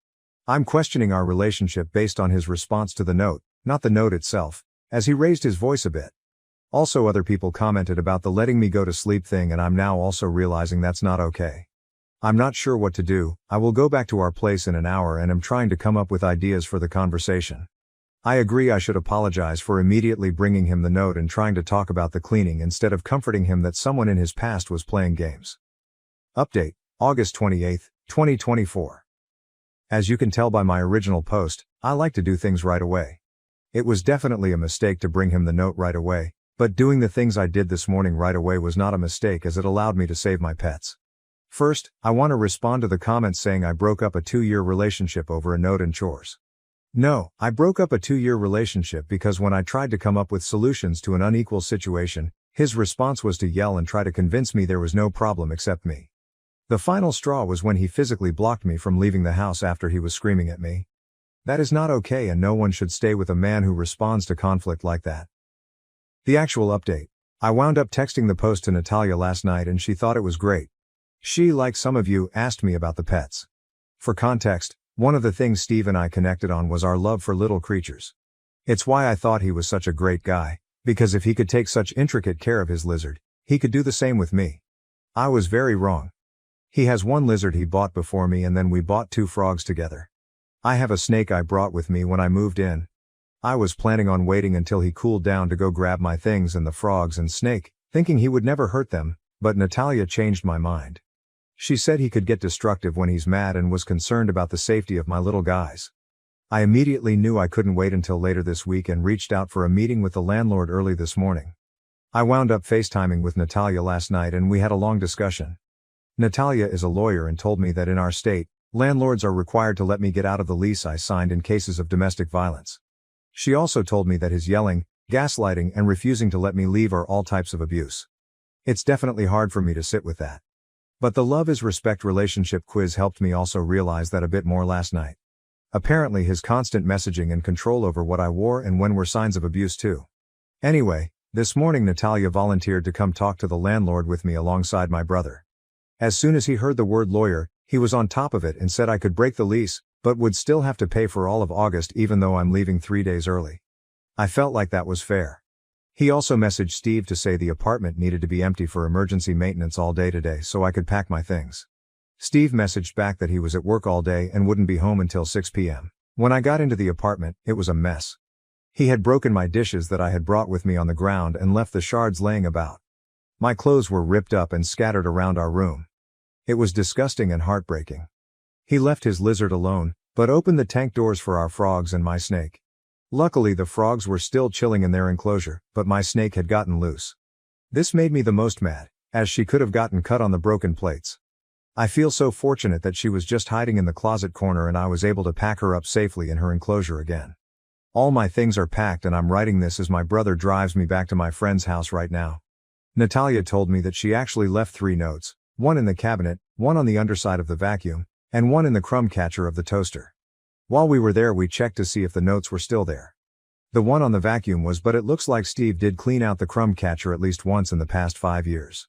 I'm questioning our relationship based on his response to the note, not the note itself, as he raised his voice a bit. Also, other people commented about the letting me go to sleep thing, and I'm now also realizing that's not okay. I'm not sure what to do. I will go back to our place in an hour and am trying to come up with ideas for the conversation. I agree I should apologize for immediately bringing him the note and trying to talk about the cleaning instead of comforting him that someone in his past was playing games. Update, August 28, 2024. As you can tell by my original post, I like to do things right away. It was definitely a mistake to bring him the note right away, but doing the things I did this morning right away was not a mistake as it allowed me to save my pets. First, I want to respond to the comments saying I broke up a 2-year relationship over a note and chores. No, I broke up a 2-year relationship because when I tried to come up with solutions to an unequal situation, his response was to yell and try to convince me there was no problem except me. The final straw was when he physically blocked me from leaving the house after he was screaming at me. That is not okay, and no one should stay with a man who responds to conflict like that. The actual update. I wound up texting the post to Natalia last night and she thought it was great. She, like some of you, asked me about the pets. For context, one of the things Steve and I connected on was our love for little creatures. It's why I thought he was such a great guy, because if he could take such intricate care of his lizard, he could do the same with me. I was very wrong. He has one lizard he bought before me and then we bought 2 frogs together. I have a snake I brought with me when I moved in. I was planning on waiting until he cooled down to go grab my things and the frogs and snake, thinking he would never hurt them, but Natalia changed my mind. She said he could get destructive when he's mad and was concerned about the safety of my little guys. I immediately knew I couldn't wait until later this week and reached out for a meeting with the landlord early this morning. I wound up FaceTiming with Natalia last night and we had a long discussion. Natalia is a lawyer and told me that in our state, landlords are required to let me get out of the lease I signed in cases of domestic violence. She also told me that his yelling, gaslighting, and refusing to let me leave are all types of abuse. It's definitely hard for me to sit with that. But the Love is Respect relationship quiz helped me also realize that a bit more last night. Apparently his constant messaging and control over what I wore and when were signs of abuse too. Anyway, this morning Natalia volunteered to come talk to the landlord with me alongside my brother. As soon as he heard the word lawyer, he was on top of it and said I could break the lease, but would still have to pay for all of August even though I'm leaving 3 days early. I felt like that was fair. He also messaged Steve to say the apartment needed to be empty for emergency maintenance all day today so I could pack my things. Steve messaged back that he was at work all day and wouldn't be home until 6 p.m. When I got into the apartment, it was a mess. He had broken my dishes that I had brought with me on the ground and left the shards laying about. My clothes were ripped up and scattered around our room. It was disgusting and heartbreaking. He left his lizard alone, but opened the tank doors for our frogs and my snake. Luckily the frogs were still chilling in their enclosure, but my snake had gotten loose. This made me the most mad, as she could have gotten cut on the broken plates. I feel so fortunate that she was just hiding in the closet corner and I was able to pack her up safely in her enclosure again. All my things are packed and I'm writing this as my brother drives me back to my friend's house right now. Natalia told me that she actually left 3 notes, one in the cabinet, one on the underside of the vacuum, and one in the crumb catcher of the toaster. While we were there we checked to see if the notes were still there. The one on the vacuum was, but it looks like Steve did clean out the crumb catcher at least once in the past 5 years.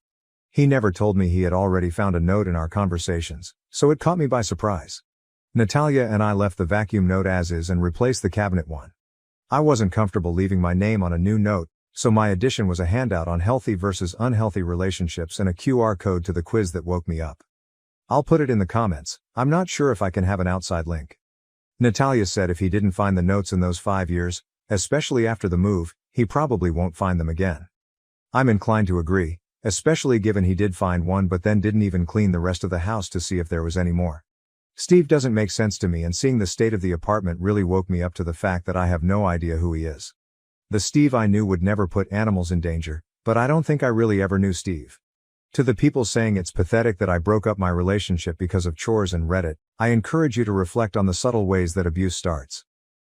He never told me he had already found a note in our conversations, so it caught me by surprise. Natalia and I left the vacuum note as is and replaced the cabinet one. I wasn't comfortable leaving my name on a new note, so my addition was a handout on healthy versus unhealthy relationships and a QR code to the quiz that woke me up. I'll put it in the comments. I'm not sure if I can have an outside link. Natalia said if he didn't find the notes in those 5 years, especially after the move, he probably won't find them again. I'm inclined to agree, especially given he did find one but then didn't even clean the rest of the house to see if there was any more. Steve doesn't make sense to me, and seeing the state of the apartment really woke me up to the fact that I have no idea who he is. The Steve I knew would never put animals in danger, but I don't think I really ever knew Steve. To the people saying it's pathetic that I broke up my relationship because of chores and Reddit, I encourage you to reflect on the subtle ways that abuse starts.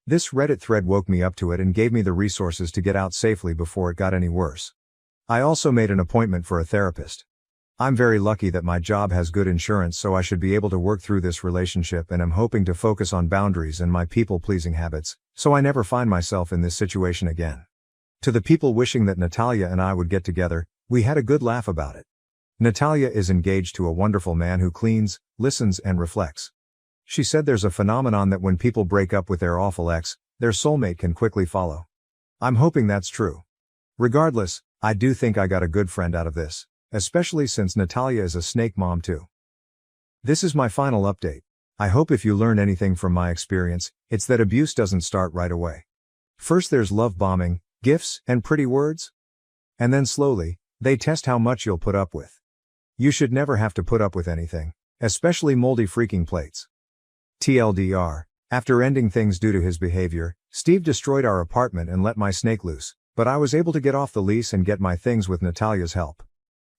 This Reddit thread woke me up to it and gave me the resources to get out safely before it got any worse. I also made an appointment for a therapist. I'm very lucky that my job has good insurance, so I should be able to work through this relationship, and I'm hoping to focus on boundaries and my people-pleasing habits, so I never find myself in this situation again. To the people wishing that Natalia and I would get together, we had a good laugh about it. Natalia is engaged to a wonderful man who cleans, listens, and reflects. She said there's a phenomenon that when people break up with their awful ex, their soulmate can quickly follow. I'm hoping that's true. Regardless, I do think I got a good friend out of this, especially since Natalia is a snake mom too. This is my final update. I hope if you learn anything from my experience, it's that abuse doesn't start right away. First there's love bombing, gifts, and pretty words. And then slowly, they test how much you'll put up with. You should never have to put up with anything, especially moldy freaking plates. TLDR, after ending things due to his behavior, Steve destroyed our apartment and let my snake loose, but I was able to get off the lease and get my things with Natalia's help.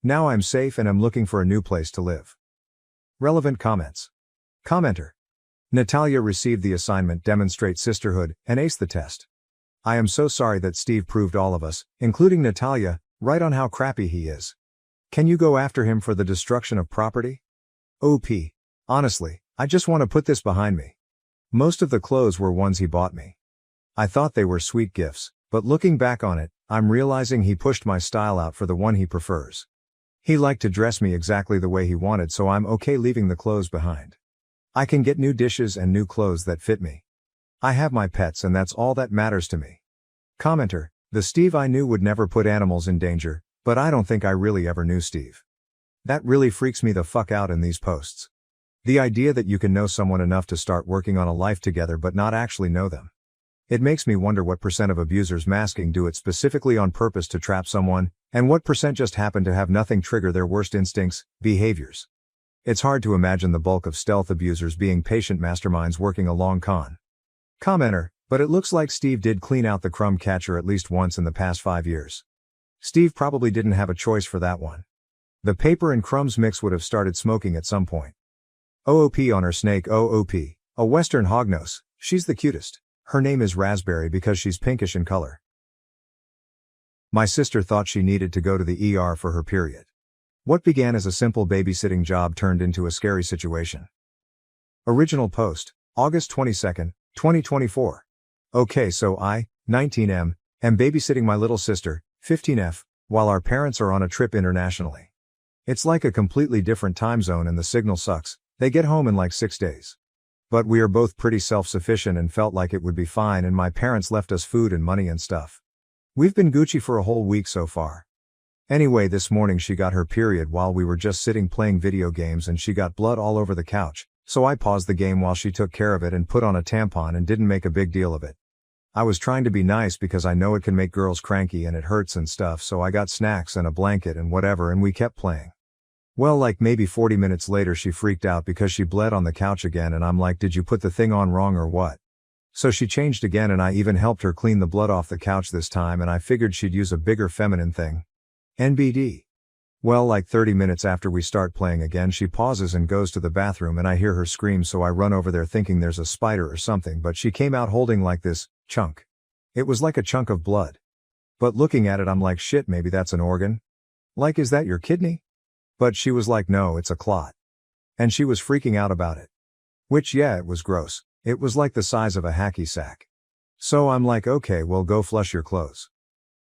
Now I'm safe and am looking for a new place to live. Relevant comments. Commenter. Natalia received the assignment Demonstrate Sisterhood and aced the test. I am so sorry that Steve proved all of us, including Natalia, right on how crappy he is. Can you go after him for the destruction of property? OP. Honestly, I just want to put this behind me. Most of the clothes were ones he bought me. I thought they were sweet gifts, but looking back on it, I'm realizing he pushed my style out for the one he prefers. He liked to dress me exactly the way he wanted, so I'm okay leaving the clothes behind. I can get new dishes and new clothes that fit me. I have my pets and that's all that matters to me. Commenter. The Steve I knew would never put animals in danger, but I don't think I really ever knew Steve. That really freaks me the fuck out in these posts. The idea that you can know someone enough to start working on a life together but not actually know them. It makes me wonder what % of abusers masking do it specifically on purpose to trap someone, and what % just happen to have nothing trigger their worst instincts, behaviors. It's hard to imagine the bulk of stealth abusers being patient masterminds working a long con. Commenter. But it looks like Steve did clean out the crumb catcher at least once in the past 5 years. Steve probably didn't have a choice for that one. The paper and crumbs mix would have started smoking at some point. OOP on her snake. OOP. A Western hognose. She's the cutest. Her name is Raspberry because she's pinkish in color. My sister thought she needed to go to the ER for her period. What began as a simple babysitting job turned into a scary situation. Original post, August 22, 2024. Okay, so I, 19M, am babysitting my little sister, 15F, while our parents are on a trip internationally. It's like a completely different time zone and the signal sucks. They get home in like 6 days. But we are both pretty self-sufficient and felt like it would be fine, and my parents left us food and money and stuff. We've been Gucci for a whole week so far. Anyway, this morning she got her period while we were just sitting playing video games and she got blood all over the couch, so I paused the game while she took care of it and put on a tampon and didn't make a big deal of it. I was trying to be nice because I know it can make girls cranky and it hurts and stuff, so I got snacks and a blanket and whatever and we kept playing. Well, like maybe 40 minutes later she freaked out because she bled on the couch again and I'm like, did you put the thing on wrong or what? So she changed again and I even helped her clean the blood off the couch this time, and I figured she'd use a bigger feminine thing. NBD. Well, like 30 minutes after we start playing again she pauses and goes to the bathroom and I hear her scream, so I run over there thinking there's a spider or something, but she came out holding like this chunk. It was like a chunk of blood. But looking at it I'm like, shit, maybe that's an organ? Like, is that your kidney? But she was like, no, it's a clot. And she was freaking out about it. Which, yeah, it was gross. It was like the size of a hacky sack. So I'm like, okay, well, go flush your clothes.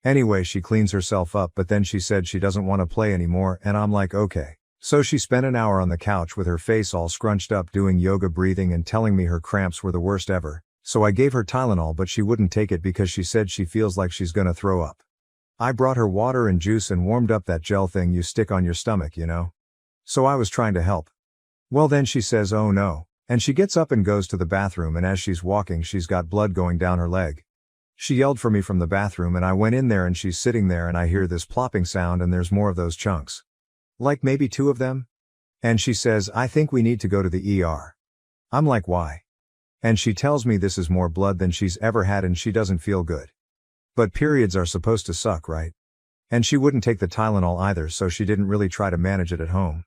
Anyway, she cleans herself up, but then she said she doesn't want to play anymore, and I'm like, okay. So she spent an hour on the couch with her face all scrunched up doing yoga breathing and telling me her cramps were the worst ever. So I gave her Tylenol, but she wouldn't take it because she said she feels like she's gonna throw up. I brought her water and juice and warmed up that gel thing you stick on your stomach, you know? So I was trying to help. Well, then she says, oh no, and she gets up and goes to the bathroom, and as she's walking she's got blood going down her leg. She yelled for me from the bathroom and I went in there and she's sitting there and I hear this plopping sound and there's more of those chunks. Like maybe 2 of them? And she says, I think we need to go to the ER. I'm like, why? And she tells me this is more blood than she's ever had and she doesn't feel good. But periods are supposed to suck, right? And she wouldn't take the Tylenol either, so she didn't really try to manage it at home.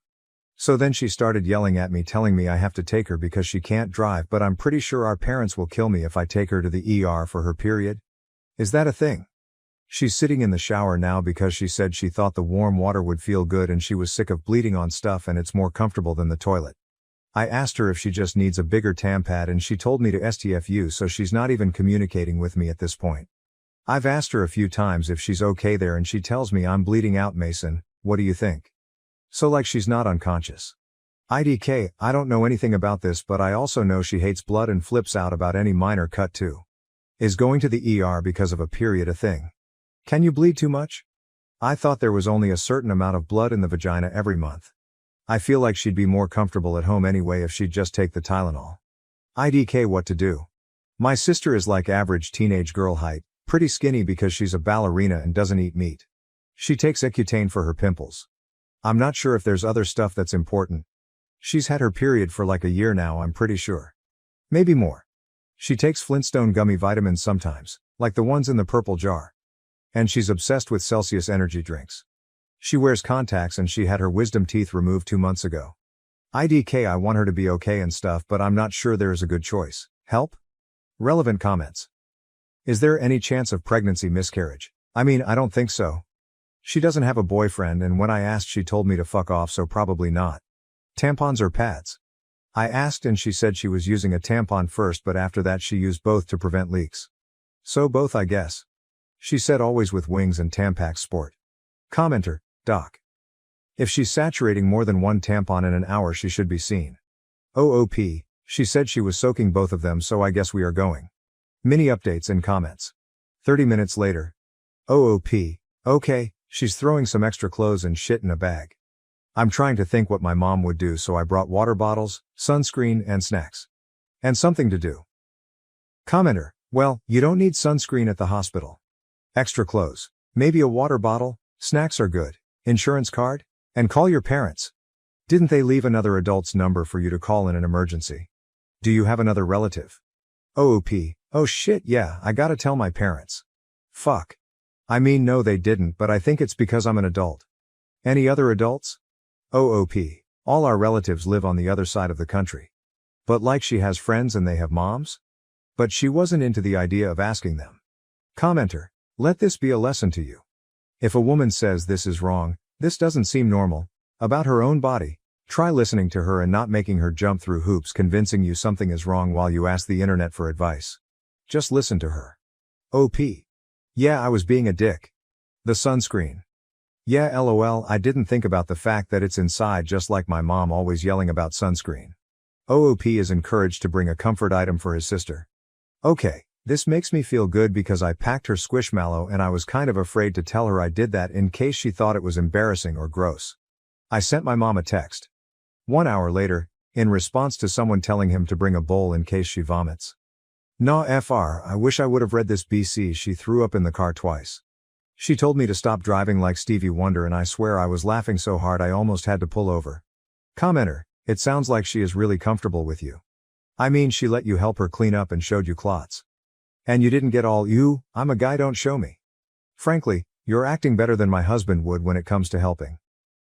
So then she started yelling at me, telling me I have to take her because she can't drive, but I'm pretty sure our parents will kill me if I take her to the ER for her period. Is that a thing? She's sitting in the shower now because she said she thought the warm water would feel good and she was sick of bleeding on stuff and it's more comfortable than the toilet. I asked her if she just needs a bigger tampad and she told me to STFU, so she's not even communicating with me at this point. I've asked her a few times if she's okay there and she tells me I'm bleeding out. Mason, what do you think? So like she's not unconscious. IDK, I don't know anything about this, but I also know she hates blood and flips out about any minor cut too. Is going to the ER because of a period a thing? Can you bleed too much? I thought there was only a certain amount of blood in the vagina every month. I feel like she'd be more comfortable at home anyway if she'd just take the Tylenol. IDK, what to do? My sister is like average teenage girl height, pretty skinny because she's a ballerina and doesn't eat meat. She takes Accutane for her pimples. I'm not sure if there's other stuff that's important. She's had her period for like a year now, I'm pretty sure. Maybe more. She takes Flintstone gummy vitamins sometimes, like the ones in the purple jar. And she's obsessed with Celsius energy drinks. She wears contacts and she had her wisdom teeth removed 2 months ago. IDK, I want her to be okay and stuff, but I'm not sure there is a good choice. Help? Relevant comments. Is there any chance of pregnancy miscarriage? I mean, I don't think so. She doesn't have a boyfriend, and when I asked she told me to fuck off, so probably not. Tampons or pads? I asked and she said she was using a tampon first, but after that she used both to prevent leaks. So both, I guess. She said always with wings and Tampax Sport. Commenter, Doc. If she's saturating more than one tampon in an hour, she should be seen. OOP, she said she was soaking both of them, so I guess we are going. Mini updates and comments. 30 minutes later. OOP, okay, she's throwing some extra clothes and shit in a bag. I'm trying to think what my mom would do, so I brought water bottles, sunscreen, and snacks. And something to do. Commenter, well, you don't need sunscreen at the hospital. Extra clothes. Maybe a water bottle, snacks are good. Insurance card? And call your parents. Didn't they leave another adult's number for you to call in an emergency? Do you have another relative? OOP, oh shit, yeah, I gotta tell my parents. Fuck. I mean, no they didn't, but I think it's because I'm an adult. Any other adults? OOP, all our relatives live on the other side of the country. But like she has friends and they have moms? But she wasn't into the idea of asking them. Commenter, let this be a lesson to you. If a woman says this is wrong, this doesn't seem normal, about her own body, try listening to her and not making her jump through hoops convincing you something is wrong while you ask the internet for advice. Just listen to her. OP. Yeah, I was being a dick. The sunscreen. Yeah, lol, I didn't think about the fact that it's inside, just like my mom always yelling about sunscreen. OOP is encouraged to bring a comfort item for his sister. Okay, this makes me feel good because I packed her Squishmallow and I was kind of afraid to tell her I did that in case she thought it was embarrassing or gross. I sent my mom a text. 1 hour later, in response to someone telling him to bring a bowl in case she vomits. Nah fr, I wish I would have read this BC. She threw up in the car twice. She told me to stop driving like Stevie Wonder and I swear I was laughing so hard I almost had to pull over. Commenter, it sounds like she is really comfortable with you. I mean, she let you help her clean up and showed you clots. And you didn't get all you, I'm a guy, don't show me. Frankly, you're acting better than my husband would when it comes to helping.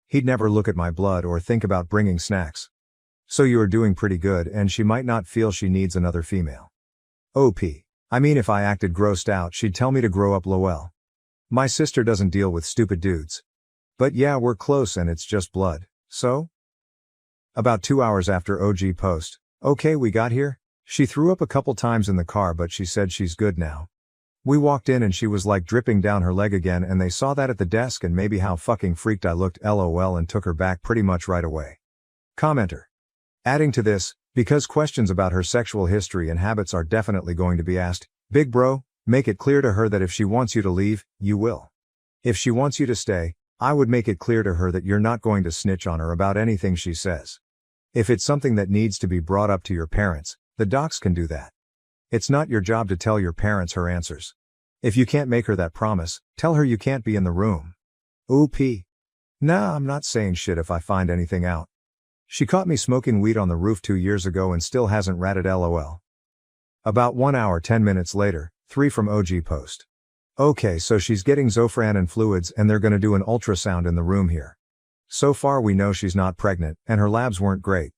He'd never look at my blood or think about bringing snacks. So you are doing pretty good and she might not feel she needs another female. OP. I mean, if I acted grossed out, she'd tell me to grow up, lol. My sister doesn't deal with stupid dudes. But yeah, we're close and it's just blood, so? About 2 hours after OG post, okay, we got here. She threw up a couple times in the car but she said she's good now. We walked in and she was like dripping down her leg again and they saw that at the desk and maybe how fucking freaked I looked, lol, and took her back pretty much right away. Commenter. Adding to this, because questions about her sexual history and habits are definitely going to be asked, big bro, make it clear to her that if she wants you to leave, you will. If she wants you to stay, I would make it clear to her that you're not going to snitch on her about anything she says. If it's something that needs to be brought up to your parents, the docs can do that. It's not your job to tell your parents her answers. If you can't make her that promise, tell her you can't be in the room. OP. Nah, I'm not saying shit if I find anything out. She caught me smoking weed on the roof 2 years ago and still hasn't ratted, lol. About 1 hour 10 minutes later, 3 from OG post. Okay, so she's getting Zofran and fluids and they're gonna do an ultrasound in the room here. So far we know she's not pregnant and her labs weren't great.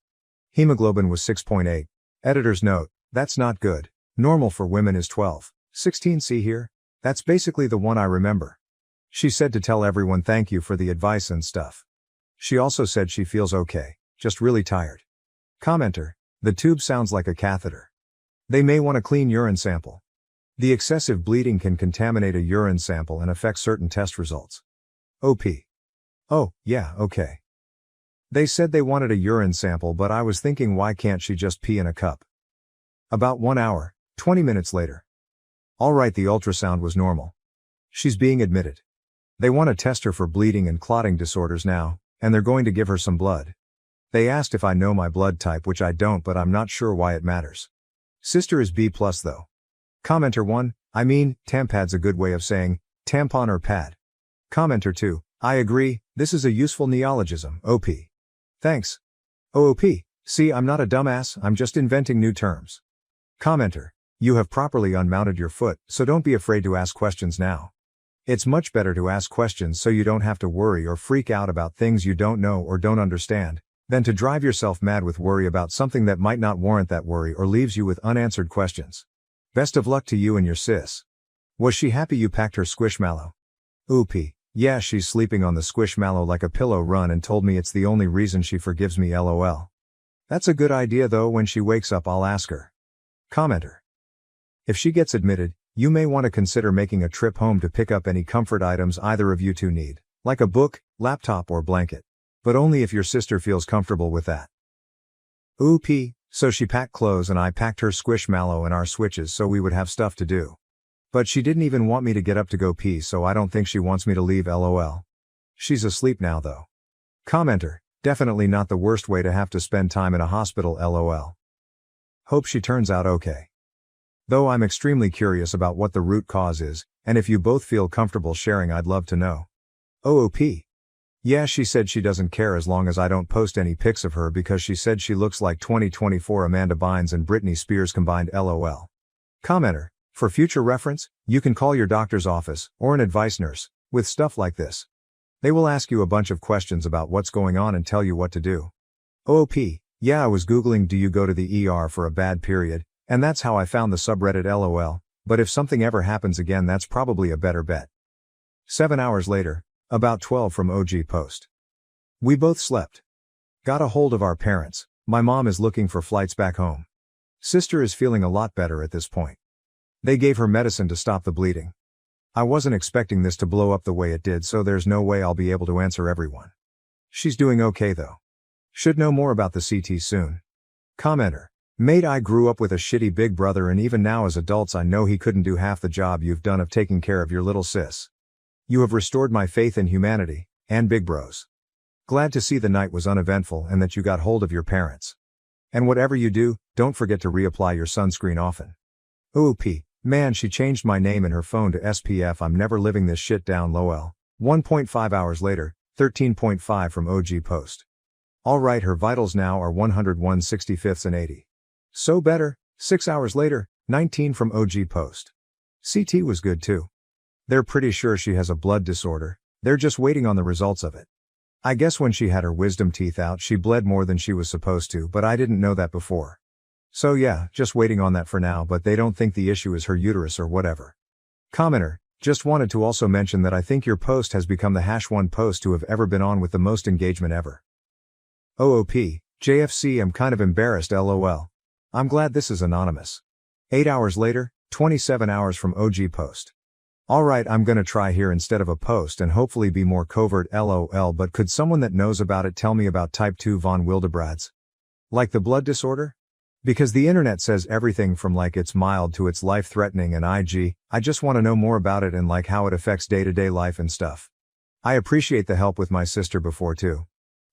Hemoglobin was 6.8. Editor's note, that's not good. Normal for women is 12. 16, see here? That's basically the one I remember. She said to tell everyone thank you for the advice and stuff. She also said she feels okay, just really tired. Commenter, the tube sounds like a catheter. They may want a clean urine sample. The excessive bleeding can contaminate a urine sample and affect certain test results. OP. Oh, yeah, okay. They said they wanted a urine sample but I was thinking why can't she just pee in a cup? About 1 hour, 20 minutes later. Alright, the ultrasound was normal. She's being admitted. They want to test her for bleeding and clotting disorders now, and they're going to give her some blood. They asked if I know my blood type, which I don't, but I'm not sure why it matters. Sister is B+ though. Commenter 1, I mean, tampad's a good way of saying, tampon or pad. Commenter 2, I agree, this is a useful neologism, OP. Thanks. OOP, see, I'm not a dumbass, I'm just inventing new terms. Commenter, You have properly unmounted your foot, so don't be afraid to ask questions now. It's much better to ask questions so you don't have to worry or freak out about things you don't know or don't understand, than to drive yourself mad with worry about something that might not warrant that worry or leaves you with unanswered questions. Best of luck to you and your sis. Was she happy you packed her squishmallow? Oopie. Yeah, she's sleeping on the squishmallow like a pillow run and told me it's the only reason she forgives me lol. That's a good idea though. When she wakes up I'll ask her. Commenter. If she gets admitted, you may want to consider making a trip home to pick up any comfort items either of you two need, like a book, laptop or blanket. But only if your sister feels comfortable with that. Oopie. So she packed clothes and I packed her squishmallow and our switches so we would have stuff to do. But she didn't even want me to get up to go pee, so I don't think she wants me to leave lol. She's asleep now though. Commenter. Definitely not the worst way to have to spend time in a hospital lol. Hope she turns out okay. Though I'm extremely curious about what the root cause is, and if you both feel comfortable sharing I'd love to know. OOP. Yeah, she said she doesn't care as long as I don't post any pics of her because she said she looks like 2024 Amanda Bynes and Britney Spears combined lol. Commenter. For future reference, you can call your doctor's office, or an advice nurse, with stuff like this. They will ask you a bunch of questions about what's going on and tell you what to do. OOP. Yeah, I was googling do you go to the ER for a bad period, and that's how I found the subreddit lol, but if something ever happens again that's probably a better bet. 7 hours later, about 12 from OG post. We both slept. Got a hold of our parents. My mom is looking for flights back home. Sister is feeling a lot better at this point. They gave her medicine to stop the bleeding. I wasn't expecting this to blow up the way it did, so there's no way I'll be able to answer everyone. She's doing okay though. Should know more about the CT soon. Commenter. Mate, I grew up with a shitty big brother and even now as adults I know he couldn't do half the job you've done of taking care of your little sis. You have restored my faith in humanity, and big bros. Glad to see the night was uneventful and that you got hold of your parents. And whatever you do, don't forget to reapply your sunscreen often. OOP. Man, she changed my name in her phone to SPF. I'm never living this shit down lol. 1.5 hours later, 13.5 from OG post. Alright, her vitals now are 101/65 and 80. So better, 6 hours later, 19 from OG post. CT was good too. They're pretty sure she has a blood disorder, they're just waiting on the results of it. I guess when she had her wisdom teeth out she bled more than she was supposed to, but I didn't know that before. So yeah, just waiting on that for now, but they don't think the issue is her uterus or whatever. Commenter. Just wanted to also mention that I think your post has become the #1 post to have ever been on with the most engagement ever. OOP. JFC, I'm kind of embarrassed lol. I'm glad this is anonymous. 8 hours later, 27 hours from OG post. Alright, I'm gonna try here instead of a post and hopefully be more covert lol, but could someone that knows about it tell me about type 2 von Willebrand's? Like the blood disorder? Because the internet says everything from like it's mild to it's life-threatening and I just want to know more about it and like how it affects day-to-day life and stuff. I appreciate the help with my sister before too.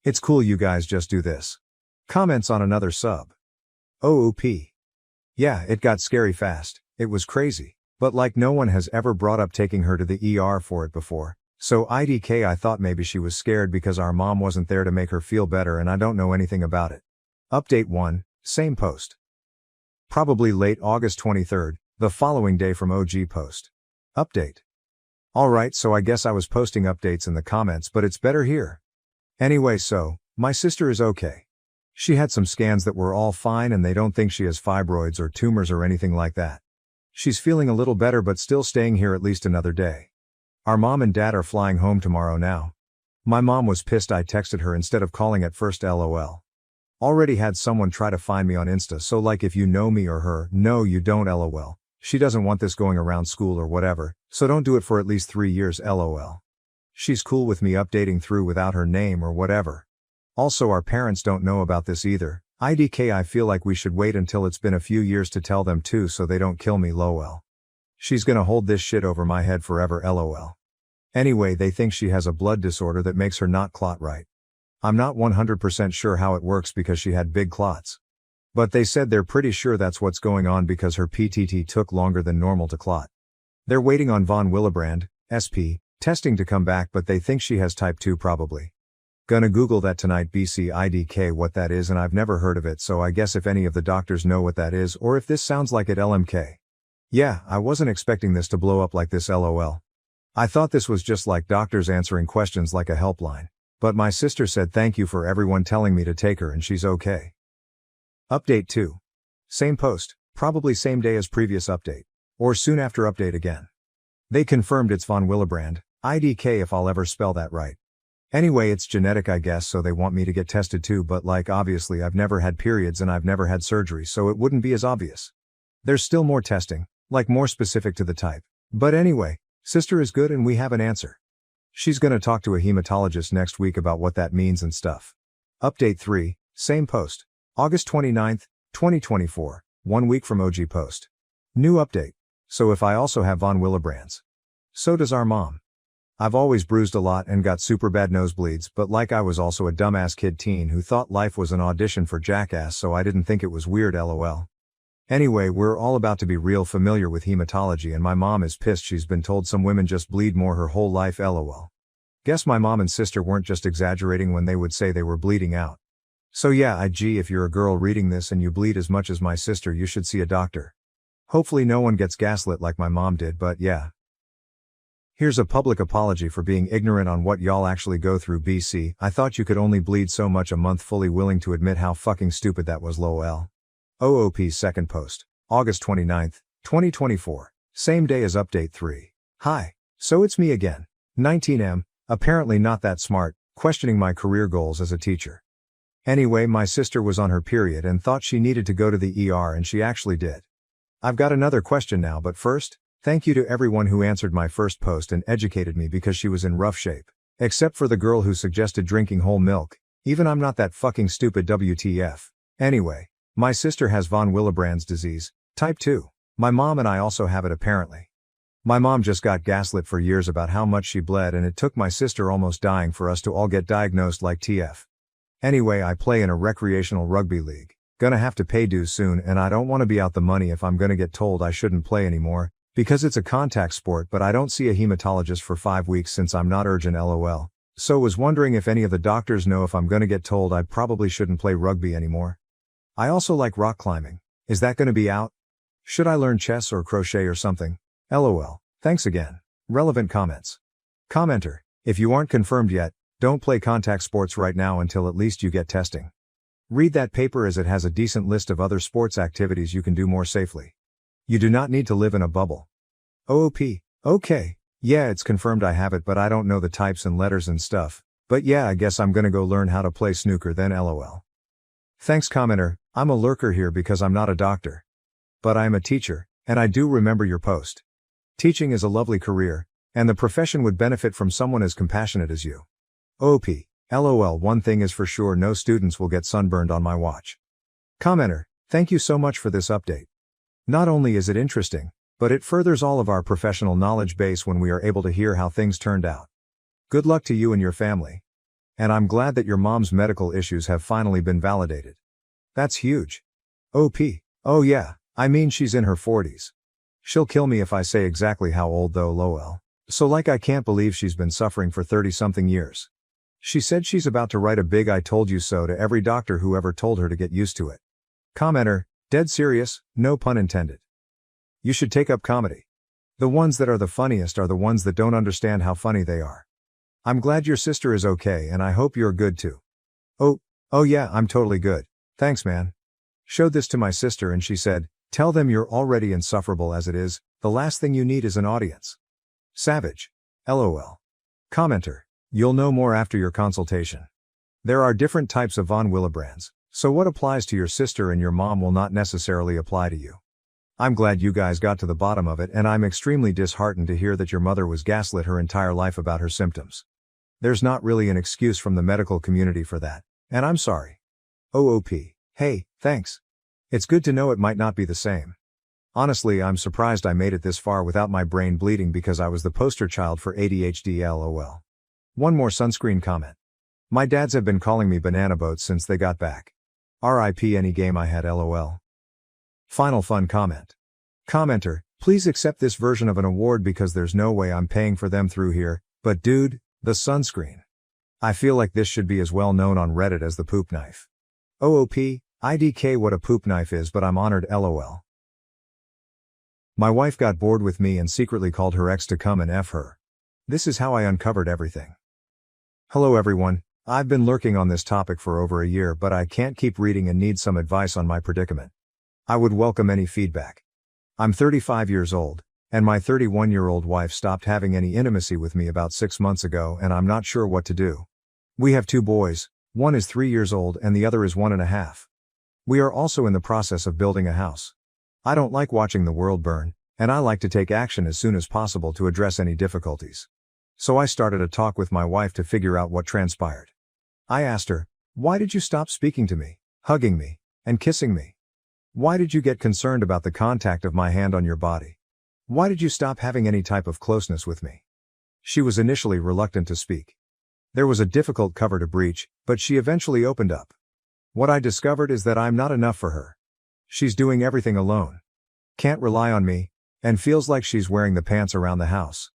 It's cool you guys just do this. Comments on another sub. OOP. Yeah, it got scary fast, it was crazy, but like no one has ever brought up taking her to the ER for it before, so IDK I thought maybe she was scared because our mom wasn't there to make her feel better and I don't know anything about it. Update 1. Same post. Probably late August 23rd, the following day from OG post. Update. Alright, so I guess I was posting updates in the comments, but it's better here. Anyway, so, my sister is okay. She had some scans that were all fine and they don't think she has fibroids or tumors or anything like that. She's feeling a little better but still staying here at least another day. Our mom and dad are flying home tomorrow now. My mom was pissed I texted her instead of calling at first lol. Already had someone try to find me on Insta, so like if you know me or her, no you don't lol. She doesn't want this going around school or whatever, so don't do it for at least 3 years lol. She's cool with me updating through without her name or whatever. Also our parents don't know about this either. IDK I feel like we should wait until it's been a few years to tell them too so they don't kill me lol. She's gonna hold this shit over my head forever lol. Anyway, they think she has a blood disorder that makes her not clot right. I'm not 100% sure how it works because she had big clots. But they said they're pretty sure that's what's going on because her PTT took longer than normal to clot. They're waiting on von Willebrand, SP, testing to come back, but they think she has type 2 probably. Gonna Google that tonight BCIDK what that is, and I've never heard of it, so I guess if any of the doctors know what that is or if this sounds like it LMK. Yeah, I wasn't expecting this to blow up like this lol. I thought this was just like doctors answering questions like a helpline. But my sister said thank you for everyone telling me to take her and she's okay. Update 2. Same post, probably same day as previous update. Or soon after update again. They confirmed it's von Willebrand, IDK if I'll ever spell that right. Anyway, it's genetic I guess, so they want me to get tested too, but like obviously I've never had periods and I've never had surgery, so it wouldn't be as obvious. There's still more testing, like more specific to the type. But anyway, sister is good and we have an answer. She's gonna talk to a hematologist next week about what that means and stuff. Update 3, same post. August 29th, 2024, 1 week from OG post. New update. So if I also have von Willebrands. So does our mom. I've always bruised a lot and got super bad nosebleeds, but like I was also a dumbass kid teen who thought life was an audition for Jackass, so I didn't think it was weird lol. Anyway, we're all about to be real familiar with hematology and my mom is pissed she's been told some women just bleed more her whole life lol. Guess my mom and sister weren't just exaggerating when they would say they were bleeding out. So yeah, IG, if you're a girl reading this and you bleed as much as my sister, you should see a doctor. Hopefully no one gets gaslit like my mom did, but yeah. Here's a public apology for being ignorant on what y'all actually go through BC. I thought you could only bleed so much a month, fully willing to admit how fucking stupid that was lol. OOP's second post, August 29th, 2024, same day as update 3. Hi, so it's me again, 19M, apparently not that smart, questioning my career goals as a teacher. Anyway, my sister was on her period and thought she needed to go to the ER and she actually did. I've got another question now, but first, thank you to everyone who answered my first post and educated me because she was in rough shape. Except for the girl who suggested drinking whole milk. Even I'm not that fucking stupid WTF. Anyway, my sister has von Willebrand's disease, type 2. My mom and I also have it apparently. My mom just got gaslit for years about how much she bled and it took my sister almost dying for us to all get diagnosed like TF. Anyway, I play in a recreational rugby league. Gonna have to pay dues soon and I don't want to be out the money if I'm gonna get told I shouldn't play anymore. Because it's a contact sport, but I don't see a hematologist for 5 weeks since I'm not urgent lol. So was wondering if any of the doctors know if I'm gonna get told I probably shouldn't play rugby anymore. I also like rock climbing. Is that gonna be out? Should I learn chess or crochet or something? LOL. Thanks again. Relevant comments. Commenter, if you aren't confirmed yet, don't play contact sports right now until at least you get testing. Read that paper as it has a decent list of other sports activities you can do more safely. You do not need to live in a bubble. OOP, okay, yeah, it's confirmed I have it, but I don't know the types and letters and stuff, but yeah, I guess I'm gonna go learn how to play snooker then lol. Thanks commenter, I'm a lurker here because I'm not a doctor. But I am a teacher, and I do remember your post. Teaching is a lovely career, and the profession would benefit from someone as compassionate as you. OOP, LOL, one thing is for sure, no students will get sunburned on my watch. Commenter, thank you so much for this update. Not only is it interesting, but it furthers all of our professional knowledge base when we are able to hear how things turned out. Good luck to you and your family. And I'm glad that your mom's medical issues have finally been validated. That's huge. OP, oh yeah, I mean she's in her 40s. She'll kill me if I say exactly how old though lol. So like I can't believe she's been suffering for 30-something years. She said she's about to write a big I told you so to every doctor who ever told her to get used to it. Commenter, dead serious, no pun intended. You should take up comedy. The ones that are the funniest are the ones that don't understand how funny they are. I'm glad your sister is okay and I hope you're good too. Oh yeah, I'm totally good. Thanks man. Showed this to my sister and she said, tell them you're already insufferable as it is, the last thing you need is an audience. Savage. LOL. Commenter, you'll know more after your consultation. There are different types of von Willebrands, so what applies to your sister and your mom will not necessarily apply to you. I'm glad you guys got to the bottom of it and I'm extremely disheartened to hear that your mother was gaslit her entire life about her symptoms. There's not really an excuse from the medical community for that, and I'm sorry. OOP, hey, thanks. It's good to know it might not be the same. Honestly, I'm surprised I made it this far without my brain bleeding because I was the poster child for ADHD lol. One more sunscreen comment. My dads have been calling me banana boat since they got back. RIP any game I had lol. Final fun comment. Commenter, please accept this version of an award because there's no way I'm paying for them through here, but dude, the sunscreen. I feel like this should be as well known on Reddit as the poop knife. OOP, IDK what a poop knife is, but I'm honored lol. My wife got bored with me and secretly called her ex to come and F her. This is how I uncovered everything. Hello everyone, I've been lurking on this topic for over a year, but I can't keep reading and need some advice on my predicament. I would welcome any feedback. I'm 35 years old, and my 31-year-old wife stopped having any intimacy with me about 6 months ago, and I'm not sure what to do. We have 2 boys, one is 3 years old and the other is 1.5. We are also in the process of building a house. I don't like watching the world burn, and I like to take action as soon as possible to address any difficulties. So I started a talk with my wife to figure out what transpired. I asked her, "Why did you stop speaking to me, hugging me, and kissing me? Why did you get concerned about the contact of my hand on your body? Why did you stop having any type of closeness with me?" She was initially reluctant to speak. There was a difficult cover to breach, but she eventually opened up. What I discovered is that I'm not enough for her. She's doing everything alone. Can't rely on me, and feels like she's wearing the pants around the house.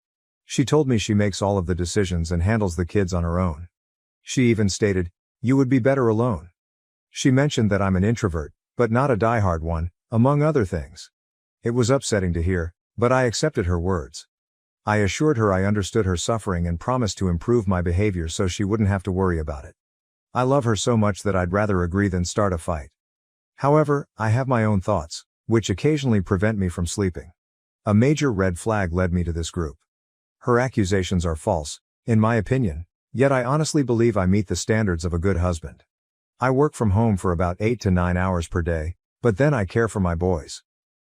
She told me she makes all of the decisions and handles the kids on her own. She even stated, "You would be better alone." She mentioned that I'm an introvert, but not a diehard one, among other things. It was upsetting to hear, but I accepted her words. I assured her I understood her suffering and promised to improve my behavior so she wouldn't have to worry about it. I love her so much that I'd rather agree than start a fight. However, I have my own thoughts, which occasionally prevent me from sleeping. A major red flag led me to this group. Her accusations are false, in my opinion, yet I honestly believe I meet the standards of a good husband. I work from home for about 8 to 9 hours per day, but then I care for my boys.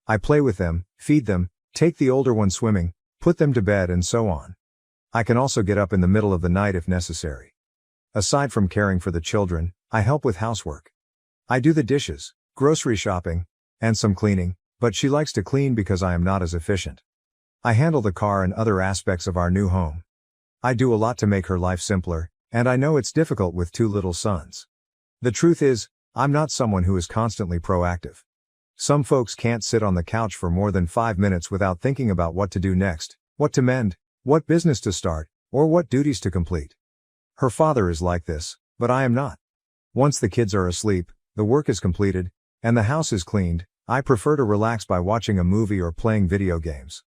I play with them, feed them, take the older one swimming, put them to bed and so on. I can also get up in the middle of the night if necessary. Aside from caring for the children, I help with housework. I do the dishes, grocery shopping, and some cleaning, but she likes to clean because I am not as efficient. I handle the car and other aspects of our new home. I do a lot to make her life simpler, and I know it's difficult with 2 little sons. The truth is, I'm not someone who is constantly proactive. Some folks can't sit on the couch for more than 5 minutes without thinking about what to do next, what to mend, what business to start, or what duties to complete. Her father is like this, but I am not. Once the kids are asleep, the work is completed, and the house is cleaned, I prefer to relax by watching a movie or playing video games.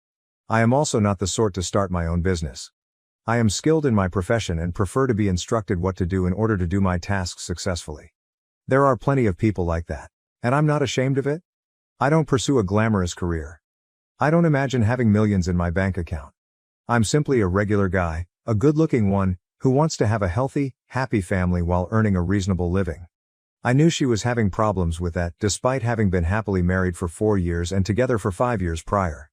I am also not the sort to start my own business. I am skilled in my profession and prefer to be instructed what to do in order to do my tasks successfully. There are plenty of people like that, and I'm not ashamed of it. I don't pursue a glamorous career. I don't imagine having millions in my bank account. I'm simply a regular guy, a good-looking one, who wants to have a healthy, happy family while earning a reasonable living. I knew she was having problems with that, despite having been happily married for 4 years and together for 5 years prior.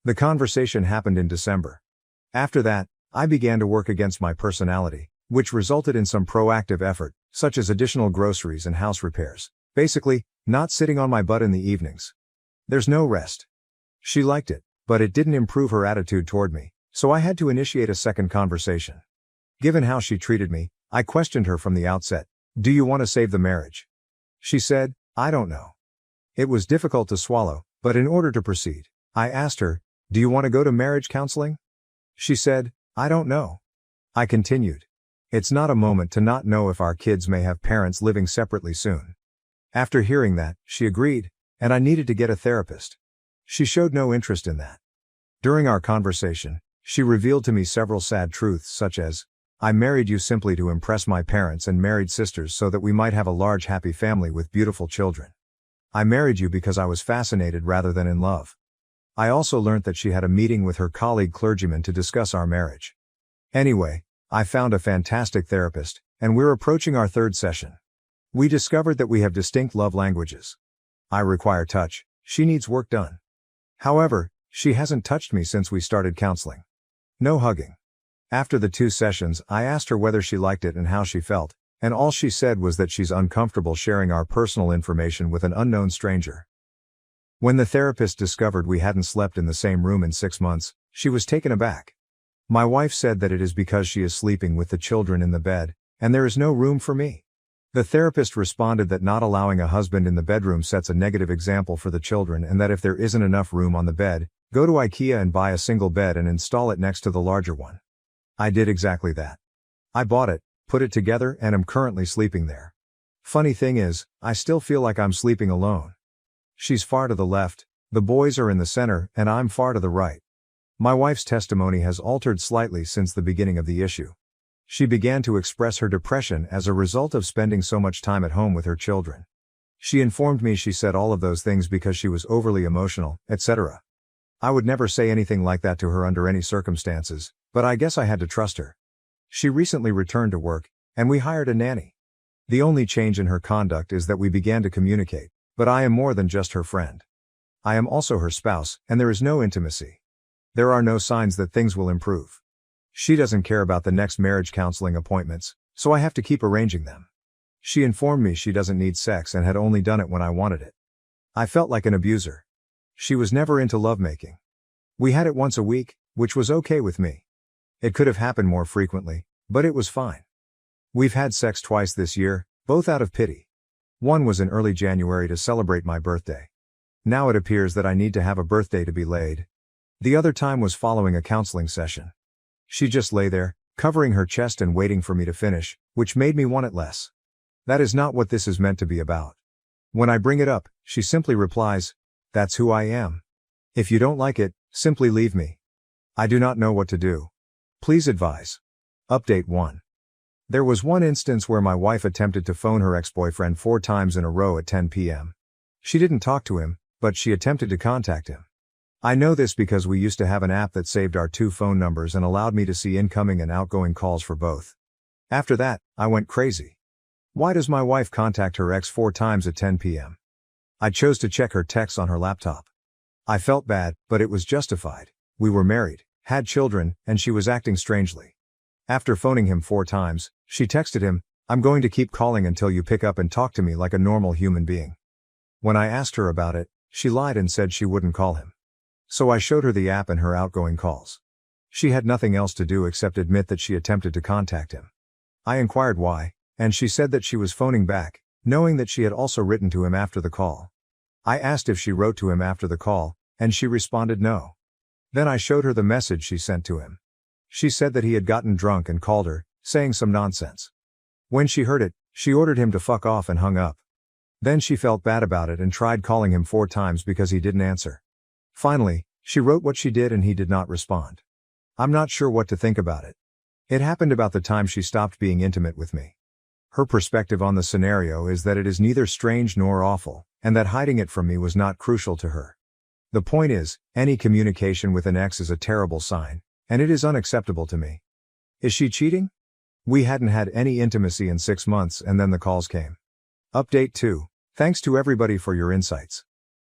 The conversation happened in December. After that, I began to work against my personality, which resulted in some proactive effort, such as additional groceries and house repairs. Basically, not sitting on my butt in the evenings. There's no rest. She liked it, but it didn't improve her attitude toward me, so I had to initiate a second conversation. Given how she treated me, I questioned her from the outset. "Do you want to save the marriage?" She said, "I don't know." It was difficult to swallow, but in order to proceed, I asked her, "Do you want to go to marriage counseling?" She said, "I don't know." I continued. It's not a moment to not know if our kids may have parents living separately soon. After hearing that, she agreed, and I needed to get a therapist. She showed no interest in that. During our conversation, she revealed to me several sad truths such as, "I married you simply to impress my parents and married sisters so that we might have a large happy family with beautiful children. I married you because I was fascinated rather than in love." I also learnt that she had a meeting with her colleague clergyman to discuss our marriage. Anyway, I found a fantastic therapist, and we're approaching our 3rd session. We discovered that we have distinct love languages. I require touch, she needs work done. However, she hasn't touched me since we started counseling. No hugging. After the 2 sessions, I asked her whether she liked it and how she felt, and all she said was that she's uncomfortable sharing our personal information with an unknown stranger. When the therapist discovered we hadn't slept in the same room in 6 months, she was taken aback. My wife said that it is because she is sleeping with the children in the bed, and there is no room for me. The therapist responded that not allowing a husband in the bedroom sets a negative example for the children, and that if there isn't enough room on the bed, go to IKEA and buy a single bed and install it next to the larger one. I did exactly that. I bought it, put it together, and am currently sleeping there. Funny thing is, I still feel like I'm sleeping alone. She's far to the left, The boys are in the center, and I'm far to the right. My wife's testimony has altered slightly since the beginning of the issue. She began to express her depression as a result of spending so much time at home with her children. She informed me she said all of those things because she was overly emotional, etc. I would never say anything like that to her under any circumstances, but I guess I had to trust her. She recently returned to work, and we hired a nanny. The only change in her conduct is that we began to communicate, but I am more than just her friend. I am also her spouse, and there is no intimacy. There are no signs that things will improve. She doesn't care about the next marriage counseling appointments, so I have to keep arranging them. She informed me she doesn't need sex and had only done it when I wanted it. I felt like an abuser. She was never into lovemaking. We had it once a week, which was okay with me. It could have happened more frequently, but it was fine. We've had sex twice this year, both out of pity. One was in early January to celebrate my birthday. Now it appears that I need to have a birthday to be laid. The other time was following a counseling session. She just lay there, covering her chest and waiting for me to finish, which made me want it less. That is not what this is meant to be about. When I bring it up, she simply replies, "That's who I am. If you don't like it, simply leave me." I do not know what to do. Please advise. Update 1. There was one instance where my wife attempted to phone her ex-boyfriend 4 times in a row at 10 p.m. She didn't talk to him, but she attempted to contact him. I know this because we used to have an app that saved our 2 phone numbers and allowed me to see incoming and outgoing calls for both. After that, I went crazy. Why does my wife contact her ex 4 times at 10 p.m.? I chose to check her texts on her laptop. I felt bad, but it was justified. We were married, had children, and she was acting strangely. After phoning him 4 times, she texted him, "I'm going to keep calling until you pick up and talk to me like a normal human being." When I asked her about it, she lied and said she wouldn't call him. So I showed her the app and her outgoing calls. She had nothing else to do except admit that she attempted to contact him. I inquired why, and she said that she was phoning back, knowing that she had also written to him after the call. I asked if she wrote to him after the call, and she responded no. Then I showed her the message she sent to him. She said that he had gotten drunk and called her, saying some nonsense. When she heard it, she ordered him to fuck off and hung up. Then she felt bad about it and tried calling him 4 times because he didn't answer. Finally, she wrote what she did and he did not respond. I'm not sure what to think about it. It happened about the time she stopped being intimate with me. Her perspective on the scenario is that it is neither strange nor awful, and that hiding it from me was not crucial to her. The point is, any communication with an ex is a terrible sign, and it is unacceptable to me. Is she cheating? We hadn't had any intimacy in 6 months and then the calls came. Update 2. Thanks to everybody for your insights.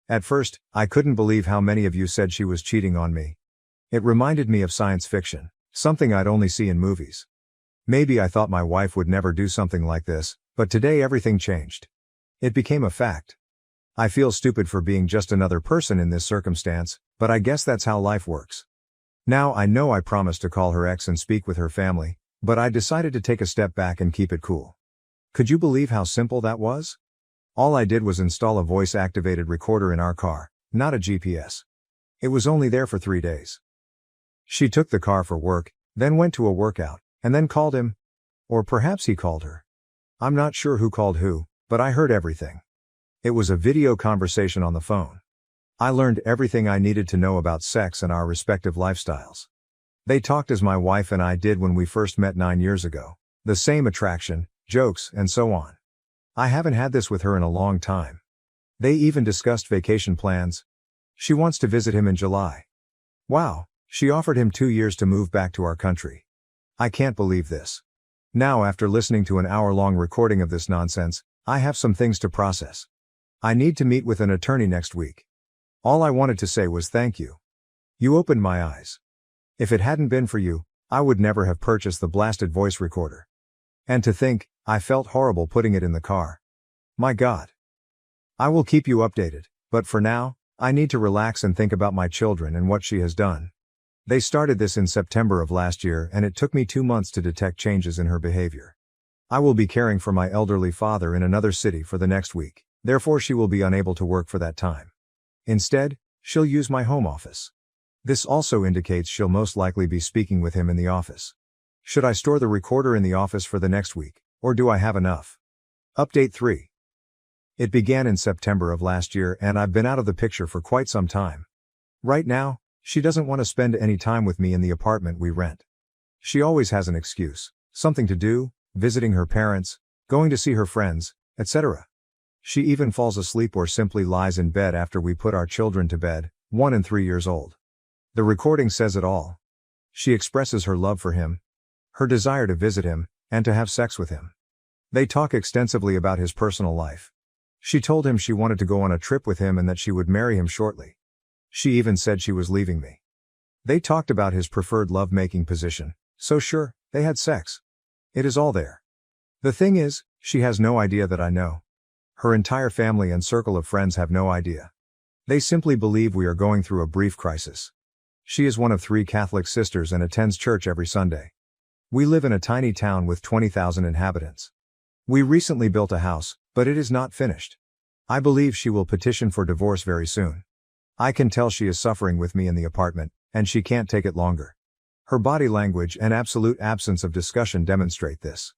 At first, I couldn't believe how many of you said she was cheating on me. It reminded me of science fiction, something I'd only see in movies. Maybe I thought my wife would never do something like this, but today everything changed. It became a fact. I feel stupid for being just another person in this circumstance, but I guess that's how life works. Now I know I promised to call her ex and speak with her family, but I decided to take a step back and keep it cool. Could you believe how simple that was? All I did was install a voice-activated recorder in our car, not a GPS. It was only there for 3 days. She took the car for work, then went to a workout, and then called him. Or perhaps he called her. I'm not sure who called who, but I heard everything. It was a video conversation on the phone. I learned everything I needed to know about sex and our respective lifestyles. They talked as my wife and I did when we first met 9 years ago. The same attraction, jokes, and so on. I haven't had this with her in a long time. They even discussed vacation plans. She wants to visit him in July. Wow, she offered him 2 years to move back to our country. I can't believe this. Now after listening to an hour-long recording of this nonsense, I have some things to process. I need to meet with an attorney next week. All I wanted to say was thank you. You opened my eyes. If it hadn't been for you, I would never have purchased the blasted voice recorder. And to think, I felt horrible putting it in the car. My God. I will keep you updated, but for now, I need to relax and think about my children and what she has done. They started this in September of last year and it took me 2 months to detect changes in her behavior. I will be caring for my elderly father in another city for the next week, therefore she will be unable to work for that time. Instead, she'll use my home office. This also indicates she'll most likely be speaking with him in the office. Should I store the recorder in the office for the next week, or do I have enough? Update 3. It began in September of last year and I've been out of the picture for quite some time. Right now, she doesn't want to spend any time with me in the apartment we rent. She always has an excuse, something to do, visiting her parents, going to see her friends, etc. She even falls asleep or simply lies in bed after we put our children to bed, 1 and 3 years old. The recording says it all. She expresses her love for him, her desire to visit him, and to have sex with him. They talk extensively about his personal life. She told him she wanted to go on a trip with him and that she would marry him shortly. She even said she was leaving me. They talked about his preferred love-making position, so sure, they had sex. It is all there. The thing is, she has no idea that I know. Her entire family and circle of friends have no idea. They simply believe we are going through a brief crisis. She is one of 3 Catholic sisters and attends church every Sunday. We live in a tiny town with 20,000 inhabitants. We recently built a house, but it is not finished. I believe she will petition for divorce very soon. I can tell she is suffering with me in the apartment, and she can't take it longer. Her body language and absolute absence of discussion demonstrate this.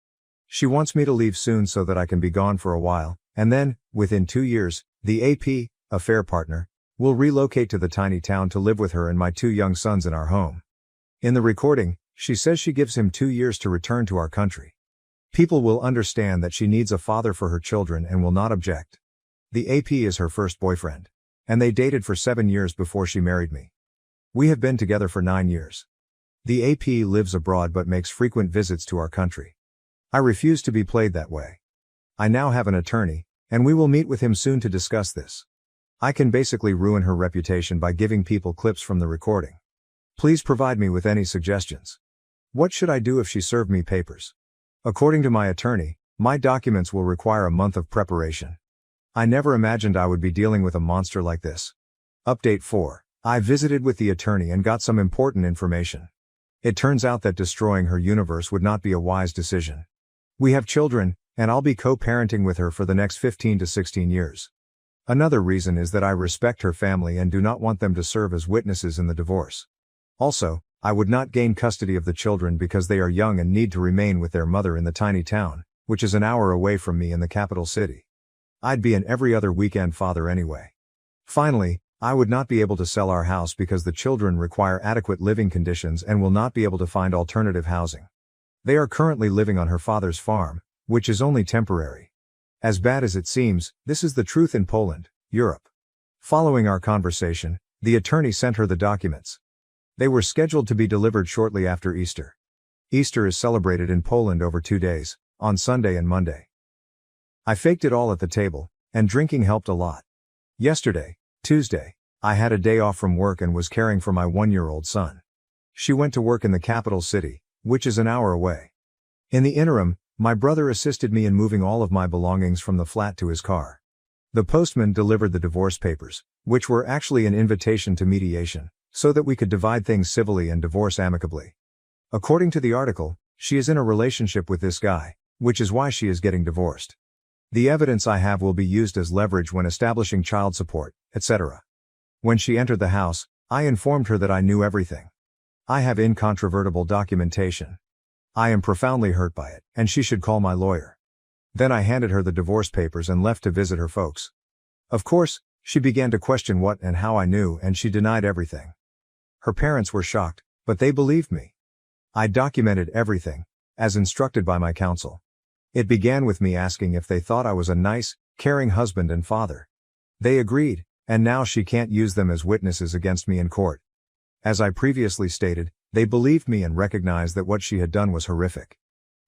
She wants me to leave soon so that I can be gone for a while, and then, within 2 years, the AP, affair partner, will relocate to the tiny town to live with her and my 2 young sons in our home. In the recording, she says she gives him 2 years to return to our country. People will understand that she needs a father for her children and will not object. The AP is her first boyfriend. And they dated for 7 years before she married me. We have been together for 9 years. The AP lives abroad but makes frequent visits to our country. I refuse to be played that way. I now have an attorney, and we will meet with him soon to discuss this. I can basically ruin her reputation by giving people clips from the recording. Please provide me with any suggestions. What should I do if she served me papers? According to my attorney, my documents will require a month of preparation. I never imagined I would be dealing with a monster like this. Update 4. I visited with the attorney and got some important information. It turns out that destroying her universe would not be a wise decision. We have children, and I'll be co-parenting with her for the next 15 to 16 years. Another reason is that I respect her family and do not want them to serve as witnesses in the divorce. Also, I would not gain custody of the children because they are young and need to remain with their mother in the tiny town, which is an hour away from me in the capital city. I'd be an every other weekend father anyway. Finally, I would not be able to sell our house because the children require adequate living conditions and will not be able to find alternative housing. They are currently living on her father's farm, which is only temporary. As bad as it seems, this is the truth in Poland, Europe. Following our conversation, the attorney sent her the documents. They were scheduled to be delivered shortly after Easter. Easter is celebrated in Poland over 2 days, on Sunday and Monday. I faked it all at the table, and drinking helped a lot. Yesterday, Tuesday, I had a day off from work and was caring for my 1-year-old son. She went to work in the capital city, which is an hour away. In the interim, my brother assisted me in moving all of my belongings from the flat to his car. The postman delivered the divorce papers, which were actually an invitation to mediation, so that we could divide things civilly and divorce amicably. According to the article, she is in a relationship with this guy, which is why she is getting divorced. The evidence I have will be used as leverage when establishing child support, etc. When she entered the house, I informed her that I knew everything. I have incontrovertible documentation. I am profoundly hurt by it, and she should call my lawyer. Then I handed her the divorce papers and left to visit her folks. Of course, she began to question what and how I knew, and she denied everything. Her parents were shocked, but they believed me. I documented everything, as instructed by my counsel. It began with me asking if they thought I was a nice, caring husband and father. They agreed, and now she can't use them as witnesses against me in court. As I previously stated, they believed me and recognized that what she had done was horrific.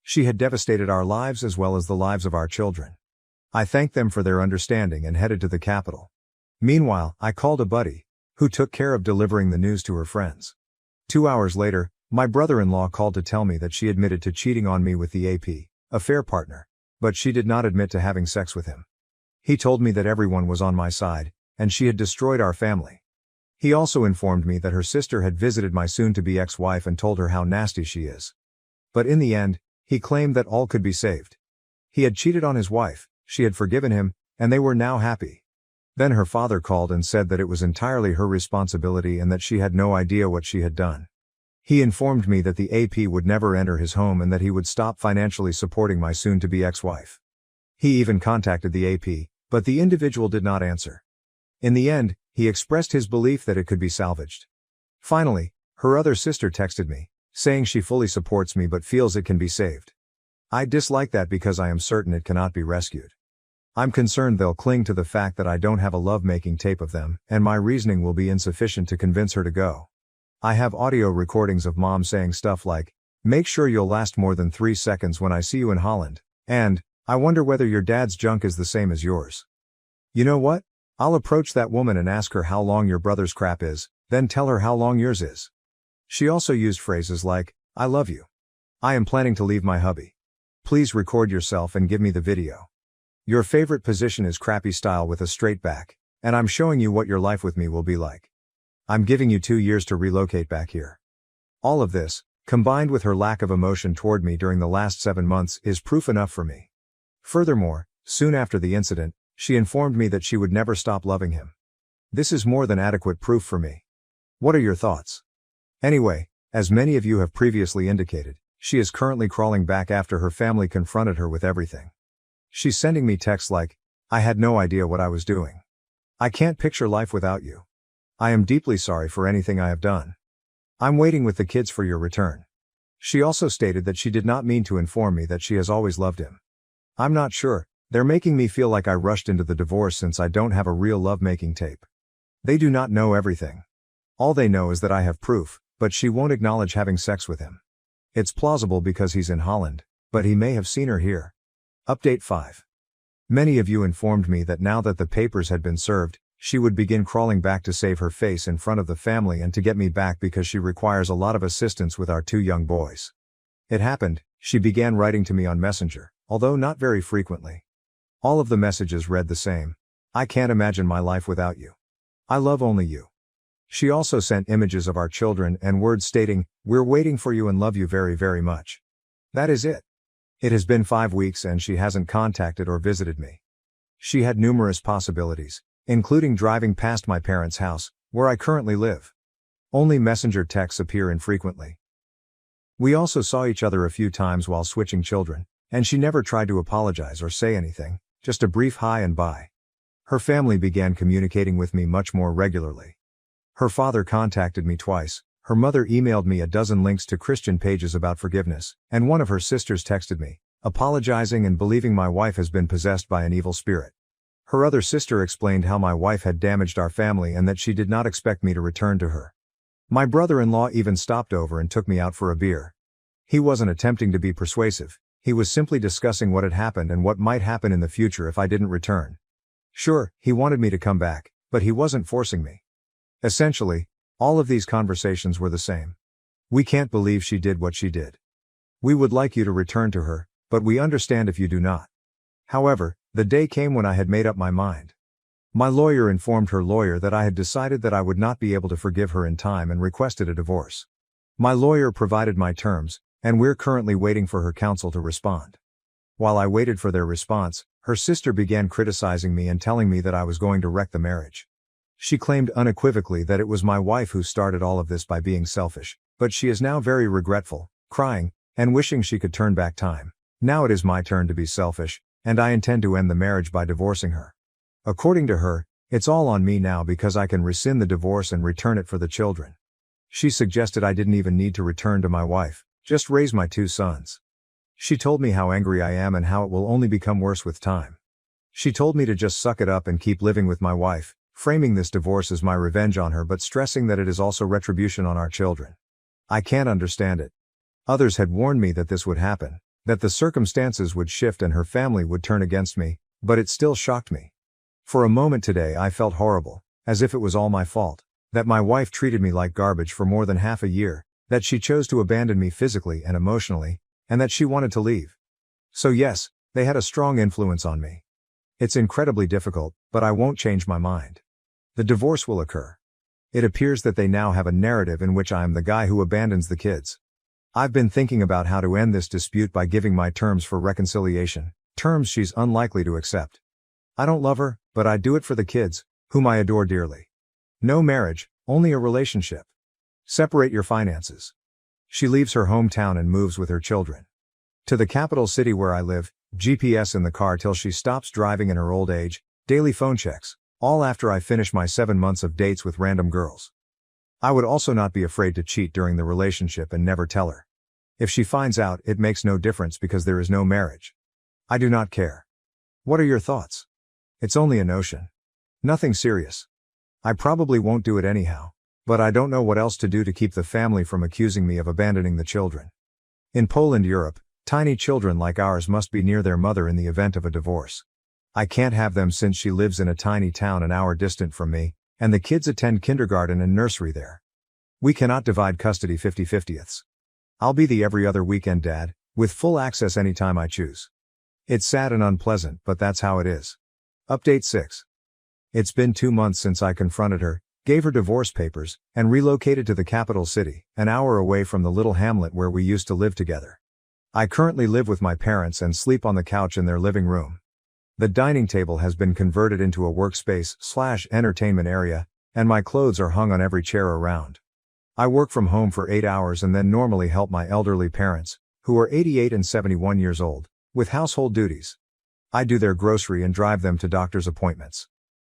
She had devastated our lives as well as the lives of our children. I thanked them for their understanding and headed to the capital. Meanwhile, I called a buddy, who took care of delivering the news to her friends. 2 hours later, my brother-in-law called to tell me that she admitted to cheating on me with the AP, affair partner, but she did not admit to having sex with him. He told me that everyone was on my side, and she had destroyed our family. He also informed me that her sister had visited my soon-to-be ex-wife and told her how nasty she is. But in the end, he claimed that all could be saved. He had cheated on his wife, she had forgiven him, and they were now happy. Then her father called and said that it was entirely her responsibility and that she had no idea what she had done. He informed me that the AP would never enter his home and that he would stop financially supporting my soon-to-be ex-wife. He even contacted the AP, But the individual did not answer. In the end, he expressed his belief that it could be salvaged. Finally, her other sister texted me, saying she fully supports me but feels it can be saved. I dislike that because I am certain it cannot be rescued. I'm concerned they'll cling to the fact that I don't have a lovemaking tape of them, and my reasoning will be insufficient to convince her to go. I have audio recordings of mom saying stuff like, "Make sure you'll last more than 3 seconds when I see you in Holland," and, "I wonder whether your dad's junk is the same as yours." You know what? I'll approach that woman and ask her how long your brother's crap is, then tell her how long yours is. She also used phrases like, "I love you. I am planning to leave my hubby. Please record yourself and give me the video. Your favorite position is crappy style with a straight back, and I'm showing you what your life with me will be like. I'm giving you 2 years to relocate back here." All of this, combined with her lack of emotion toward me during the last 7 months, is proof enough for me. Furthermore, soon after the incident, she informed me that she would never stop loving him. This is more than adequate proof for me. What are your thoughts? Anyway, as many of you have previously indicated, she is currently crawling back after her family confronted her with everything. She's sending me texts like, "I had no idea what I was doing. I can't picture life without you. I am deeply sorry for anything I have done. I'm waiting with the kids for your return." She also stated that she did not mean to inform me that she has always loved him. I'm not sure, they're making me feel like I rushed into the divorce since I don't have a real lovemaking tape. They do not know everything. All they know is that I have proof, but she won't acknowledge having sex with him. It's plausible because he's in Holland, but he may have seen her here. Update 5. Many of you informed me that now that the papers had been served, she would begin crawling back to save her face in front of the family and to get me back because she requires a lot of assistance with our 2 young boys. It happened, she began writing to me on Messenger, although not very frequently. All of the messages read the same: "I can't imagine my life without you. I love only you." She also sent images of our children and words stating, "We're waiting for you and love you very, very much." That is it. It has been 5 weeks and she hasn't contacted or visited me. She had numerous possibilities, including driving past my parents' house, where I currently live. Only Messenger texts appear infrequently. We also saw each other a few times while switching children, and she never tried to apologize or say anything, just a brief hi and bye. Her family began communicating with me much more regularly. Her father contacted me twice, her mother emailed me a dozen links to Christian pages about forgiveness, and one of her sisters texted me, apologizing and believing my wife has been possessed by an evil spirit. Her other sister explained how my wife had damaged our family and that she did not expect me to return to her. My brother-in-law even stopped over and took me out for a beer. He wasn't attempting to be persuasive, he was simply discussing what had happened and what might happen in the future if I didn't return. Sure, he wanted me to come back, but he wasn't forcing me. Essentially, all of these conversations were the same. "We can't believe she did what she did. We would like you to return to her, but we understand if you do not." However, the day came when I had made up my mind. My lawyer informed her lawyer that I had decided that I would not be able to forgive her in time and requested a divorce. My lawyer provided my terms, and we're currently waiting for her counsel to respond. While I waited for their response, her sister began criticizing me and telling me that I was going to wreck the marriage. She claimed unequivocally that it was my wife who started all of this by being selfish, but she is now very regretful, crying, and wishing she could turn back time. Now it is my turn to be selfish, and I intend to end the marriage by divorcing her. According to her, it's all on me now because I can rescind the divorce and return it for the children. She suggested I didn't even need to return to my wife, just raise my 2 sons. She told me how angry I am and how it will only become worse with time. She told me to just suck it up and keep living with my wife, framing this divorce as my revenge on her but stressing that it is also retribution on our children. I can't understand it. Others had warned me that this would happen, that the circumstances would shift and her family would turn against me, but it still shocked me. For a moment today I felt horrible, as if it was all my fault, that my wife treated me like garbage for more than half a year, that she chose to abandon me physically and emotionally, and that she wanted to leave. So yes, they had a strong influence on me. It's incredibly difficult, but I won't change my mind. The divorce will occur. It appears that they now have a narrative in which I am the guy who abandons the kids. I've been thinking about how to end this dispute by giving my terms for reconciliation, terms she's unlikely to accept. I don't love her, but I do it for the kids, whom I adore dearly. No marriage, only a relationship. Separate your finances. She leaves her hometown and moves with her children to the capital city where I live, GPS in the car till she stops driving in her old age, Daily phone checks, all after I finish my 7 months of dates with random girls. I would also not be afraid to cheat during the relationship and never tell her. If she finds out, it makes no difference because there is no marriage. I do not care. What are your thoughts? It's only a notion. Nothing serious. I probably won't do it anyhow, but I don't know what else to do to keep the family from accusing me of abandoning the children. In Poland, Europe, tiny children like ours must be near their mother in the event of a divorce. I can't have them since she lives in a tiny town an hour distant from me, and the kids attend kindergarten and nursery there. We cannot divide custody 50-50ths. I'll be the every other weekend dad, with full access anytime I choose. It's sad and unpleasant, but that's how it is. Update 6. It's been 2 months since I confronted her, gave her divorce papers, and relocated to the capital city, an hour away from the little hamlet where we used to live together. I currently live with my parents and sleep on the couch in their living room. The dining table has been converted into a workspace/entertainment area, and my clothes are hung on every chair around. I work from home for 8 hours and then normally help my elderly parents, who are 88 and 71 years old, with household duties. I do their grocery and drive them to doctor's appointments.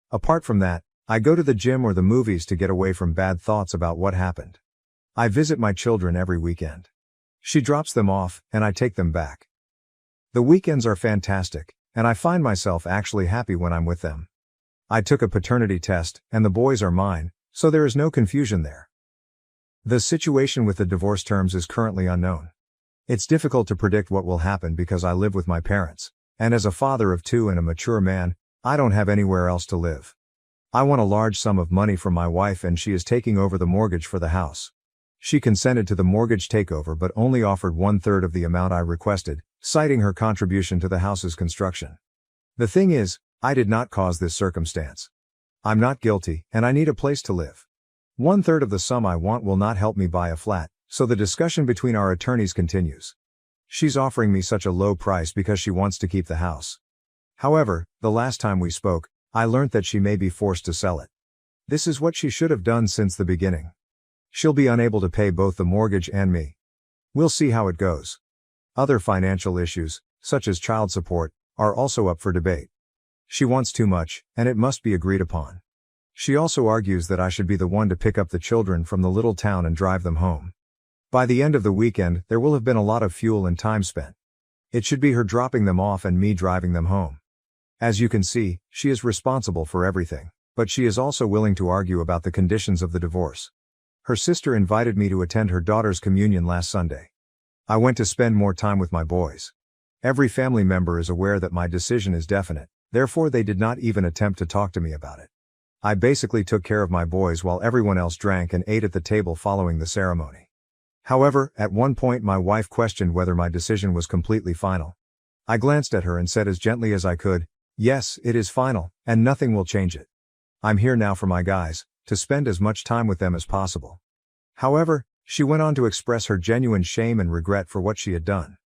Apart from that, I go to the gym or the movies to get away from bad thoughts about what happened. I visit my children every weekend. She drops them off, and I take them back. The weekends are fantastic, and I find myself actually happy when I'm with them. I took a paternity test, and the boys are mine, so there is no confusion there. The situation with the divorce terms is currently unknown. It's difficult to predict what will happen because I live with my parents, and as a father of 2 and a mature man, I don't have anywhere else to live. I want a large sum of money from my wife and she is taking over the mortgage for the house. She consented to the mortgage takeover but only offered 1/3 of the amount I requested, citing her contribution to the house's construction. The thing is, I did not cause this circumstance. I'm not guilty, and I need a place to live. 1/3 of the sum I want will not help me buy a flat, so the discussion between our attorneys continues. She's offering me such a low price because she wants to keep the house. However, the last time we spoke, I learnt that she may be forced to sell it. This is what she should have done since the beginning. She'll be unable to pay both the mortgage and me. We'll see how it goes. Other financial issues, such as child support, are also up for debate. She wants too much, and it must be agreed upon. She also argues that I should be the one to pick up the children from the little town and drive them home. By the end of the weekend, there will have been a lot of fuel and time spent. It should be her dropping them off and me driving them home. As you can see, she is responsible for everything, but she is also willing to argue about the conditions of the divorce. Her sister invited me to attend her daughter's communion last Sunday. I went to spend more time with my boys. Every family member is aware that my decision is definite, therefore they did not even attempt to talk to me about it. I basically took care of my boys while everyone else drank and ate at the table following the ceremony. However, at one point my wife questioned whether my decision was completely final. I glanced at her and said as gently as I could, "Yes, it is final, and nothing will change it. I'm here now for my guys, to spend as much time with them as possible." However, she went on to express her genuine shame and regret for what she had done.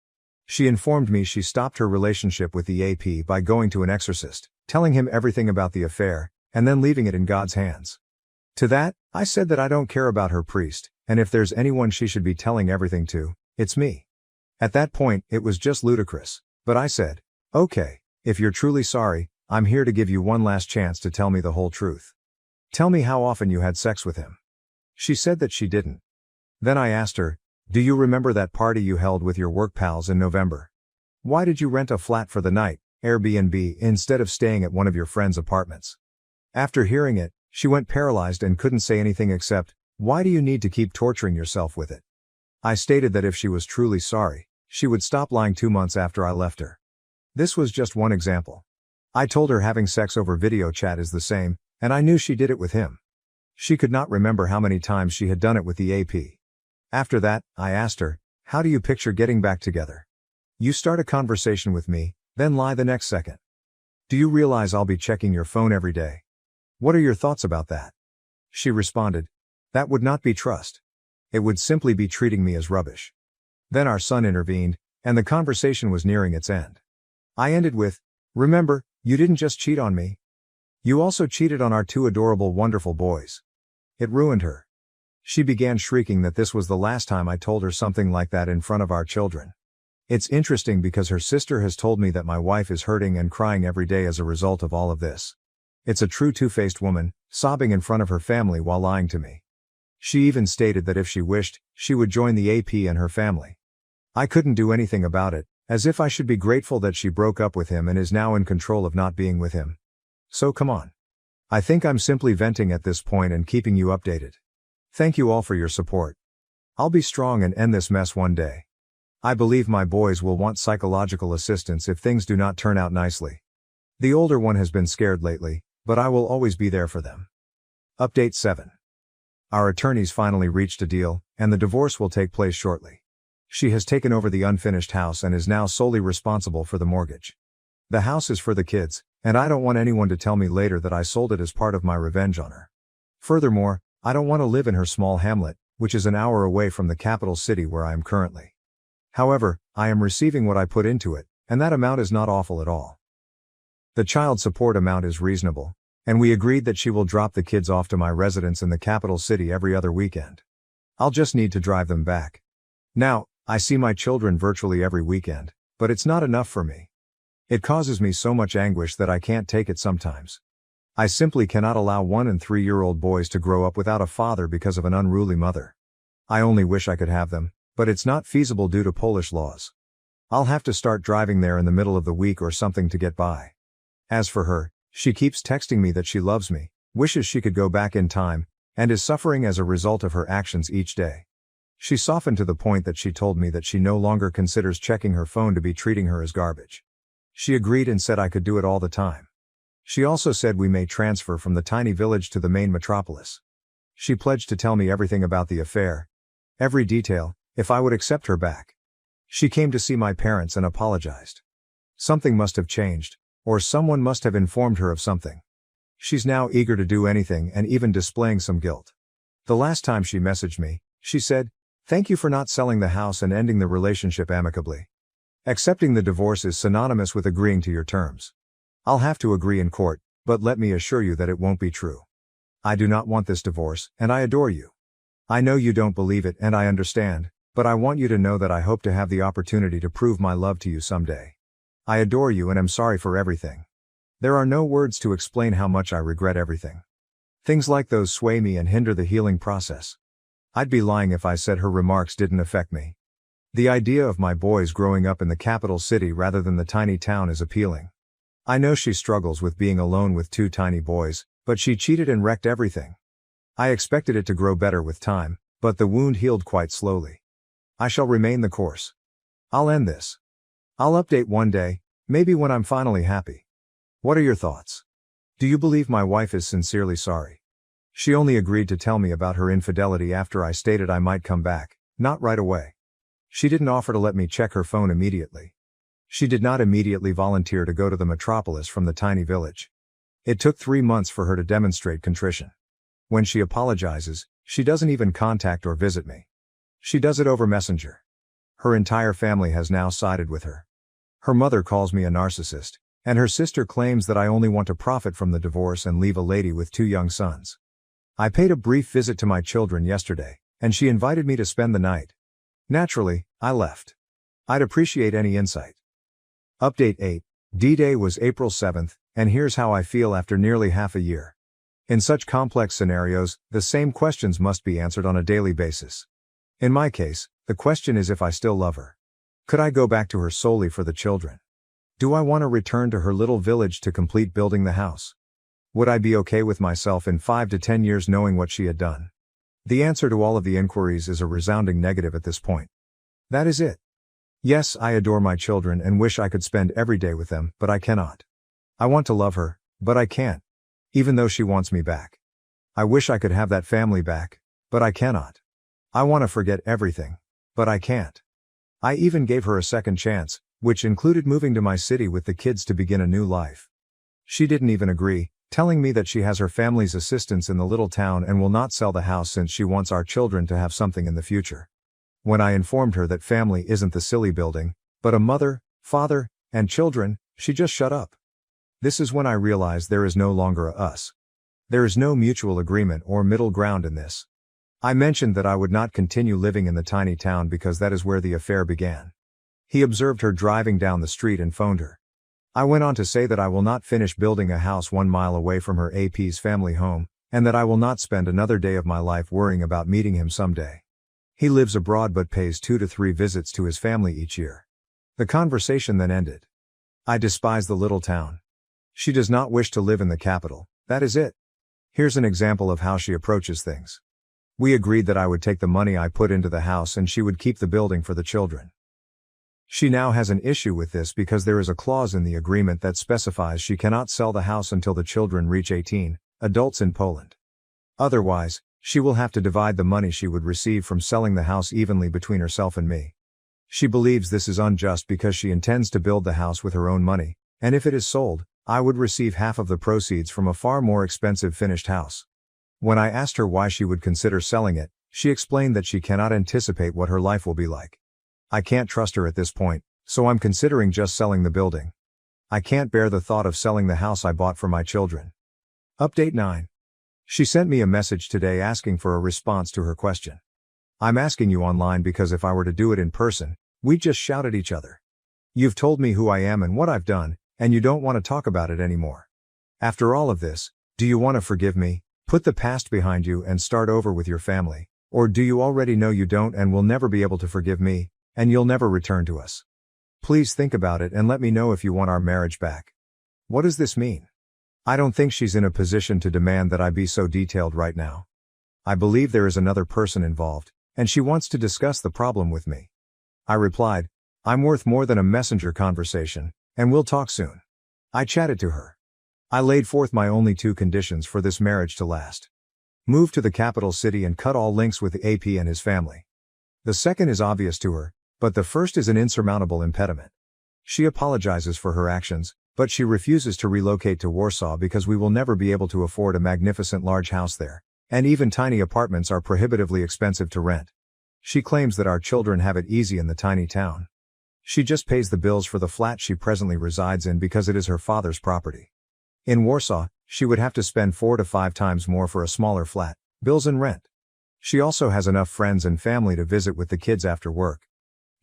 She informed me she stopped her relationship with the AP by going to an exorcist, telling him everything about the affair, and then leaving it in God's hands. To that, I said that I don't care about her priest, and if there's anyone she should be telling everything to, it's me. At that point, it was just ludicrous, but I said, "Okay, if you're truly sorry, I'm here to give you one last chance to tell me the whole truth. Tell me how often you had sex with him." She said that she didn't. Then I asked her, "Do you remember that party you held with your work pals in November? Why did you rent a flat for the night, Airbnb, instead of staying at one of your friend's apartments?" After hearing it, she went paralyzed and couldn't say anything except, "Why do you need to keep torturing yourself with it?" I stated that if she was truly sorry, she would stop lying 2 months after I left her. This was just one example. I told her having sex over video chat is the same, and I knew she did it with him. She could not remember how many times she had done it with the AP. After that, I asked her, "How do you picture getting back together? You start a conversation with me, then lie the next second. Do you realize I'll be checking your phone every day? What are your thoughts about that?" She responded, "That would not be trust. It would simply be treating me as rubbish." Then our son intervened, and the conversation was nearing its end. I ended with, "Remember, you didn't just cheat on me. You also cheated on our 2 adorable, wonderful boys." It ruined her. She began shrieking that this was the last time I told her something like that in front of our children. It's interesting because her sister has told me that my wife is hurting and crying every day as a result of all of this. It's a true two-faced woman, sobbing in front of her family while lying to me. She even stated that if she wished, she would join the AP and her family. I couldn't do anything about it, as if I should be grateful that she broke up with him and is now in control of not being with him. So come on. I think I'm simply venting at this point and keeping you updated. Thank you all for your support. I'll be strong and end this mess one day. I believe my boys will want psychological assistance if things do not turn out nicely. The older one has been scared lately, but I will always be there for them. Update 7. Our attorneys finally reached a deal, and the divorce will take place shortly. She has taken over the unfinished house and is now solely responsible for the mortgage. The house is for the kids, and I don't want anyone to tell me later that I sold it as part of my revenge on her. Furthermore, I don't want to live in her small hamlet, which is an hour away from the capital city where I am currently. However, I am receiving what I put into it, and that amount is not awful at all. The child support amount is reasonable, and we agreed that she will drop the kids off to my residence in the capital city every other weekend. I'll just need to drive them back. Now, I see my children virtually every weekend, but it's not enough for me. It causes me so much anguish that I can't take it sometimes. I simply cannot allow 1- and 3-year-old boys to grow up without a father because of an unruly mother. I only wish I could have them, but it's not feasible due to Polish laws. I'll have to start driving there in the middle of the week or something to get by. As for her, she keeps texting me that she loves me, wishes she could go back in time, and is suffering as a result of her actions each day. She softened to the point that she told me that she no longer considers checking her phone to be treating her as garbage. She agreed and said I could do it all the time. She also said we may transfer from the tiny village to the main metropolis. She pledged to tell me everything about the affair, every detail, if I would accept her back. She came to see my parents and apologized. Something must have changed, or someone must have informed her of something. She's now eager to do anything and even displaying some guilt. The last time she messaged me, she said, "Thank you for not selling the house and ending the relationship amicably. Accepting the divorce is synonymous with agreeing to your terms. I'll have to agree in court, but let me assure you that it won't be true. I do not want this divorce, and I adore you. I know you don't believe it and I understand, but I want you to know that I hope to have the opportunity to prove my love to you someday. I adore you and am sorry for everything. There are no words to explain how much I regret everything. Things like those sway me and hinder the healing process. I'd be lying if I said her remarks didn't affect me. The idea of my boys growing up in the capital city rather than the tiny town is appealing. I know she struggles with being alone with 2 tiny boys, but she cheated and wrecked everything. I expected it to grow better with time, but the wound healed quite slowly. I shall remain the course. I'll end this. I'll update one day, maybe when I'm finally happy. What are your thoughts? Do you believe my wife is sincerely sorry? She only agreed to tell me about her infidelity after I stated I might come back, not right away. She didn't offer to let me check her phone immediately. She did not immediately volunteer to go to the metropolis from the tiny village. It took 3 months for her to demonstrate contrition. When she apologizes, she doesn't even contact or visit me. She does it over Messenger. Her entire family has now sided with her. Her mother calls me a narcissist, and her sister claims that I only want to profit from the divorce and leave a lady with 2 young sons. I paid a brief visit to my children yesterday, and she invited me to spend the night. Naturally, I left. I'd appreciate any insight. Update 8. D-Day was April 7th, and here's how I feel after nearly half a year. In such complex scenarios, the same questions must be answered on a daily basis. In my case, the question is if I still love her. Could I go back to her solely for the children? Do I want to return to her little village to complete building the house? Would I be okay with myself in 5 to 10 years knowing what she had done? The answer to all of the inquiries is a resounding negative at this point. That is it. Yes, I adore my children and wish I could spend every day with them, but I cannot. I want to love her, but I can't. Even though she wants me back. I wish I could have that family back, but I cannot. I want to forget everything, but I can't. I even gave her a second chance, which included moving to my city with the kids to begin a new life. She didn't even agree, telling me that she has her family's assistance in the little town and will not sell the house since she wants our children to have something in the future. When I informed her that family isn't the silly building, but a mother, father, and children, she just shut up. This is when I realized there is no longer a us. There is no mutual agreement or middle ground in this. I mentioned that I would not continue living in the tiny town because that is where the affair began. He observed her driving down the street and phoned her. I went on to say that I will not finish building a house 1 mile away from her AP's family home, and that I will not spend another day of my life worrying about meeting him someday. He lives abroad but pays 2 to 3 visits to his family each year. The conversation then ended. I despise the little town. She does not wish to live in the capital, that is it. Here's an example of how she approaches things. We agreed that I would take the money I put into the house and she would keep the building for the children. She now has an issue with this because there is a clause in the agreement that specifies she cannot sell the house until the children reach 18, adults in Poland. Otherwise, she will have to divide the money she would receive from selling the house evenly between herself and me. She believes this is unjust because she intends to build the house with her own money, and if it is sold, I would receive half of the proceeds from a far more expensive finished house. When I asked her why she would consider selling it, she explained that she cannot anticipate what her life will be like. I can't trust her at this point, so I'm considering just selling the building. I can't bear the thought of selling the house I bought for my children. Update 9. She sent me a message today asking for a response to her question. I'm asking you online because if I were to do it in person, we'd just shout at each other. You've told me who I am and what I've done, and you don't want to talk about it anymore. After all of this, do you want to forgive me, put the past behind you and start over with your family, or do you already know you don't and will never be able to forgive me, and you'll never return to us? Please think about it and let me know if you want our marriage back. What does this mean? I don't think she's in a position to demand that I be so detailed right now. I believe there is another person involved, and she wants to discuss the problem with me. I replied, I'm worth more than a messenger conversation, and we'll talk soon. I chatted to her. I laid forth my only 2 conditions for this marriage to last. Move to the capital city and cut all links with the AP and his family. The second is obvious to her, but the first is an insurmountable impediment. She apologizes for her actions, but she refuses to relocate to Warsaw because we will never be able to afford a magnificent large house there, and even tiny apartments are prohibitively expensive to rent. She claims that our children have it easy in the tiny town. She just pays the bills for the flat she presently resides in because it is her father's property. In Warsaw, she would have to spend 4 to 5 times more for a smaller flat, bills and rent. She also has enough friends and family to visit with the kids after work.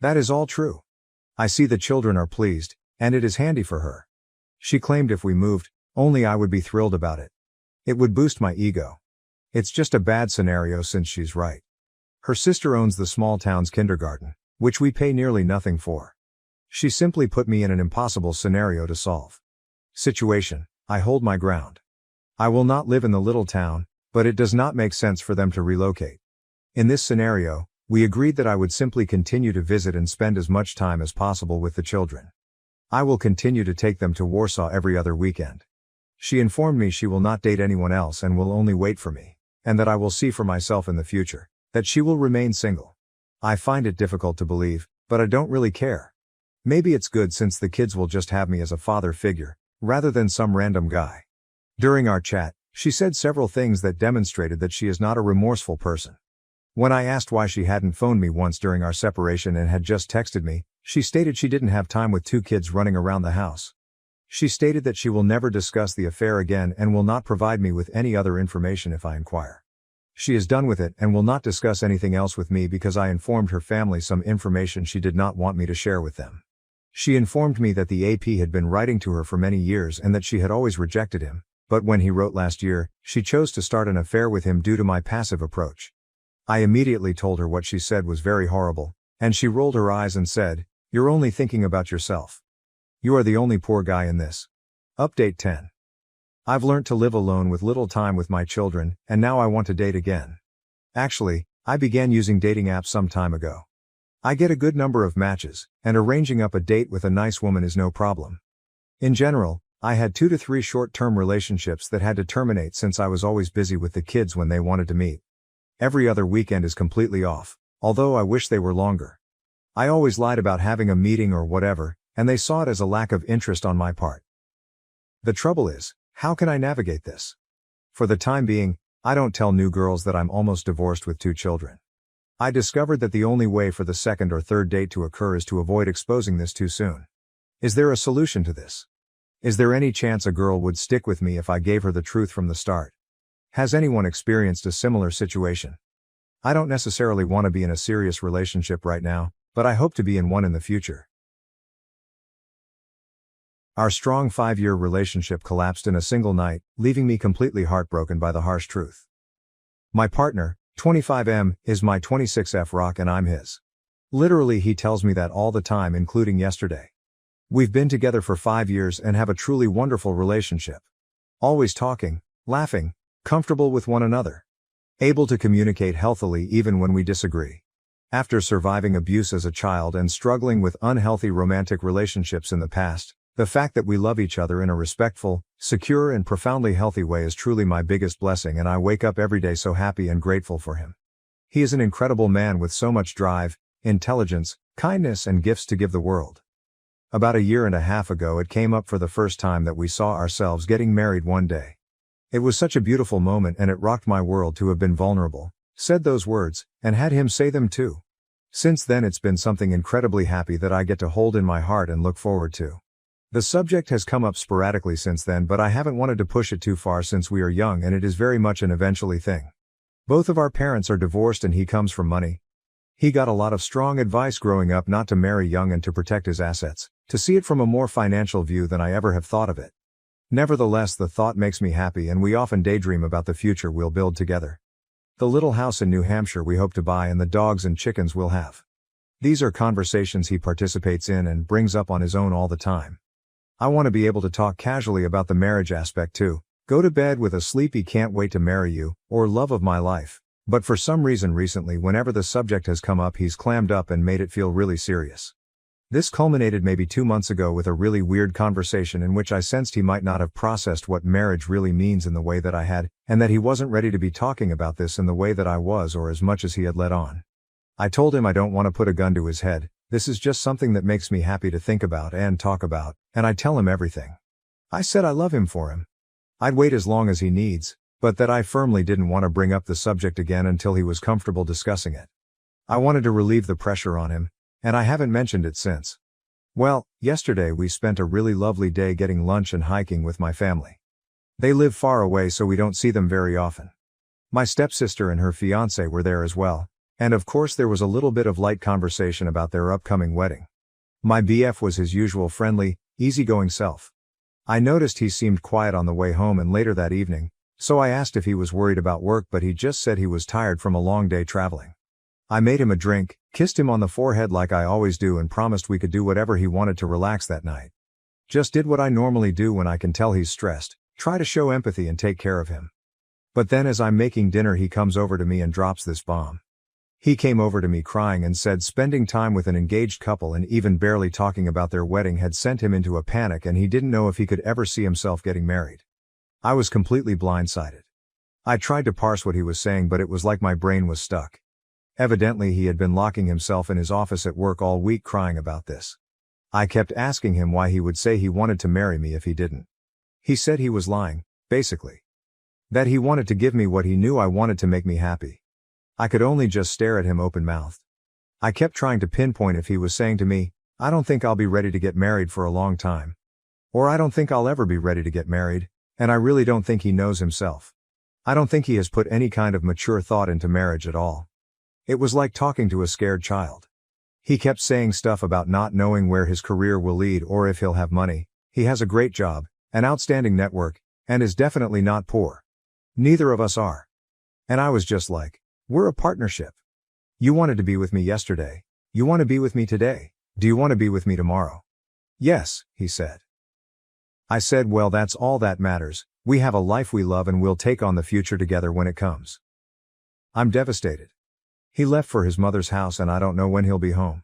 That is all true. I see the children are pleased, and it is handy for her. She claimed if we moved, only I would be thrilled about it. It would boost my ego. It's just a bad scenario since she's right. Her sister owns the small town's kindergarten, which we pay nearly nothing for. She simply put me in an impossible scenario to solve. Situation: I hold my ground. I will not live in the little town, but it does not make sense for them to relocate. In this scenario, we agreed that I would simply continue to visit and spend as much time as possible with the children. I will continue to take them to Warsaw every other weekend. She informed me she will not date anyone else and will only wait for me, and that I will see for myself in the future, that she will remain single. I find it difficult to believe, but I don't really care. Maybe it's good since the kids will just have me as a father figure, rather than some random guy. During our chat, she said several things that demonstrated that she is not a remorseful person. When I asked why she hadn't phoned me once during our separation and had just texted me, she stated she didn't have time with 2 kids running around the house. She stated that she will never discuss the affair again and will not provide me with any other information if I inquire. She is done with it and will not discuss anything else with me because I informed her family some information she did not want me to share with them. She informed me that the AP had been writing to her for many years and that she had always rejected him, but when he wrote last year, she chose to start an affair with him due to my passive approach. I immediately told her what she said was very horrible, and she rolled her eyes and said, "You're only thinking about yourself. You are the only poor guy in this." Update 10. I've learnt to live alone with little time with my children, and now I want to date again. Actually, I began using dating apps some time ago. I get a good number of matches, and arranging up a date with a nice woman is no problem. In general, I had 2 to 3 short-term relationships that had to terminate since I was always busy with the kids when they wanted to meet. Every other weekend is completely off, although I wish they were longer. I always lied about having a meeting or whatever, and they saw it as a lack of interest on my part. The trouble is, how can I navigate this? For the time being, I don't tell new girls that I'm almost divorced with 2 children. I discovered that the only way for the second or third date to occur is to avoid exposing this too soon. Is there a solution to this? Is there any chance a girl would stick with me if I gave her the truth from the start? Has anyone experienced a similar situation? I don't necessarily want to be in a serious relationship right now, but I hope to be in one in the future. Our strong 5-year relationship collapsed in a single night, leaving me completely heartbroken by the harsh truth. My partner, 25M, is my 26F rock and I'm his. Literally, he tells me that all the time, including yesterday. We've been together for 5 years and have a truly wonderful relationship. Always talking, laughing, comfortable with one another. Able to communicate healthily even when we disagree. After surviving abuse as a child and struggling with unhealthy romantic relationships in the past, the fact that we love each other in a respectful, secure and profoundly healthy way is truly my biggest blessing, and I wake up every day so happy and grateful for him. He is an incredible man with so much drive, intelligence, kindness and gifts to give the world. About a year and a half ago it came up for the first time that we saw ourselves getting married one day. It was such a beautiful moment and it rocked my world to have been vulnerable, said those words, and had him say them too. Since then it's been something incredibly happy that I get to hold in my heart and look forward to. The subject has come up sporadically since then, but I haven't wanted to push it too far since we are young and it is very much an eventually thing. Both of our parents are divorced and he comes from money. He got a lot of strong advice growing up not to marry young and to protect his assets, to see it from a more financial view than I ever have thought of it. Nevertheless, the thought makes me happy and we often daydream about the future we'll build together. The little house in New Hampshire we hope to buy and the dogs and chickens we'll have. These are conversations he participates in and brings up on his own all the time. I want to be able to talk casually about the marriage aspect too, go to bed with a sleepy can't wait to marry you, or love of my life, but for some reason recently whenever the subject has come up he's clammed up and made it feel really serious. This culminated maybe 2 months ago with a really weird conversation in which I sensed he might not have processed what marriage really means in the way that I had, and that he wasn't ready to be talking about this in the way that I was or as much as he had let on. I told him I don't want to put a gun to his head, this is just something that makes me happy to think about and talk about, and I tell him everything. I said I love him for him. I'd wait as long as he needs, but that I firmly didn't want to bring up the subject again until he was comfortable discussing it. I wanted to relieve the pressure on him, and I haven't mentioned it since. Well, yesterday we spent a really lovely day getting lunch and hiking with my family. They live far away so we don't see them very often. My stepsister and her fiancé were there as well, and of course there was a little bit of light conversation about their upcoming wedding. My BF was his usual friendly, easygoing self. I noticed he seemed quiet on the way home and later that evening, so I asked if he was worried about work, but he just said he was tired from a long day traveling. I made him a drink, kissed him on the forehead like I always do and promised we could do whatever he wanted to relax that night. Just did what I normally do when I can tell he's stressed, try to show empathy and take care of him. But then as I'm making dinner he comes over to me and drops this bomb. He came over to me crying and said spending time with an engaged couple and even barely talking about their wedding had sent him into a panic and he didn't know if he could ever see himself getting married. I was completely blindsided. I tried to parse what he was saying, but it was like my brain was stuck. Evidently he had been locking himself in his office at work all week crying about this. I kept asking him why he would say he wanted to marry me if he didn't. He said he was lying, basically. That he wanted to give me what he knew I wanted to make me happy. I could only just stare at him open-mouthed. I kept trying to pinpoint if he was saying to me, I don't think I'll be ready to get married for a long time. Or I don't think I'll ever be ready to get married, and I really don't think he knows himself. I don't think he has put any kind of mature thought into marriage at all. It was like talking to a scared child. He kept saying stuff about not knowing where his career will lead or if he'll have money. He has a great job, an outstanding network, and is definitely not poor. Neither of us are. And I was just like, we're a partnership. You wanted to be with me yesterday. You want to be with me today. Do you want to be with me tomorrow? Yes, he said. I said, well, that's all that matters. We have a life we love and we'll take on the future together when it comes. I'm devastated. He left for his mother's house and I don't know when he'll be home.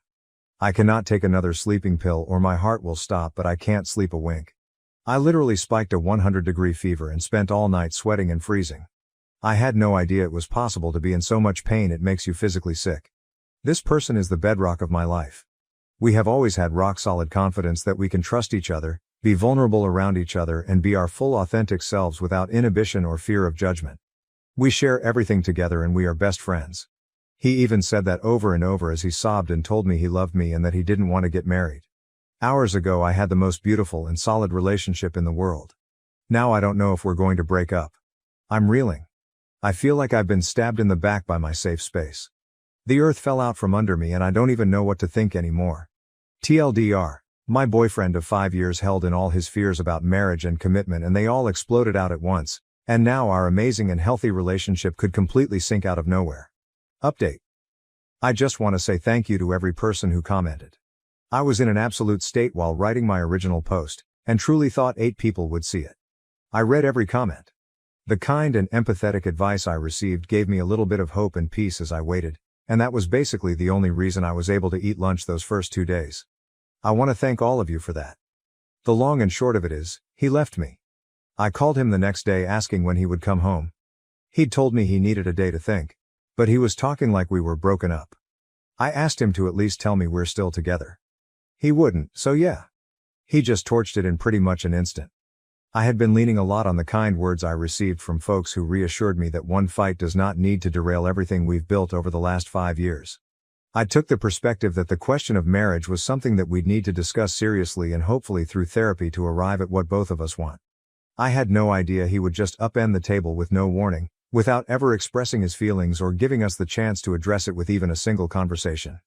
I cannot take another sleeping pill or my heart will stop, but I can't sleep a wink. I literally spiked a 100-degree fever and spent all night sweating and freezing. I had no idea it was possible to be in so much pain it makes you physically sick. This person is the bedrock of my life. We have always had rock-solid confidence that we can trust each other, be vulnerable around each other and be our full authentic selves without inhibition or fear of judgment. We share everything together and we are best friends. He even said that over and over as he sobbed and told me he loved me and that he didn't want to get married. Hours ago I had the most beautiful and solid relationship in the world. Now I don't know if we're going to break up. I'm reeling. I feel like I've been stabbed in the back by my safe space. The earth fell out from under me and I don't even know what to think anymore. TLDR, My boyfriend of 5 years held in all his fears about marriage and commitment, and they all exploded out at once, and now our amazing and healthy relationship could completely sink out of nowhere. Update. I just want to say thank you to every person who commented. I was in an absolute state while writing my original post, and truly thought 8 people would see it. I read every comment. The kind and empathetic advice I received gave me a little bit of hope and peace as I waited, and that was basically the only reason I was able to eat lunch those first 2 days. I want to thank all of you for that. The long and short of it is, he left me. I called him the next day asking when he would come home. He'd told me he needed a day to think, but he was talking like we were broken up. I asked him to at least tell me we're still together. He wouldn't, so yeah. He just torched it in pretty much an instant. I had been leaning a lot on the kind words I received from folks who reassured me that one fight does not need to derail everything we've built over the last 5 years. I took the perspective that the question of marriage was something that we'd need to discuss seriously and hopefully through therapy to arrive at what both of us want. I had no idea he would just upend the table with no warning, without ever expressing his feelings or giving us the chance to address it with even a single conversation.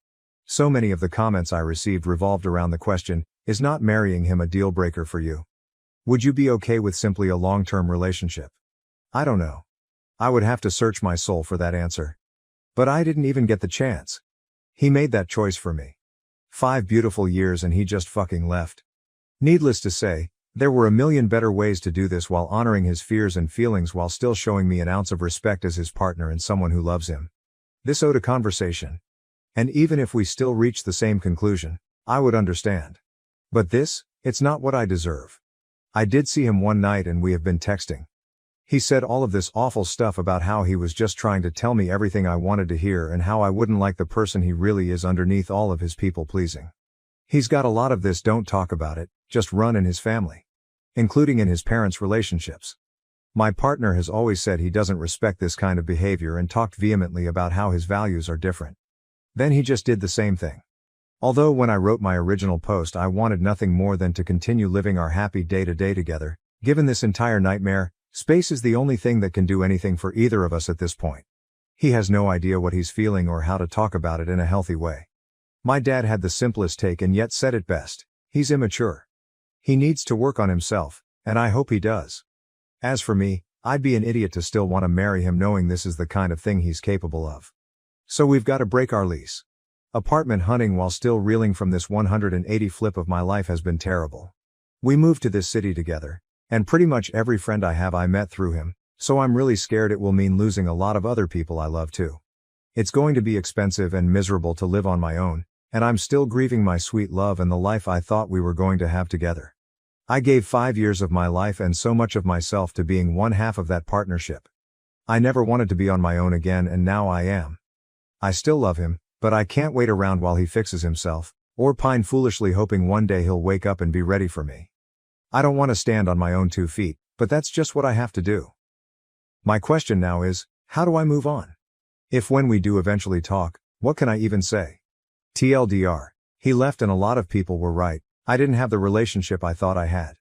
So many of the comments I received revolved around the question, is not marrying him a deal breaker for you? Would you be okay with simply a long-term relationship? I don't know. I would have to search my soul for that answer. But I didn't even get the chance. He made that choice for me. 5 beautiful years and he just fucking left. Needless to say, there were a million better ways to do this while honoring his fears and feelings while still showing me an ounce of respect as his partner and someone who loves him. This owed a conversation. And even if we still reached the same conclusion, I would understand. But this, it's not what I deserve. I did see him one night and we have been texting. He said all of this awful stuff about how he was just trying to tell me everything I wanted to hear and how I wouldn't like the person he really is underneath all of his people-pleasing. He's got a lot of this don't talk about it, just run in his family. Including in his parents' relationships. My partner has always said he doesn't respect this kind of behavior and talked vehemently about how his values are different. Then he just did the same thing. Although when I wrote my original post I wanted nothing more than to continue living our happy day-to-day together, given this entire nightmare, space is the only thing that can do anything for either of us at this point. He has no idea what he's feeling or how to talk about it in a healthy way. My dad had the simplest take and yet said it best. He's immature. He needs to work on himself, and I hope he does. As for me, I'd be an idiot to still want to marry him knowing this is the kind of thing he's capable of. So we've got to break our lease. Apartment hunting while still reeling from this 180 flip of my life has been terrible. We moved to this city together, and pretty much every friend I have I met through him, so I'm really scared it will mean losing a lot of other people I love too. It's going to be expensive and miserable to live on my own, and I'm still grieving my sweet love and the life I thought we were going to have together. I gave 5 years of my life and so much of myself to being one half of that partnership. I never wanted to be on my own again and now I am. I still love him, but I can't wait around while he fixes himself, or pine foolishly hoping one day he'll wake up and be ready for me. I don't want to stand on my own 2 feet, but that's just what I have to do. My question now is, how do I move on? If when we do eventually talk, what can I even say? TLDR, he left and a lot of people were right, I didn't have the relationship I thought I had.